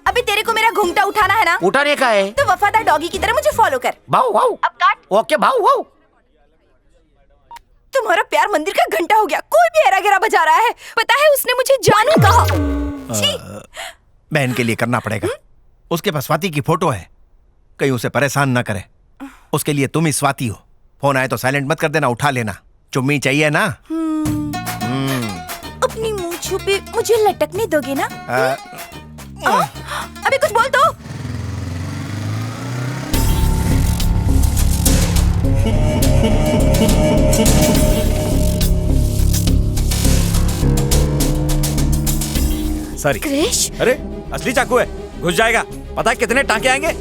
अभी तेरे को मेरा घूंघटा उठाना है ना? उठाने का है तो वफादार डॉगी की तरह मुझे फॉलो कर। भाऊ भाऊ। अब काट। ओके भाऊ भाऊ। तुम्हारा प्यार मंदिर का घंटा हो गया, कोई भी हेरा घेरा बजा रहा है। पता है उसने मुझे जानू कहा। बहन के लिए करना पड़ेगा। उसके पास स्वाति की फोटो है, कहीं उसे परेशान न करे। उसके लिए तुम ही स्वाति हो। फोन आए तो साइलेंट मत कर देना, उठा लेना। चुम्मी चाहिए ना? अपनी मुंह छुपे मुझे लटकने दोगे ना? अभी कुछ बोल दो। सॉरी। क्रिश? अरे असली चाकू है, घुस जाएगा। पता है कितने टांके आएंगे?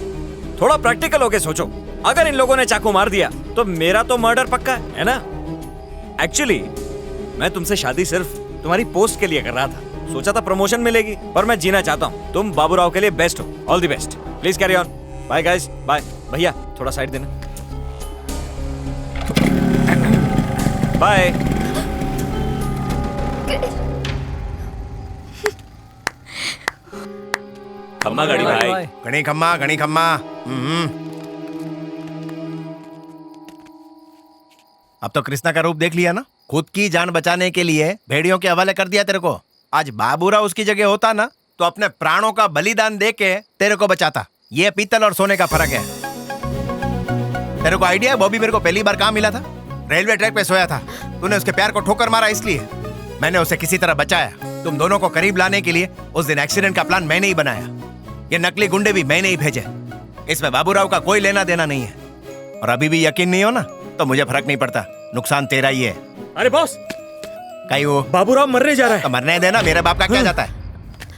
थोड़ा प्रैक्टिकल होके सोचो। अगर इन लोगों ने चाकू मार दिया तो मेरा तो मर्डर पक्का है ना? एक्चुअली मैं तुमसे शादी सिर्फ तुम्हारी पोस्ट के लिए कर रहा था। सोचा था प्रमोशन मिलेगी, पर मैं जीना चाहता हूँ। तुम बाबूराव के लिए बेस्ट हो। All the best. Please carry on. Bye guys, bye. भैया थोड़ा साइड देना। बाय। खम्मा गाड़ी भाई। घनी खम्मा घनी खम्मा। अब तो कृष्णा का रूप देख लिया ना? खुद की जान बचाने के लिए भेड़ियों के हवाले कर दिया तेरे को। आज बाबूराव उसकी जगह होता ना तो अपने प्राणों का बलिदान दे के तेरे को बचाता। ये पीतल और सोने का फर्क है। तेरे को आइडिया है बॉबी मेरे को पहली बार कहाँ मिला था? रेलवे ट्रैक पे सोया था। तूने उसके प्यार को ठोकर मारा, इसलिए मैंने उसे किसी तरह बचाया। तुम दोनों को करीब लाने के लिए उस दिन एक्सीडेंट का प्लान मैंने ही बनाया। ये नकली गुंडे भी मैंने ही भेजे। इसमें बाबूराव का कोई लेना देना नहीं है। और अभी भी यकीन नहीं हो ना तो मुझे फर्क नहीं पड़ता, नुकसान तेरा ही है। अरे बॉस, कहीं वो बाबूराव मरने जा रहा है। तो मरने देना, मेरे बाप का क्या जाता है?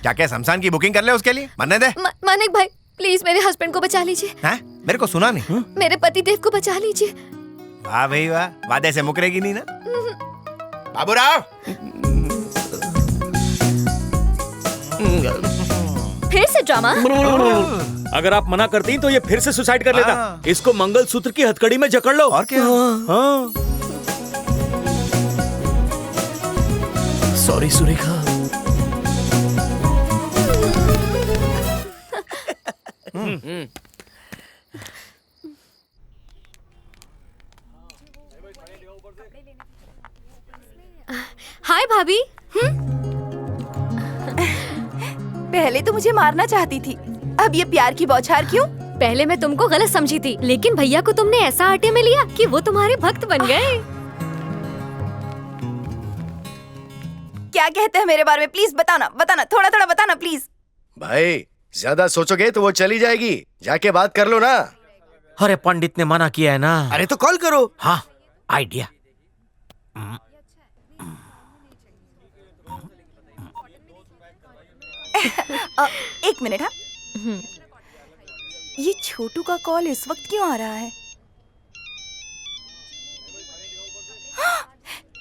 क्या शमशान की बुकिंग कर ले उसके लिए? मरने दे। मानिक भाई प्लीज मेरे हस्बैंड को बचा लीजिए। हैं? मेरे को सुना नहीं। मेरे पति देव को बचा लीजिए। वाह भाई वाह, वादे से मुकरेगी नहीं ना बाबूराव। फिर से ड्रामा। अगर आप मना करती हैं तो ये फिर से सुसाइड कर लेता। इसको मंगलसूत्र की हथकड़ी में जकड़ लो। और क्या? हाँ। सॉरी सुरेखा। हाय भाभी। पहले तो मुझे मारना चाहती थी, अब ये प्यार की बौछार क्यों? पहले मैं तुमको गलत समझी थी, लेकिन भैया को तुमने ऐसा आटे में लिया कि वो तुम्हारे भक्त बन गए। क्या कहते हैं मेरे बारे में? प्लीज बताना बताना, थोड़ा थोड़ा बताना प्लीज। भाई ज्यादा सोचोगे तो वो चली जाएगी, जाके बात कर लो ना। अरे पंडित ने मना किया है ना। अरे तो कॉल करो। हाँ आइडिया। एक मिनट। हाँ ये छोटू का कॉल इस वक्त क्यों आ रहा है?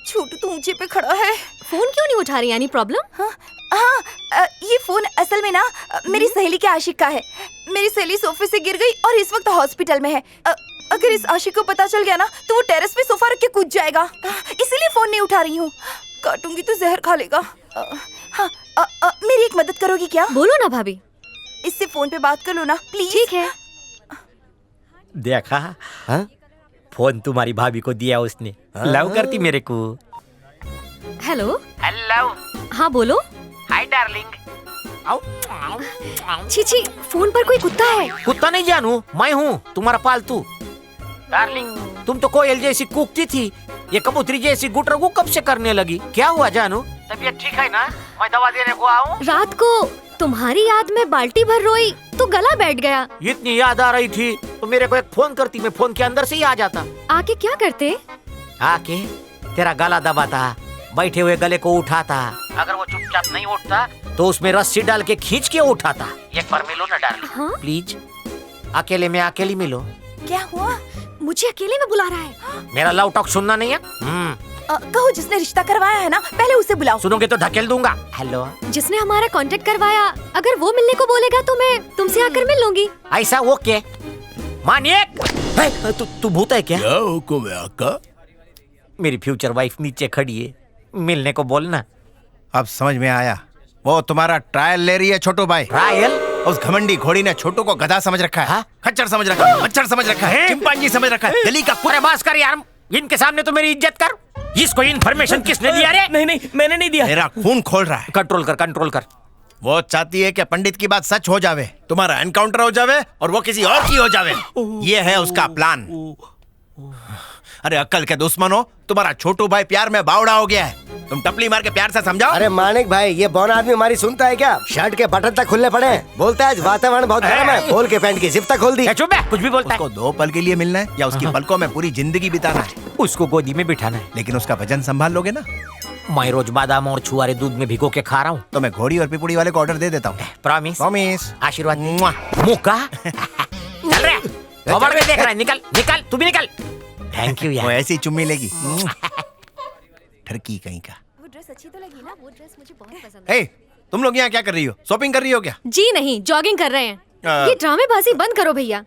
छोटू तो ऊंचे पे खड़ा है। फोन क्यों नहीं उठा रही? यानी प्रॉब्लम? हाँ ये फोन असल में ना मेरी सहेली के आशिक का है। मेरी सहेली सोफे से गिर गई और इस वक्त हॉस्पिटल में है। अगर इस आशिक को पता चल गया ना तो वो टेरेस पे सोफा रख के कूद जाएगा, इसीलिए फोन नहीं उठा रही हूँ। काटूंगी तो जहर खा लेगा। हाँ मेरी एक मदद करोगी क्या? बोलो ना भाभी। इससे फोन पे बात कर लो ना प्लीज। ठीक है। देखा हाँ? फोन तुम्हारी भाभी को दिया उसने। लव करती मेरे को। हेलो। हेलो। हाँ बोलो। Hi darling. छी फोन पर कोई कुत्ता है। कुत्ता नहीं जानू, मैं हूँ तुम्हारा पालतू। डार्लिंग तुम तो कोयल जैसी कूकती थी, ये कबूतरी जैसी गुटरगू कब से करने लगी? क्या हुआ जानू? तबीयत ठीक है ना? मैं दवा देने को आऊँ? रात को तुम्हारी याद में बाल्टी भर रोई तो गला बैठ गया। इतनी याद आ रही थी तो मेरे को एक फोन करती, मैं फोन के अंदर से ही आ जाता। आके क्या करते? आके तेरा गला दबाता, बैठे हुए गले को उठाता। अगर वो चुपचाप नहीं उठता तो उसमें रस्सी डाल के खींच के उठाता। एक बार मिलो ना डार्लिंग। हाँ? प्लीज अकेले में अकेली मिलो। क्या हुआ? मुझे अकेले में बुला रहा है। मेरा लव टॉक सुनना नहीं है? कहो जिसने रिश्ता करवाया है ना पहले उसे बुलाओ। सुनोगे तो ढकेल दूंगा। हेलो। जिसने हमारा कांटेक्ट करवाया, अगर वो मिलने को बोलेगा तो मैं तुमसे आकर मिल लूंगी। ऐसा ओके। मानिक तू भूत है क्या? क्या हुक्म है आका? मेरी फ्यूचर वाइफ नीचे खड़ी है, मिलने को बोलना। अब समझ में आया, वो तुम्हारा ट्रायल ले रही है छोटू भाई। ट्रायल? उस घमंडी घोड़ी ने छोटू को गधा समझ रखा है। खच्चर समझ रखा है, मच्छर समझ रखा है, चिंपांजी समझ रखा है, गली का पूरे बास कर यार, इनके सामने तो मेरी इज्जत कर। इसको इन्फॉर्मेशन किसने दिया रे? नहीं मैंने नहीं दिया। मेरा खून खोल रहा है। कंट्रोल कर। वो चाहती है कि पंडित की बात सच हो जावे, तुम्हारा एनकाउंटर हो जावे और वो किसी और की हो जावे। ये है उसका प्लान। अरे अक्ल के दुश्मन हो, तुम्हारा छोटू भाई प्यार में बावड़ा हो गया है। तुम टपली मार के प्यार से समझाओ। अरे मानिक भाई, ये बौन आदमी हमारी सुनता है क्या? शर्ट के बटन तक खुलने पड़े। बोलता है वातावरण बहुत गर्म है, खोल के पैंट की जिप तक खोल दी। चुप है, कुछ भी बोलता है। उसको 2 पल के लिए मिलना है या उसकी पलकों में पूरी जिंदगी बिताना है? उसको गोदी में बिठाना है। लेकिन उसका वजन संभाल लोगे ना? मैं रोज बादाम और छुआरे दूध में भिगो के खा रहा हूँ। तो मैं घोड़ी और पिपुड़ी वाले को ऑर्डर दे देता हूँ। प्रॉमिस? प्रॉमिस। आशीर्वाद। मुक्का चल रहा है, देख रहा है। निकल तू भी निकल। थैंक यू यार। वो ऐसी चुम्मी लेगी। ठरकी कहीं का। वो ड्रेस अच्छी तो लगी ना? वो ड्रेस मुझे बहुत पसंद है। ए, तुम लोग यहाँ क्या कर रही हो? शॉपिंग कर रही हो क्या? जी नहीं, जॉगिंग कर रहे हैं। ये ड्रामेबाजी बंद करो भैया।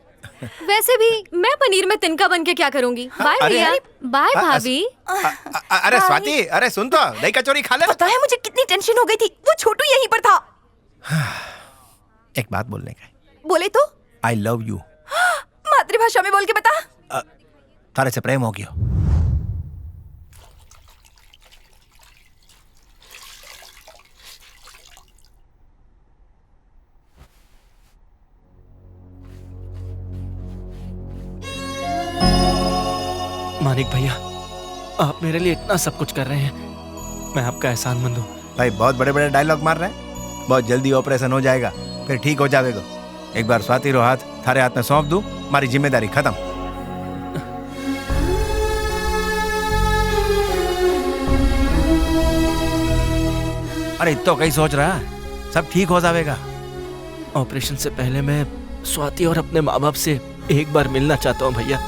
वैसे भी मैं पनीर में तिनका बन के क्या करूंगी। बाय भैया। बाय भाभी। अरे स्वाति, अरे सुन तो, दही कचौरी खा ले। पता है मुझे कितनी टेंशन हो गई थी, वो छोटू यहीं पर था। एक बात बोलने का। बोले तो? आई लव यू। मातृभाषा में बोल के बता। थारे से प्रेम हो गया। मानिक भैया, आप मेरे लिए इतना सब कुछ कर रहे हैं, मैं आपका एहसानमंद हूँ। भाई बहुत बड़े बड़े डायलॉग मार रहे हैं। बहुत जल्दी ऑपरेशन हो जाएगा, फिर ठीक हो जाएगा। एक बार स्वाति रो हाथ थारे हाथ में सौंप दूं, हमारी जिम्मेदारी खत्म। अरे तो कहीं सोच रहा है, सब ठीक हो जाएगा। ऑपरेशन से पहले मैं स्वाति और अपने माँ बाप से एक बार मिलना चाहता हूँ भैया।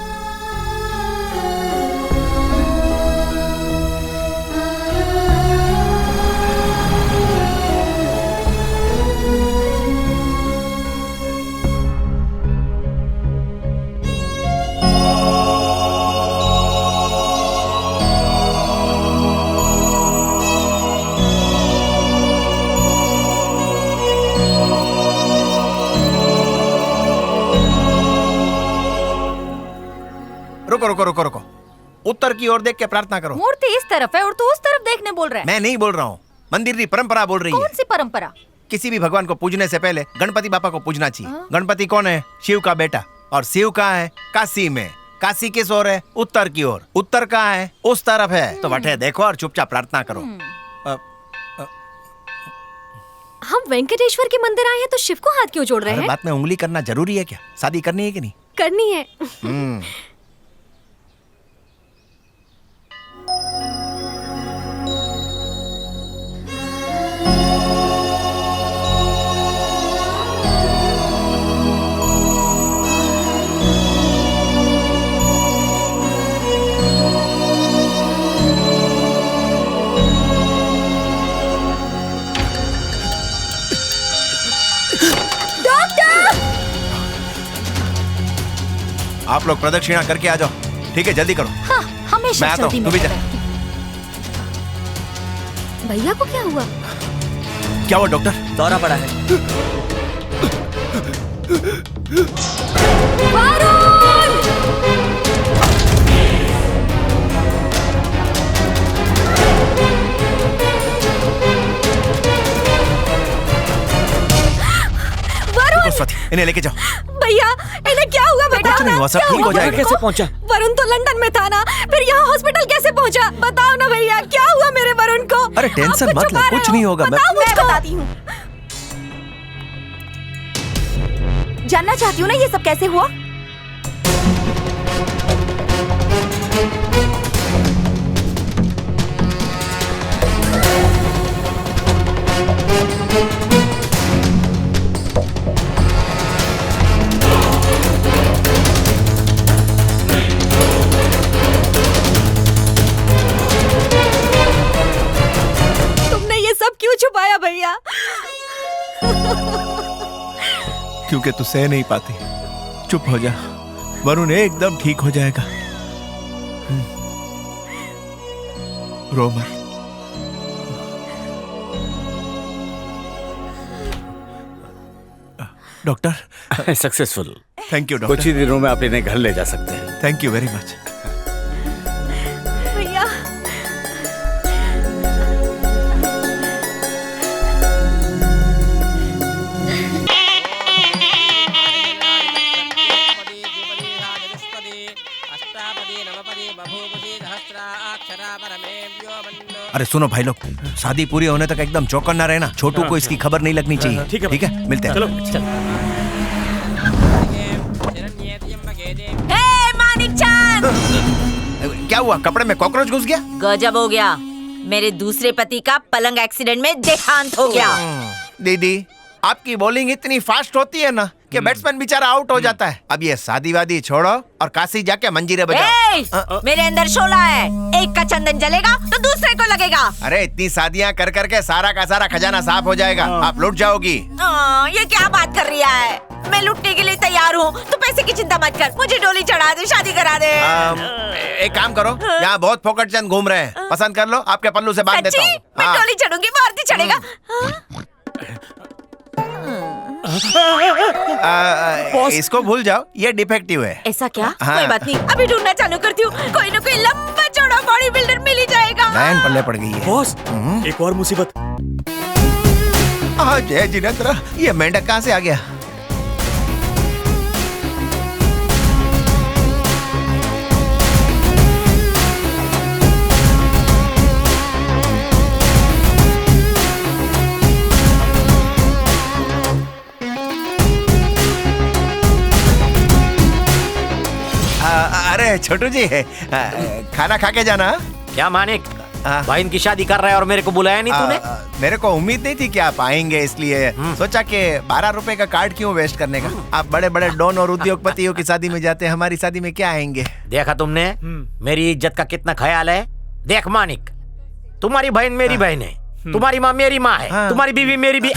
रुको रुको रुको, उत्तर की ओर देख के प्रार्थना करो। मूर्ति इस तरफ है और तू उस तरफ देखने बोल रहा है। मैं नहीं बोल रहा हूँ, मंदिर की परंपरा बोल रही है। कौन सी परंपरा? किसी भी भगवान को पूजने से पहले गणपति बापा को पूजना चाहिए। गणपति कौन है? शिव का बेटा। और शिव कहाँ है? काशी में। काशी किस ओर है? उत्तर की ओर। उत्तर कहाँ है? उस तरफ है। तो बटे देखो और चुपचाप प्रार्थना करो। हम वेंकटेश्वर के मंदिर आए हैं तो शिव को हाथ क्यों जोड़ रहे हैं? बात में उंगली करना जरूरी है क्या? शादी करनी है कि नहीं? करनी है। आप लोग प्रदक्षिणा करके आ जाओ, ठीक है? जल्दी करो। हाँ, हमेशा मैं आता हूँ, तू भी जा। भैया को क्या हुआ? क्या हुआ डॉक्टर? दौरा पड़ा है। स्वाति, इन्हें लेके जाओ। भैया, इन्हें क्या हुआ बताओ कुछ नहीं हुआ, सब ठीक हो जाएगा। कैसे पहुंचा? वरुण तो लंदन में था ना, फिर यहाँ हॉस्पिटल कैसे पहुंचा? बताओ ना भैया, क्या हुआ मेरे वरुण को? अरे टेंशन मत ले, कुछ नहीं होगा। मैं बताती हूँ। जानना चाहती हूँ ना ये सब कैसे हुआ? छुपाया भैया? क्योंकि तू सह नहीं पाती। चुप हो जा, वरुण एकदम ठीक हो जाएगा। रो मत। Doctor successful. Thank you doctor. कुछ ही दिनों में आप इन्हें घर ले जा सकते हैं। Thank you very much. भैया अरे सुनो भाई लोग, शादी पूरी होने तक एकदम चौकन्ना रहना। छोटू को इसकी खबर नहीं लगनी चाहिए। ठीक है, मिलते हैं। चलो। मानिक चांद, क्या हुआ? कपड़े में कॉकरोच घुस गया? गजब हो गया। मेरे दूसरे पति का पलंग एक्सीडेंट में देहांत हो गया। दीदी, आपकी बॉलिंग इतनी फास्ट होती है ना कि बैट्समैन बेचारा आउट हो जाता है। अब ये शादी वादी छोड़ो और काशी जाके मंजीरे बजाओ। मेरे अंदर शोला है, एक का चंदन जलेगा तो दूसरे को लगेगा। अरे इतनी शादियां कर करके सारा का सारा खजाना साफ हो जाएगा। आप लुट जाओगी। ये क्या बात कर रही है? मैं लुटने के लिए तैयार हूँ। तू पैसे की चिंता मत कर, मुझे डोली चढ़ा दे, शादी करा दे। एक काम करो, यहाँ बहुत फोकट चंद घूम रहे हैं, पसंद कर लो, आपके पल्लू से बांध देता हूँ। मैं डोली चढ़ूंगी, मारुति चढ़ेगा। इसको भूल जाओ, ये डिफेक्टिव है। ऐसा क्या? कोई बात नहीं, अभी ढूंढना चालू करती हूँ। कोई ना कोई लंबा चौड़ा बॉडी बिल्डर मिल ही जाएगा। नयन पल्ले पड़ गई है। बॉस, एक और मुसीबत। जय जिनेंद्र, ये मेंढक कहाँ से आ गया? अरे छोटू जी खाना खा के जाना। क्या मानिक, बहन की शादी कर रहा है और मेरे को बुलाया नहीं तूने? मेरे को उम्मीद नहीं थी कि आप आएंगे, इसलिए सोचा कि 12 रुपए का कार्ड क्यों वेस्ट करने का। आप बड़े बड़े डॉन और उद्योगपतियों की शादी में जाते हैं, हमारी शादी में क्या आएंगे। देखा तुमने मेरी इज्जत का कितना ख्याल है। देख मानिक, तुम्हारी बहन मेरी बहन है, तुम्हारी माँ मेरी माँ है, तुम्हारी बीवी मेरी भी।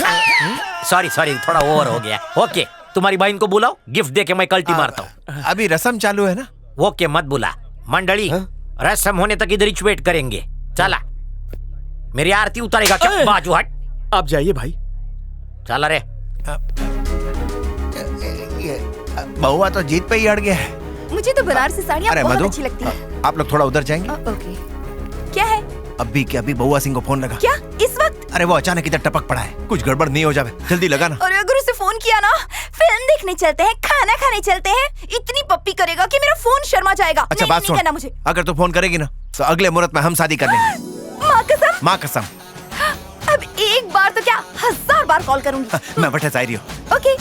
सॉरी सॉरी, थोड़ा ओवर हो गया। ओके, तुम्हारी बहन को बुलाओ, गिफ्ट दे के मैं कल्टी मारता हूँ। अभी रस्म चालू है ना। ओके, मत बुला। मंडली रस्म होने तक इधर ही वेट करेंगे। चला, मेरी आरती उतारेगा क्या? बाजू हट। आप जाइए भाई। चला रे। बहुआ तो जीत पे ही अड़ गया है। मुझे तो बनारसी साड़ियाँ अरे बहुत मधु, अच्छी लगती हैं। आप लोग थोड़ा उधर जाएंगे। ओके, क्या है? अभी के अभी बहुआ सिंह को फोन लगा। क्या इस वक्त? अरे वो अचानक इधर टपक पड़ा है, कुछ गड़बड़ नहीं हो जाए, जल्दी लगा ना। और अगर उसे फोन किया ना, फिल्म देखने चलते हैं, खाना खाने चलते हैं, इतनी पप्पी करेगा कि मेरा फोन शर्मा जाएगा। अच्छा नहीं, बात नहीं सुन, करना मुझे। अगर तू फोन करेगी ना तो अगले मुहूर्त में हम शादी कर लेंगे। माँ कसम। माँ कसम। अब एक बार तो क्या 1000 बार कॉल करूंगी। मैं बटे जा रही हूँ। ओके।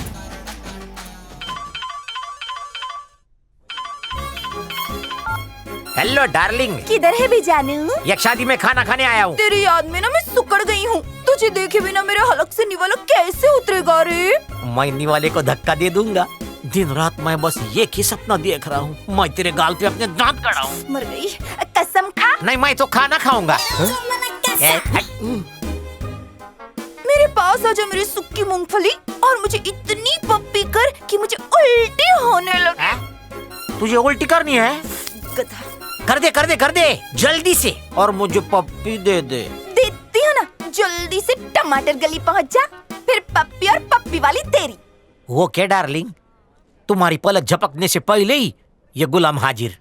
Hello darling. किधर है भी जानू? एक शादी में खाना खाने आया हूँ। तेरी याद में ना मैं सुकड़ गई हूँ। तुझे देखे बिना मेरे हलक से निवाला कैसे उतरेगा रे? मैं निवाले को धक्का दे दूंगा। दिन रात मैं बस ये ही सपना देख रहा हूँ, मैं तेरे गाल पे अपने दांत गड़ाऊं। मर गई। कसम खा। नहीं, मैं तो खाना खाऊंगा। मेरे पास आ जा मेरी सुक्की मूंगफली, और मुझे इतनी पप्पी कर कि मुझे उल्टी होने लगे। तुझे उल्टी करनी है? गधा। कर दे कर दे कर दे जल्दी से, और मुझे पप्पी दे दे। देती हूँ ना, जल्दी से टमाटर गली पहुँच जा, फिर पप्पी और पप्पी वाली तेरी। वो क्या डार्लिंग, तुम्हारी पलक झपकने से पहले ही ये गुलाम हाजिर।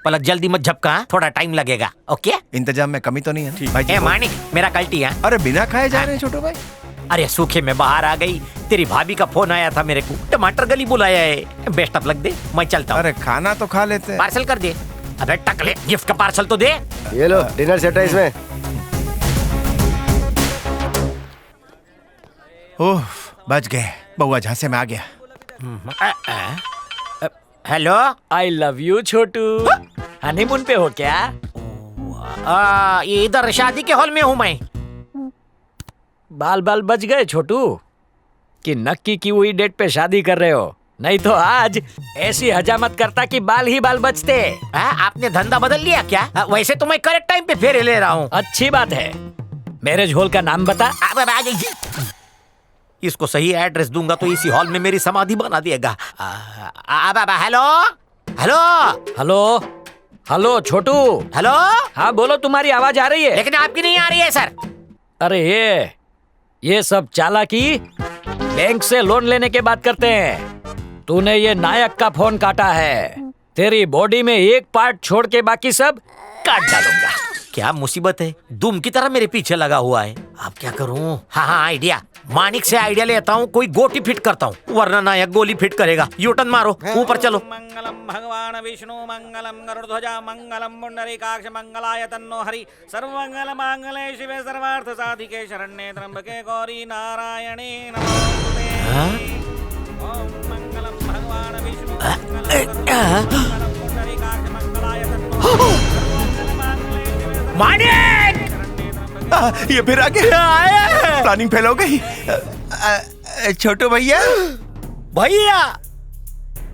पलक जल्दी मत झपका, थोड़ा टाइम लगेगा। ओके, इंतजाम में कमी तो नहीं है भाई? ए मानिक, मेरा कल्टी है। अरे बिना खाए जा रहे हैं छोटू भाई। अरे सूखे में बाहर आ गई, तेरी भाभी का फोन आया था मेरे को, टमाटर गली बुलाया है। बेस्ट ऑफ लक दे, मैं चलता हूँ। अरे खाना तो खा लेते। पार्सल कर दे। अबे टकले, गिफ्ट का पार्सल तो दे। ये लो, डिनर सेट है इसमें। ओह, बच गए, बहुआ झांसे में आ गया। Hello, I love you Chhotu. Honeymoon पे हो क्या? ये इधर शादी के हॉल में हूँ मैं। बाल बाल बच गए छोटू कि नक्की की हुई डेट पे शादी कर रहे हो, नहीं तो आज ऐसी हजामत करता कि बाल ही बाल बचते। आपने धंधा बदल लिया क्या? वैसे तो मैं करेक्ट टाइम पे फेरे ले रहा हूँ। अच्छी बात है। मेरे झोल का नाम बता। इसको सही एड्रेस दूंगा तो इसी हॉल में मेरी समाधि बना देगा। हेलो हेलो हेलो हेलो छोटू। हेलो, हाँ बोलो, तुम्हारी आवाज आ रही है लेकिन आपकी नहीं आ रही है सर। अरे ये सब चालाकी बैंक से लोन लेने के बात करते हैं। तूने ये नायक का फोन काटा है, तेरी बॉडी में एक पार्ट छोड़ के बाकी सब काट डालूंगा। क्या मुसीबत है, दुम की तरह मेरे पीछे लगा हुआ है। अब क्या करूं? हाँ आइडिया, मानिक से आइडिया लेता हूँ, कोई गोटी फिट करता हूँ, वरना नायक गोली फिट करेगा। यूटर्न मारो, ऊपर चलो। मंगलम भगवान विष्णु मंगलम गरुड़ध्वजा मंगलम पुंडरीकाक्ष मंगलाय तन्नो हरि सर्वमंगल मांगल्ये शिवे सर्वार्थ साधिके शरण्ये त्र्यंबके गौरी नारायणे नमोस्तुते। ओम मंगलम भगवान विष्णु मंगलम पुंडरीकाक्ष मंगलाय तन्नो मानिक, ये फिर आ गया। प्लानिंग फेल हो गई। छोटू भैया। भैया,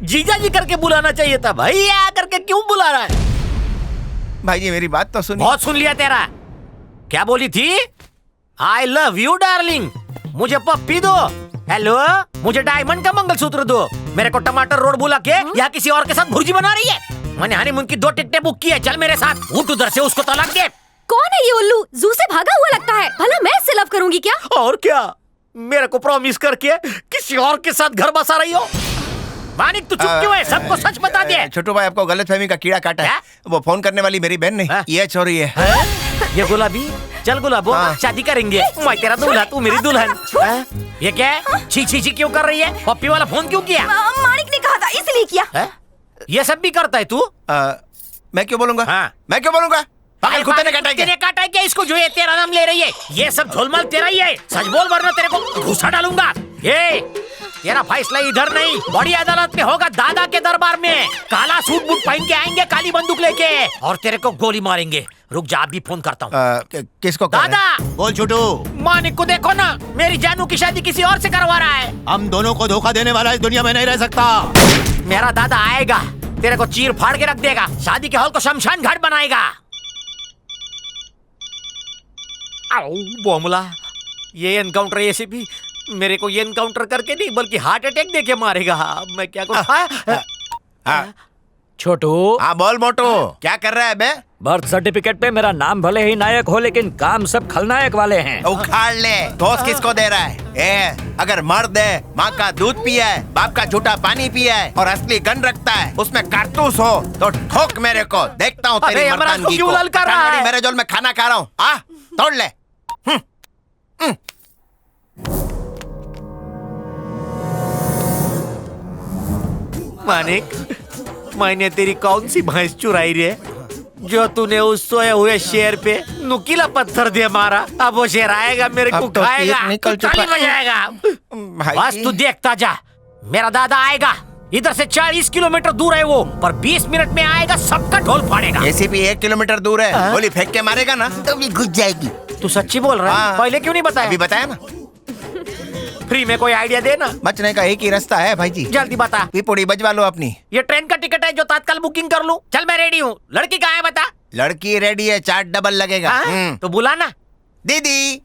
जीजा जी करके बुलाना चाहिए था, भैया करके क्यों बुला रहा है? भाई जी मेरी बात तो सुनिए। बहुत सुन लिया तेरा। क्या बोली थी? आई लव यू डार्लिंग, मुझे पप्पी दो। हेलो, मुझे डायमंड का मंगलसूत्र दो। मेरे को टमाटर रोड बुला के यहाँ किसी और के साथ भुर्जी बना रही है। मैंने हनीमून की 2 टिकटें बुक की है, चल मेरे साथ। उठ उधर से, उसको तलाक दे। कौन है ये उल्लू? जू से भागा हुआ लगता है। भला मैं इससे लव करूंगी क्या? और क्या, मेरे को प्रॉमिस करके किसी और के साथ घर बसा रही हो। मानिक तू चुप क्यों है? सबको सच बता दे। छोटू भाई आपको गलतफहमी का कीड़ा काटा है। वो फोन करने वाली मेरी बहन नहीं, ये चोरी है। ये गुलाबी, चल गुलाबो, शादी करेंगे। मैं तेरा दूल्हा, तू मेरी दुल्हन। ये क्या है? छी छी छी क्यों कर रही है? पप्पी वाला फोन क्यों किया? मानिक ने कहा था इसलिए किया। ये सब भी करता है तू? मैं क्यों बोलूंगा? मैं क्यों बोलूंगा? पागल कुत्ते ने काटा है क्या? काटा है क्या इसको जो ये तेरा नाम ले रही है? ये सब झोलमाल तेरा ही है, सच बोल वरना तेरे को घुसा डालूंगा। ये तेरा फैसला इधर नहीं, बड़ी अदालत में होगा, दादा के दरबार में। काला सूट बूट पहन के आएंगे, काली बंदूक लेके, और तेरे को गोली मारेंगे। रुक जा, अभी फोन करता हूँ। किसको दादा बोल छोटू। मानिक को देखो ना, मेरी जानू की शादी किसी और से करवा रहा है। हम दोनों को धोखा देने वाला इस दुनिया में नहीं रह सकता। मेरा दादा आएगा, तेरे को चीर फाड़ के रख देगा, शादी के हॉल को शमशान घाट बनाएगा। बोमला, ये एनकाउंटर ऐसे भी मेरे को ये एनकाउंटर करके नहीं बल्कि हार्ट अटैक देके मारेगा। मैं क्या करूं? छोटू। हाँ बोल मोटू, क्या कर रहा है बे? बर्थ सर्टिफिकेट पे मेरा नाम भले ही नायक हो, लेकिन काम सब खलनायक वाले हैं। उखाड़ ले, दोस्त किसको दे रहा है? अगर मर्द है, माँ का दूध पिया है, बाप का झूठा पानी पिया है और असली गन रखता है, उसमें कारतूस हो तो ठोक मेरे को, देखता हूँ तेरी मर्दानगी को। कानगड़ी मेरे जोल में खाना खा रहा हूँ, आ तोड़ ले। मानिक, मैंने तेरी कौन सी भैंस चुराई रे, जो तूने उस सोए हुए शेर पे नुकीला पत्थर दे मारा? अब वो शेर आएगा, मेरे को तो खाएगा, निकल चुका। बजाएगा। बस तू देखता जा, मेरा दादा आएगा। इधर से 40 किलोमीटर दूर है वो, पर 20 मिनट में आएगा, सबका ढोल फाड़ेगा। एसीपी 1 किलोमीटर दूर है, गोली फेंक के मारेगा ना तो भी घुस जाएगी। तू सच्ची बोल रहा है? पहले क्यों नहीं बताया? अभी बताया ना। फ्री में कोई आइडिया देना। बचने का एक ही रास्ता है भाई जी, जल्दी बता। पिपोड़ी बजवा लो अपनी। ये ट्रेन का टिकट है जो तत्काल बुकिंग कर लूं? चल मैं रेडी हूँ। लड़की कहाँ है बता? लड़की रेडी है, चार्ट डबल लगेगा। तो बुला ना। दीदी।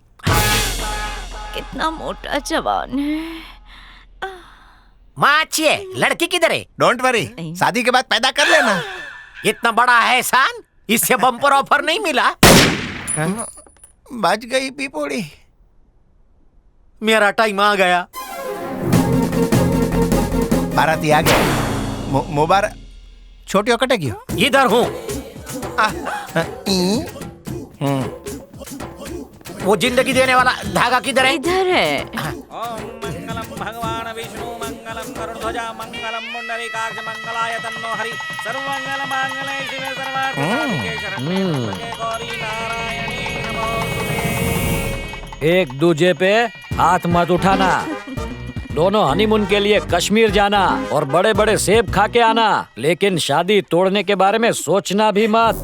कितना मोटा जवान है। माँ अच्छी है, लड़की किधर है? डोंट वरी, शादी के बाद पैदा कर लेना। इतना बड़ा है एहसान, इससे बम्पर ऑफर नहीं मिला। बच गई पिपोड़ी। मेरा टाइम आ गया। बाराती आ गया। मुबारक। छोटी हो कटेगी। इधर हूँ। वो जिंदगी देने वाला धागा किधर है? इधर है। ओम मंगलम भगवान विष्णु मंगलम गरुड़ध्वजा मंगलम पुंडरीकाक्ष मंगलाय तन्नो हरि सर्वमंगल मांगल्ये शिवे सर्वार्थ साधिके शरण्ये त्र्यंबके गौरी नारायणी नमोस्तुते। एक दूजे पे हाथ मत उठाना। दोनों हनीमून के लिए कश्मीर जाना और बड़े बड़े सेब खा के आना, लेकिन शादी तोड़ने के बारे में सोचना भी मत।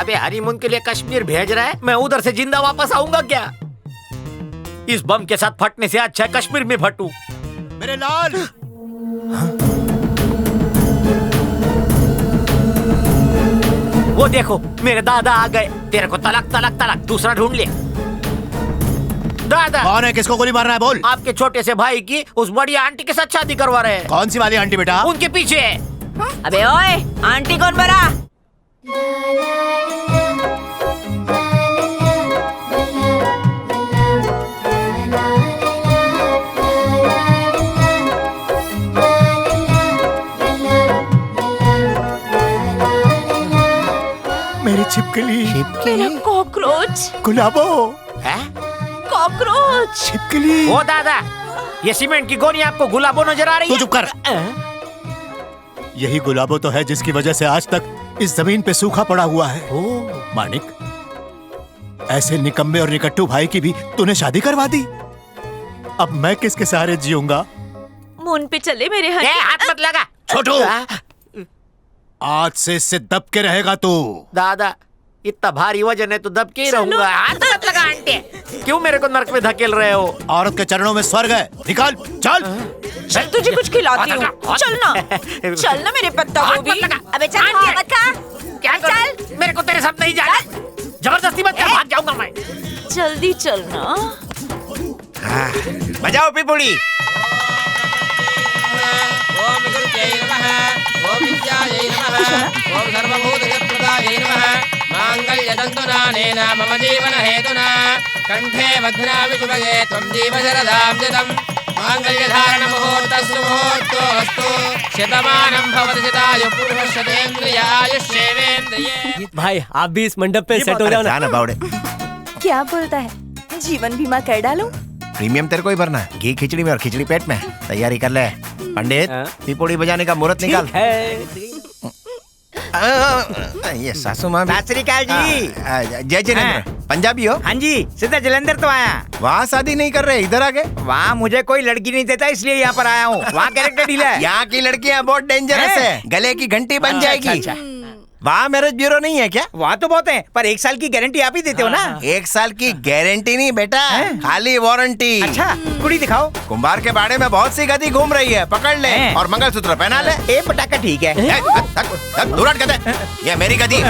अबे हनीमून के लिए कश्मीर भेज रहा है, मैं उधर से जिंदा वापस आऊंगा क्या? इस बम के साथ फटने से अच्छा है कश्मीर में फटूं। मेरे लाल। वो देखो मेरे दादा आ गए। तेरे को तलाक तलाक तलाक दूसरा ढूंढ ले। दादा कौन है, किसको गोली मारना है बोल? आपके छोटे से भाई की उस बड़ी आंटी के साथ शादी करवा रहे हैं। कौन सी वाली आंटी बेटा? उनके पीछे है। अबे ओए, आंटी कौन बरा? मेरी छिपकली। मेरा कॉकरोच। गुलाबो। कॉकरोच। छिपकली। ओ दादा, ये सीमेंट की गोनी आपको गुलाबो नजर आ रही है? तू चुप कर। यही गुलाबो तो है जिसकी वजह से आज तक इस जमीन पे सूखा पड़ा हुआ है। मानिक, ऐसे निकम्मे और निकट्टू भाई की भी तूने शादी करवा दी। अब मैं किसके सहारे जीऊंगा? मुन पे चले मेरे हाथ मत लगा। छोटू, आज से इससे दब के रहेगा तू। दादा इतना भारी वजन है तो दब के ही रहूंगा। हाथ मत लगा आंटी। क्यों मेरे को नरक में धकेल रहे हो? औरत के चरणों में स्वर्ग है। निकाल, चल। चल तुझे कुछ खिलाती हूँ। चल ना, चल ना मेरे पत्ता गोभी। अबे चल मत खा। क्या चल? मेरे को तेरे साथ नहीं जाना। जबरदस्ती मत कर, भाग जाऊंगा मैं। जल्दी चल ना। बजाओ पिपुड़ी। ओम गुरुते नमः, ओम विद्याये नमः, ओम सर्वभूतजप्रदाये नमः। मांगल्यतन्तुनानेन मम जीवन हेतुना कंठे बध्नामि शुभगे त्वं जीव शरदां शतम्। मांगल्यधारण मुहूर्तस्तु मुहूर्तोऽस्तु। शतमानं भवति शतायुः पुरुषः शतेन्द्रिय आयुष्येवेन्द्रिये। भाई आप भी इस मंडप पे सेट हो जाओ ना। बावड़े। क्या बोलता है? जीवन बीमा कर डालो। प्रीमियम तेरे को ही भरना है। घी खिचड़ी में और खिचड़ी पेट में। तैयारी कर ले पंडित, पिपोड़ी बजाने का मुहूर्त निकाल। ये सासू माँ भी- सत श्री अकाल जी। जय जिनेंद्र। पंजाबी हो? हाँ जी, सीधा जलंधर तो आया। वहाँ शादी नहीं कर रहे, इधर आ गए? वहाँ मुझे कोई लड़की नहीं देता, इसलिए यहाँ पर आया हूँ। वहाँ कैरेक्टर डील है। यहाँ की लड़कियाँ बहुत डेंजरस है, गले की घंटी बन अच्छा, जाएगी। अच्छा, अच्छा। वहाँ मैरिज ब्यूरो नहीं है क्या? वहाँ तो बहुत है, पर 1 साल की गारंटी आप ही देते हो ना। 1 साल की गारंटी नहीं बेटा, खाली वारंटी। अच्छा, कुड़ी दिखाओ। कुंभार के बाड़े में बहुत सी गति घूम रही है, पकड़ ले और मंगलसूत्र पहना ले। ए पटाखा ठीक है। दूर हट, कहते ये मेरी गति।